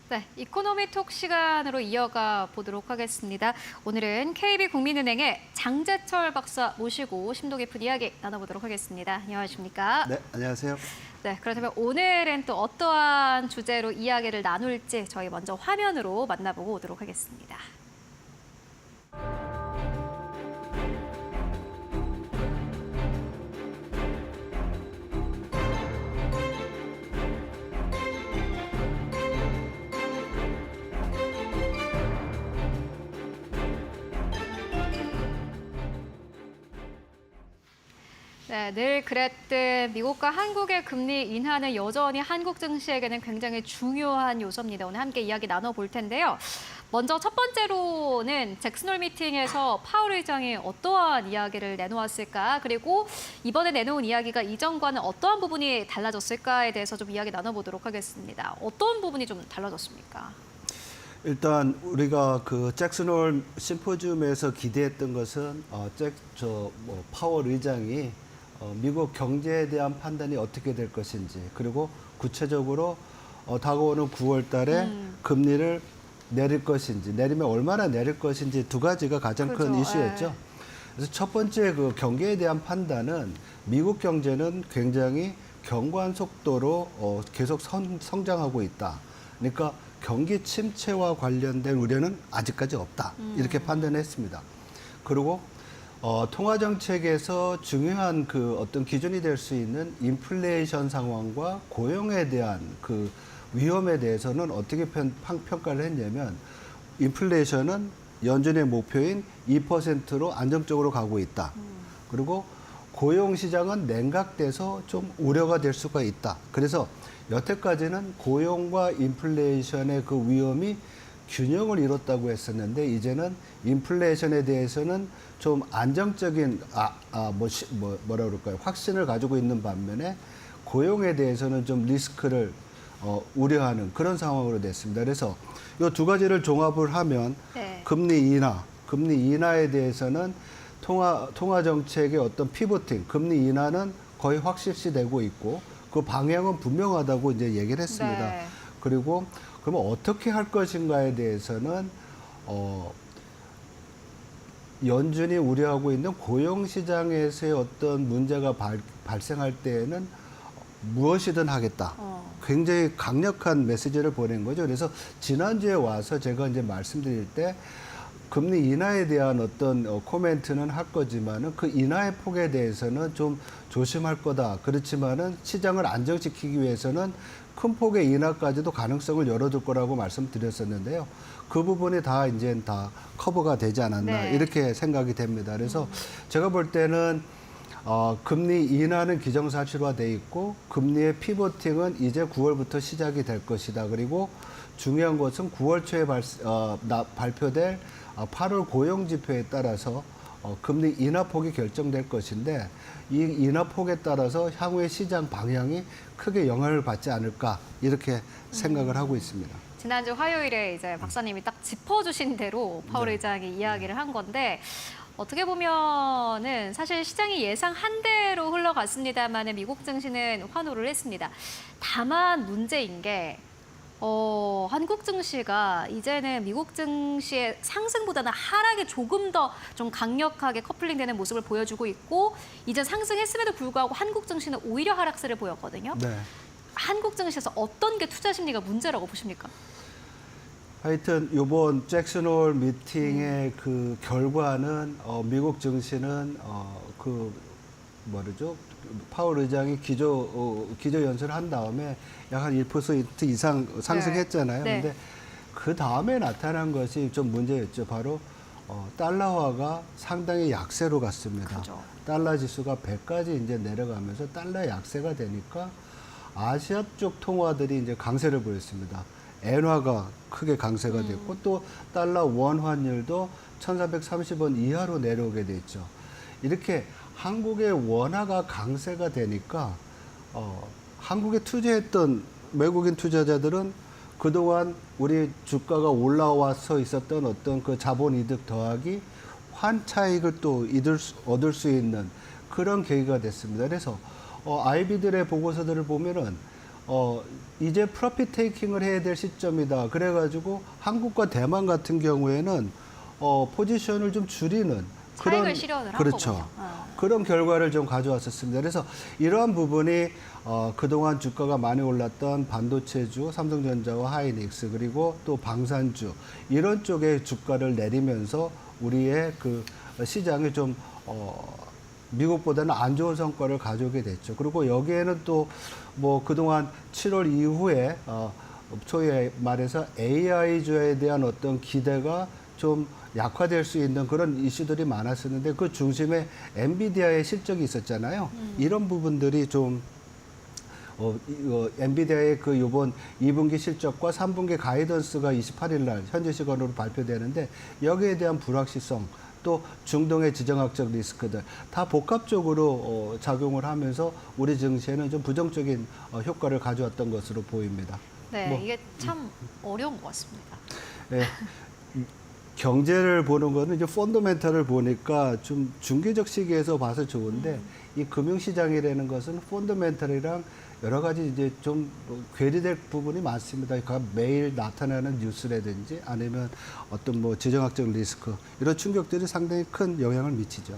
네, 이코노미톡 시간으로 이어가 보도록 하겠습니다. 오늘은 KB국민은행의 장재철 박사 모시고 심도 깊은 이야기 나눠보도록 하겠습니다. 안녕하십니까?
네, 안녕하세요.
네, 그렇다면 오늘은 또 어떠한 주제로 이야기를 나눌지 저희 먼저 화면으로 만나보고 오도록 하겠습니다. 네, 늘 그랬듯 미국과 한국의 금리 인하는 여전히 한국 증시에게는 굉장히 중요한 요소입니다. 오늘 함께 이야기 나눠볼 텐데요. 먼저 첫 번째로는 잭슨홀 미팅에서 파월 의장이 어떠한 이야기를 내놓았을까? 그리고 이번에 내놓은 이야기가 이전과는 어떠한 부분이 달라졌을까에 대해서 좀 이야기 나눠보도록 하겠습니다. 어떤 부분이 좀 달라졌습니까?
일단 우리가 그 잭슨홀 심포지움에서 기대했던 것은 파월 의장이 미국 경제에 대한 판단이 어떻게 될 것인지, 그리고 구체적으로 다가오는 9월 달에 금리를 내릴 것인지, 내리면 얼마나 내릴 것인지 두 가지가 가장 큰 이슈였죠. 그래서 첫 번째 그 경기에 대한 판단은 미국 경제는 굉장히 견고한 속도로 계속 성장하고 있다. 그러니까 경기 침체와 관련된 우려는 아직까지 없다. 이렇게 판단했습니다. 그리고 통화 정책에서 중요한 그 어떤 기준이 될 수 있는 인플레이션 상황과 고용에 대한 그 위험에 대해서는 어떻게 평가를 했냐면, 인플레이션은 연준의 목표인 2%로 안정적으로 가고 있다. 그리고 고용 시장은 냉각돼서 좀 우려가 될 수가 있다. 그래서 여태까지는 고용과 인플레이션의 그 위험이 균형을 이뤘다고 했었는데, 이제는 인플레이션에 대해서는 좀 안정적인 뭐라 그럴까요? 확신을 가지고 있는 반면에 고용에 대해서는 좀 리스크를 우려하는 그런 상황으로 됐습니다. 그래서 이 두 가지를 종합을 하면 금리 인하에 대해서는 통화 정책의 어떤 피보팅, 금리 인하는 거의 확실시되고 있고 그 방향은 분명하다고 이제 얘기를 했습니다.
네.
그리고 그러면 어떻게 할 것인가에 대해서는 연준이 우려하고 있는 고용 시장에서의 어떤 문제가 발생할 때에는 무엇이든 하겠다. 굉장히 강력한 메시지를 보낸 거죠. 그래서 지난주에 와서 제가 이제 말씀드릴 때 금리 인하에 대한 어떤 코멘트는 할 거지만은 그 인하의 폭에 대해서는 좀 조심할 거다. 그렇지만은 시장을 안정시키기 위해서는 큰 폭의 인하까지도 가능성을 열어둘 거라고 말씀드렸었는데요. 그 부분이 다 이제 다 커버가 되지 않았나
네.
이렇게 생각이 됩니다. 그래서 제가 볼 때는 금리 인하는 기정사실화돼 있고 금리의 피보팅은 이제 9월부터 시작이 될 것이다. 그리고 중요한 것은 9월 초에 발표될 8월 고용지표에 따라서 금리 인하폭이 결정될 것인데 이 인하폭에 따라서 향후의 시장 방향이 크게 영향을 받지 않을까 이렇게 생각을 하고 있습니다.
지난주 화요일에 이제 박사님이 딱 짚어주신 대로 파월
네.
의장이 이야기를 한 건데 어떻게 보면은 사실 시장이 예상한 대로 흘러갔습니다만 미국 증시는 환호를 했습니다. 다만 문제인 게 한국 증시가 이제는 미국 증시의 상승보다는 하락에 조금 더 좀 강력하게 커플링되는 모습을 보여주고 있고 이제 상승했음에도 불구하고 한국 증시는 오히려 하락세를 보였거든요.
네.
한국 증시에서 어떤 게 투자 심리가 문제라고 보십니까?
하여튼 이번 잭슨홀 미팅의 그 결과는 미국 증시는 파월 의장이 기조 연설을 한 다음에 약 한 1% 이상 상승했잖아요.
네.
근데 그 다음에 나타난 것이 좀 문제였죠. 바로 달러화가 상당히 약세로 갔습니다.
그죠.
달러 지수가 100까지 이제 내려가면서 달러 약세가 되니까 아시아 쪽 통화들이 이제 강세를 보였습니다. 엔화가 크게 강세가 됐고 또 달러 원 환율도 1,430원 이하로 내려오게 됐죠. 이렇게 한국의 원화가 강세가 되니까 한국에 투자했던 외국인 투자자들은 그동안 우리 주가가 올라와서 있었던 어떤 그 자본 이득 더하기 환 차익을 또 얻을 수 있는 그런 계기가 됐습니다. 그래서 아이비들의 보고서들을 보면은 이제 프로핏 테이킹을 해야 될 시점이다. 그래가지고 한국과 대만 같은 경우에는 포지션을 좀 줄이는
차익을 실현을 한
그렇죠.
거군요.
그런 결과를 좀 가져왔었습니다. 그래서 이러한 부분이 그동안 주가가 많이 올랐던 반도체주, 삼성전자와 하이닉스 그리고 또 방산주 이런 쪽의 주가를 내리면서 우리의 그 시장이 좀 미국보다는 안 좋은 성과를 가져오게 됐죠. 그리고 여기에는 또 뭐 그동안 7월 이후에 소위 말해서 AI주에 대한 어떤 기대가 좀 약화될 수 있는 그런 이슈들이 많았었는데 그 중심에 엔비디아의 실적이 있었잖아요. 이런 부분들이 좀 엔비디아의 그 이번 2분기 실적과 3분기 가이던스가 28일 날 현재 시간으로 발표되는데 여기에 대한 불확실성 또 중동의 지정학적 리스크들 다 복합적으로 작용을 하면서 우리 증시에는 좀 부정적인 효과를 가져왔던 것으로 보입니다.
네, 이게 참 어려운 것 같습니다.
네. 경제를 보는 거는 이제 펀더멘탈을 보니까 좀 중기적 시기에서 봐서 좋은데 이 금융시장이라는 것은 펀더멘탈이랑 여러 가지 이제 좀 괴리될 부분이 많습니다. 매일 나타나는 뉴스라든지 아니면 어떤 뭐 지정학적 리스크 이런 충격들이 상당히 큰 영향을 미치죠.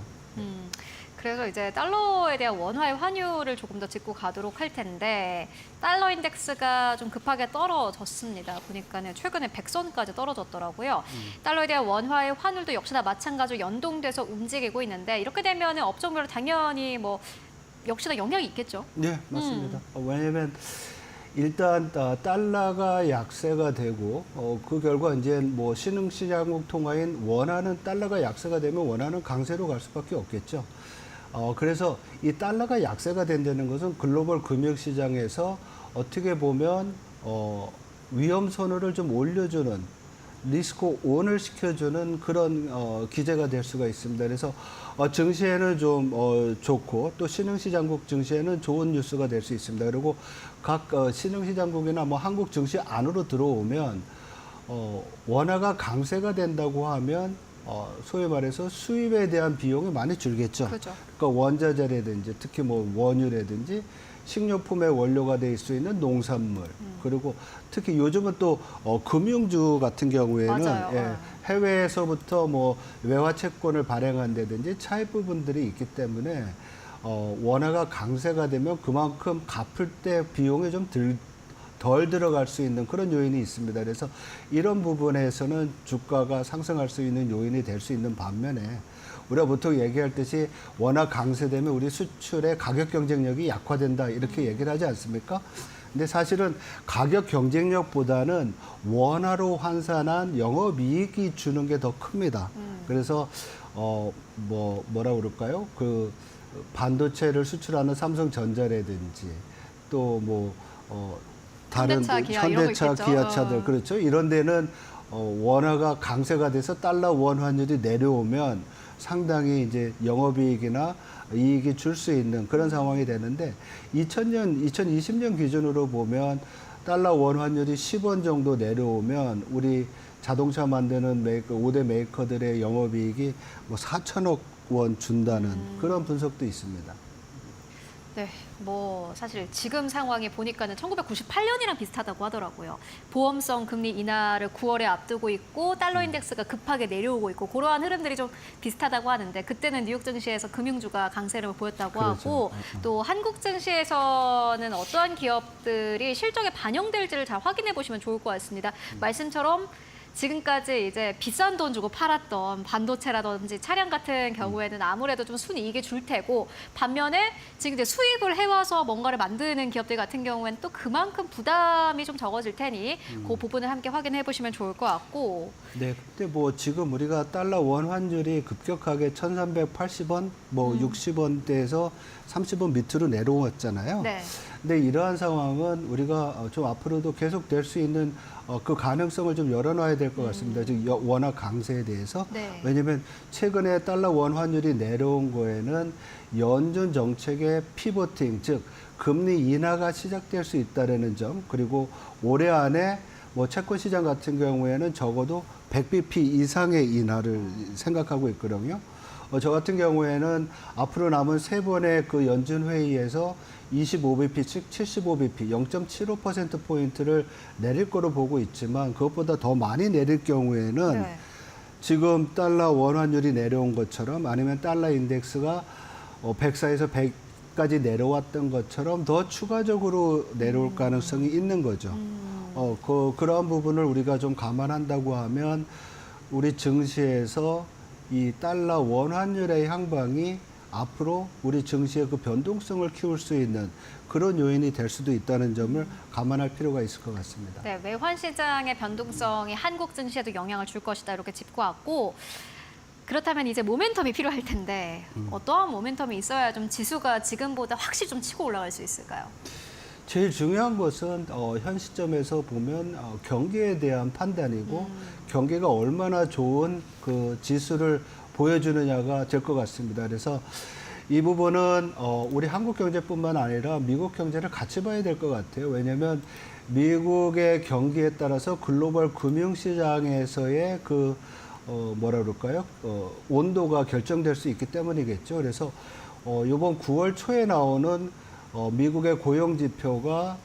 그래서 이제 달러에 대한 원화의 환율을 조금 더 짚고 가도록 할 텐데 달러 인덱스가 좀 급하게 떨어졌습니다. 보니까는 최근에 100선까지 떨어졌더라고요. 달러에 대한 원화의 환율도 역시나 마찬가지로 연동돼서 움직이고 있는데 이렇게 되면 업종별로 당연히 뭐 역시나 영향이 있겠죠.
네, 맞습니다. 왜냐하면 일단 달러가 약세가 되고 그 결과 이제 뭐 신흥시장국 통화인 원화는 달러가 약세가 되면 원화는 강세로 갈 수밖에 없겠죠. 그래서 이 달러가 약세가 된다는 것은 글로벌 금융시장에서 어떻게 보면 위험 선호를 좀 올려주는 리스크 온을 시켜주는 그런 기제가 될 수가 있습니다. 그래서 증시에는 좀 좋고 또 신흥시장국 증시에는 좋은 뉴스가 될 수 있습니다. 그리고 각 신흥시장국이나 뭐 한국 증시 안으로 들어오면 원화가 강세가 된다고 하면 소위 말해서 수입에 대한 비용이 많이 줄겠죠.
그렇죠.
그러니까 원자재라든지 특히 뭐 원유라든지 식료품의 원료가 될 수 있는 농산물 그리고 특히 요즘은 또 금융주 같은 경우에는
맞아요.
해외에서부터 뭐 외화 채권을 발행한다든지 차입 부분들이 있기 때문에 원화가 강세가 되면 그만큼 갚을 때 비용이 좀 덜 덜 들어갈 수 있는 그런 요인이 있습니다. 그래서 이런 부분에서는 주가가 상승할 수 있는 요인이 될 수 있는 반면에 우리가 보통 얘기할 듯이 워낙 강세되면 우리 수출의 가격 경쟁력이 약화된다 이렇게 얘기를 하지 않습니까? 근데 사실은 가격 경쟁력보다는 원화로 환산한 영업이익이 주는 게 더 큽니다. 그래서 뭐라 그럴까요? 그 반도체를 수출하는 삼성전자라든지 또 다른
현대차, 기아 이런 거 있겠죠.
기아차들 그렇죠. 이런 데는 원화가 강세가 돼서 달러 원 환율이 내려오면 상당히 이제 영업이익이나 이익이 줄 수 있는 그런 상황이 되는데 2020년 기준으로 보면 달러 원 환율이 10원 정도 내려오면 우리 자동차 만드는 5대 메이커들의 영업이익이 4천억 원 준다는 그런 분석도 있습니다.
네, 사실 지금 상황이 보니까는 1998년이랑 비슷하다고 하더라고요. 보험성 금리 인하를 9월에 앞두고 있고 달러 인덱스가 급하게 내려오고 있고 그러한 흐름들이 좀 비슷하다고 하는데 그때는 뉴욕 증시에서 금융주가 강세를 보였다고 하고 또 한국 증시에서는 어떠한 기업들이 실적에 반영될지를 잘 확인해 보시면 좋을 것 같습니다. 말씀처럼 지금까지 이제 비싼 돈 주고 팔았던 반도체라든지 차량 같은 경우에는 아무래도 좀 순이익이 줄 테고 반면에 지금 이제 수입을 해와서 뭔가를 만드는 기업들 같은 경우에는 또 그만큼 부담이 좀 적어질 테니 그 부분을 함께 확인해 보시면 좋을 것 같고.
네, 근데 지금 우리가 달러 원 환율이 급격하게 1,380원, 60원대에서 30원 밑으로 내려왔잖아요.
네.
근데 이러한 상황은 우리가 좀 앞으로도 계속 될 수 있는 그 가능성을 좀 열어놔야 될 것 같습니다. 즉 원화 강세에 대해서.
네.
왜냐하면 최근에 달러 원 환율이 내려온 거에는 연준 정책의 피보팅, 즉 금리 인하가 시작될 수 있다는 점, 그리고 올해 안에 채권 시장 같은 경우에는 적어도 100bp 이상의 인하를 생각하고 있거든요. 저 같은 경우에는 앞으로 남은 3번의 그 연준 회의에서 25bp, 즉 75bp, 0.75%포인트를 내릴 거로 보고 있지만 그것보다 더 많이 내릴 경우에는
네.
지금 달러 원 환율이 내려온 것처럼 아니면 달러 인덱스가 104에서 100까지 내려왔던 것처럼 더 추가적으로 내려올 가능성이 있는 거죠. 그러한 부분을 우리가 좀 감안한다고 하면 우리 증시에서 이 달러 원 환율의 향방이 앞으로 우리 증시의 그 변동성을 키울 수 있는 그런 요인이 될 수도 있다는 점을 감안할 필요가 있을 것 같습니다.
네, 외환 시장의 변동성이 한국 증시에도 영향을 줄 것이다 이렇게 짚고 왔고 그렇다면 이제 모멘텀이 필요할 텐데 어떠한 모멘텀이 있어야 좀 지수가 지금보다 확실히 좀 치고 올라갈 수 있을까요?
제일 중요한 것은 현 시점에서 보면 경기에 대한 판단이고 경기가 얼마나 좋은 그 지수를 보여주느냐가 될 것 같습니다. 그래서 이 부분은 우리 한국 경제뿐만 아니라 미국 경제를 같이 봐야 될 것 같아요. 왜냐하면 미국의 경기에 따라서 글로벌 금융시장에서의 그 뭐라 그럴까요? 온도가 결정될 수 있기 때문이겠죠. 그래서 이번 9월 초에 나오는 미국의 고용 지표가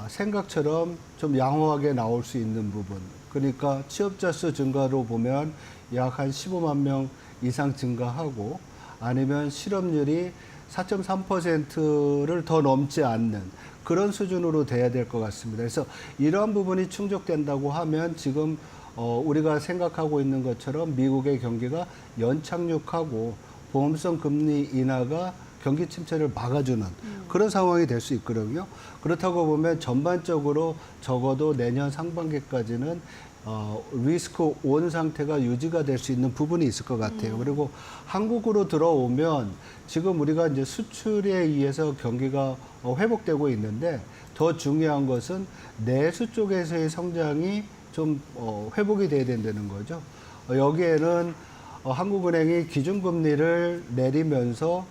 생각처럼 좀 양호하게 나올 수 있는 부분. 그러니까 취업자 수 증가로 보면 약 한 15만 명 이상 증가하고 아니면 실업률이 4.3%를 더 넘지 않는 그런 수준으로 돼야 될 것 같습니다. 그래서 이러한 부분이 충족된다고 하면 지금 우리가 생각하고 있는 것처럼 미국의 경기가 연착륙하고 보험성 금리 인하가 경기 침체를 막아주는 그런 상황이 될 수 있거든요. 그렇다고 보면 전반적으로 적어도 내년 상반기까지는 리스크 온 상태가 유지가 될 수 있는 부분이 있을 것 같아요. 그리고 한국으로 들어오면 지금 우리가 이제 수출에 의해서 경기가 회복되고 있는데 더 중요한 것은 내수 쪽에서의 성장이 좀 회복이 돼야 된다는 거죠. 여기에는 한국은행이 기준금리를 내리면서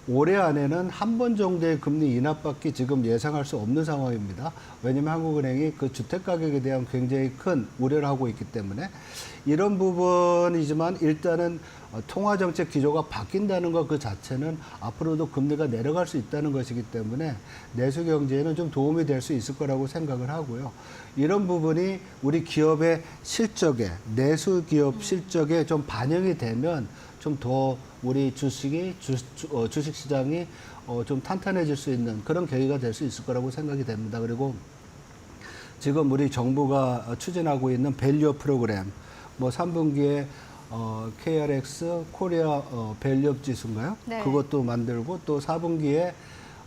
올해 안에는 한 번 정도의 금리 인하밖에 지금 예상할 수 없는 상황입니다. 왜냐하면 한국은행이 그 주택가격에 대한 굉장히 큰 우려를 하고 있기 때문에 이런 부분이지만 일단은 통화정책 기조가 바뀐다는 것 그 자체는 앞으로도 금리가 내려갈 수 있다는 것이기 때문에 내수 경제에는 좀 도움이 될 수 있을 거라고 생각을 하고요. 이런 부분이 우리 기업의 실적에, 내수 기업 실적에 좀 반영이 되면 좀 더 우리 주식시장이 좀 탄탄해질 수 있는 그런 계기가 될 수 있을 거라고 생각이 됩니다. 그리고 지금 우리 정부가 추진하고 있는 밸류업 프로그램, 뭐 3분기에 KRX 코리아 밸류업 지수인가요?
네.
그것도 만들고 또 4분기에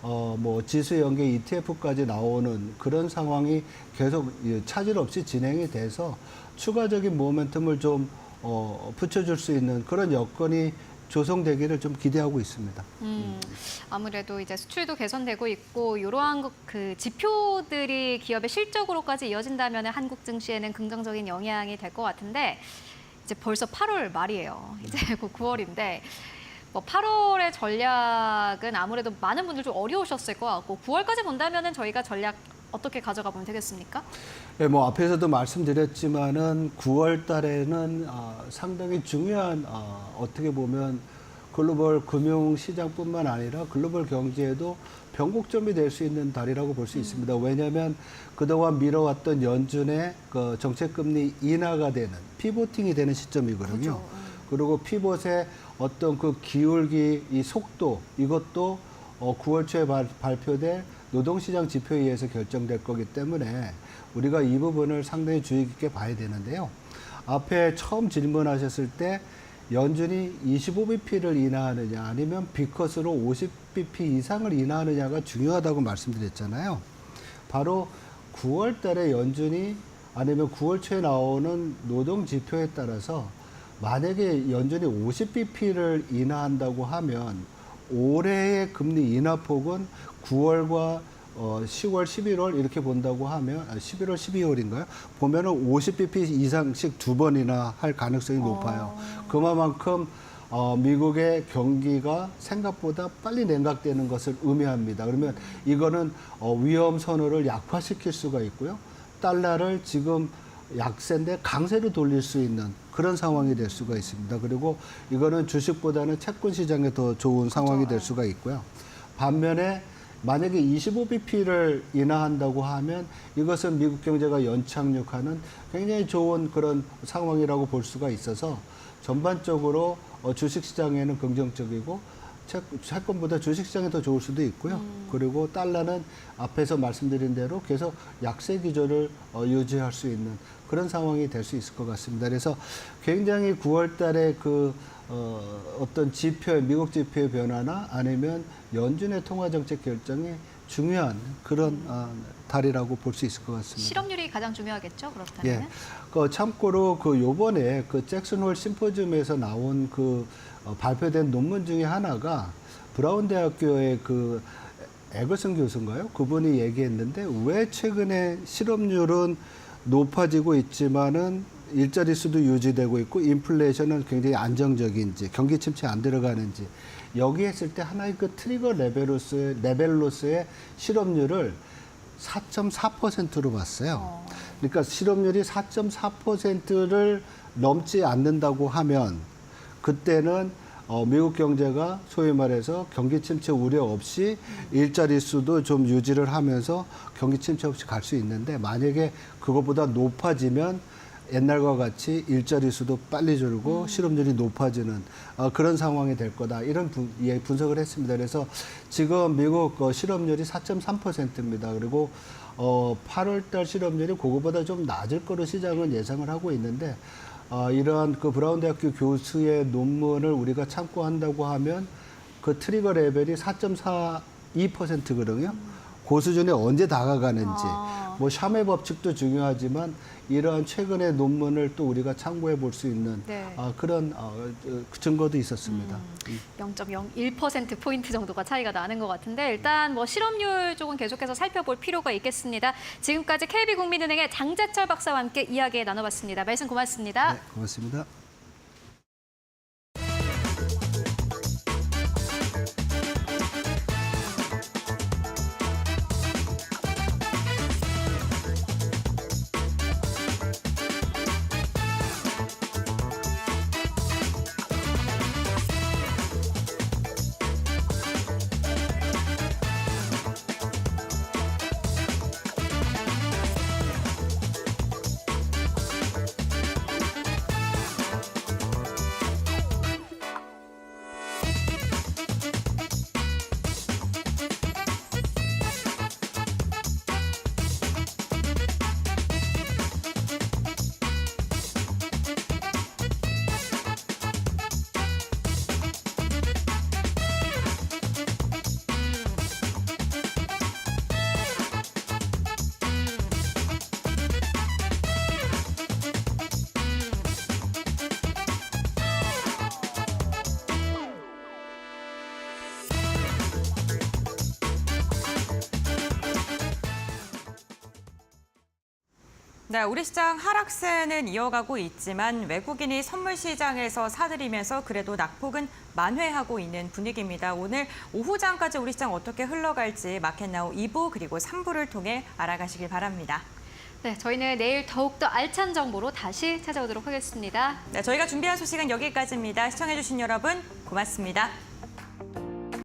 뭐 지수 연계 ETF까지 나오는 그런 상황이 계속 차질 없이 진행이 돼서 추가적인 모멘텀을 좀 붙여줄 수 있는 그런 여건이 조성되기를 좀 기대하고 있습니다.
아무래도 이제 수출도 개선되고 있고 이러한 그 지표들이 기업의 실적으로까지 이어진다면 한국 증시에는 긍정적인 영향이 될 것 같은데 이제 벌써 8월 말이에요. 이제 곧 9월인데 뭐 8월의 전략은 아무래도 많은 분들 좀 어려우셨을 것 같고 9월까지 본다면은 저희가 전략 어떻게 가져가 보면 되겠습니까?
네, 뭐 앞에서도 말씀드렸지만은 9월 달에는 상당히 중요한 어떻게 보면 글로벌 금융 시장뿐만 아니라 글로벌 경제에도 변곡점이 될 수 있는 달이라고 볼 수 있습니다. 왜냐하면 그동안 미뤄왔던 연준의 그 정책금리 인하가 되는 피보팅이 되는 시점이거든요.
그렇죠.
그리고 피봇의 어떤 그 기울기, 이 속도 이것도 9월 초에 발표될 노동시장 지표에 의해서 결정될 거기 때문에 우리가 이 부분을 상당히 주의 깊게 봐야 되는데요. 앞에 처음 질문하셨을 때 연준이 25bp를 인하하느냐 아니면 B컷으로 50bp 이상을 인하하느냐가 중요하다고 말씀드렸잖아요. 바로 9월 달에 연준이 아니면 9월 초에 나오는 노동 지표에 따라서 만약에 연준이 50bp를 인하한다고 하면 올해의 금리 인하폭은 9월과 10월, 11월 이렇게 본다고 하면 11월, 12월인가요? 보면은 50bp 이상씩 2번이나 할 가능성이 높아요. 그만큼 미국의 경기가 생각보다 빨리 냉각되는 것을 의미합니다. 그러면 이거는 위험 선호를 약화시킬 수가 있고요. 달러를 지금 약세인데 강세로 돌릴 수 있는 그런 상황이 될 수가 있습니다. 그리고 이거는 주식보다는 채권 시장에 더 좋은 상황이 될 수가 있고요. 반면에 만약에 25bp를 인하한다고 하면 이것은 미국 경제가 연착륙하는 굉장히 좋은 그런 상황이라고 볼 수가 있어서 전반적으로 주식시장에는 긍정적이고 채권보다 주식시장이 더 좋을 수도 있고요. 그리고 달러는 앞에서 말씀드린 대로 계속 약세 기조를 유지할 수 있는 그런 상황이 될 수 있을 것 같습니다. 그래서 굉장히 9월 달에 어떤 지표의, 미국 지표의 변화나 아니면 연준의 통화정책 결정이 중요한 그런 달이라고 볼 수 있을 것 같습니다.
실업률이 가장 중요하겠죠, 그렇다면?
예. 참고로 요번에 잭슨홀 심포지움에서 나온 발표된 논문 중에 하나가 브라운 대학교의 에거슨 교수인가요? 그분이 얘기했는데 왜 최근에 실업률은 높아지고 있지만은 일자리 수도 유지되고 있고 인플레이션은 굉장히 안정적인지 경기 침체 안 들어가는지 여기 했을 때 하나의 트리거 레벨로서의 실업률을 4.4%로 봤어요. 그러니까 실업률이 4.4%를 넘지 않는다고 하면 그때는 미국 경제가 소위 말해서 경기 침체 우려 없이 일자리 수도 좀 유지를 하면서 경기 침체 없이 갈 수 있는데 만약에 그것보다 높아지면 옛날과 같이 일자리 수도 빨리 줄고 실업률이 높아지는 그런 상황이 될 거다. 이런 분석을 했습니다. 그래서 지금 미국 실업률이 4.3%입니다. 그리고 8월 달 실업률이 그거보다 좀 낮을 거로 시장은 예상을 하고 있는데 이러한 브라운 대학교 교수의 논문을 우리가 참고한다고 하면 트리거 레벨이 4.42%거든요. 그 수준에 언제 다가가는지 뭐 샤메 법칙도 중요하지만 이러한 최근의 논문을 또 우리가 참고해 볼 수 있는 그런 증거도 있었습니다.
0.01%포인트 정도가 차이가 나는 것 같은데 일단 실업률 쪽은 계속해서 살펴볼 필요가 있겠습니다. 지금까지 KB국민은행의 장재철 박사와 함께 이야기 나눠봤습니다. 말씀 고맙습니다.
네, 고맙습니다.
네, 우리 시장 하락세는 이어가고 있지만 외국인이 선물 시장에서 사들이면서 그래도 낙폭은 만회하고 있는 분위기입니다. 오늘 오후장까지 우리 시장 어떻게 흘러갈지 마켓나우 2부 그리고 3부를 통해 알아가시길 바랍니다.
네, 저희는 내일 더욱더 알찬 정보로 다시 찾아오도록 하겠습니다.
네, 저희가 준비한 소식은 여기까지입니다. 시청해주신 여러분 고맙습니다.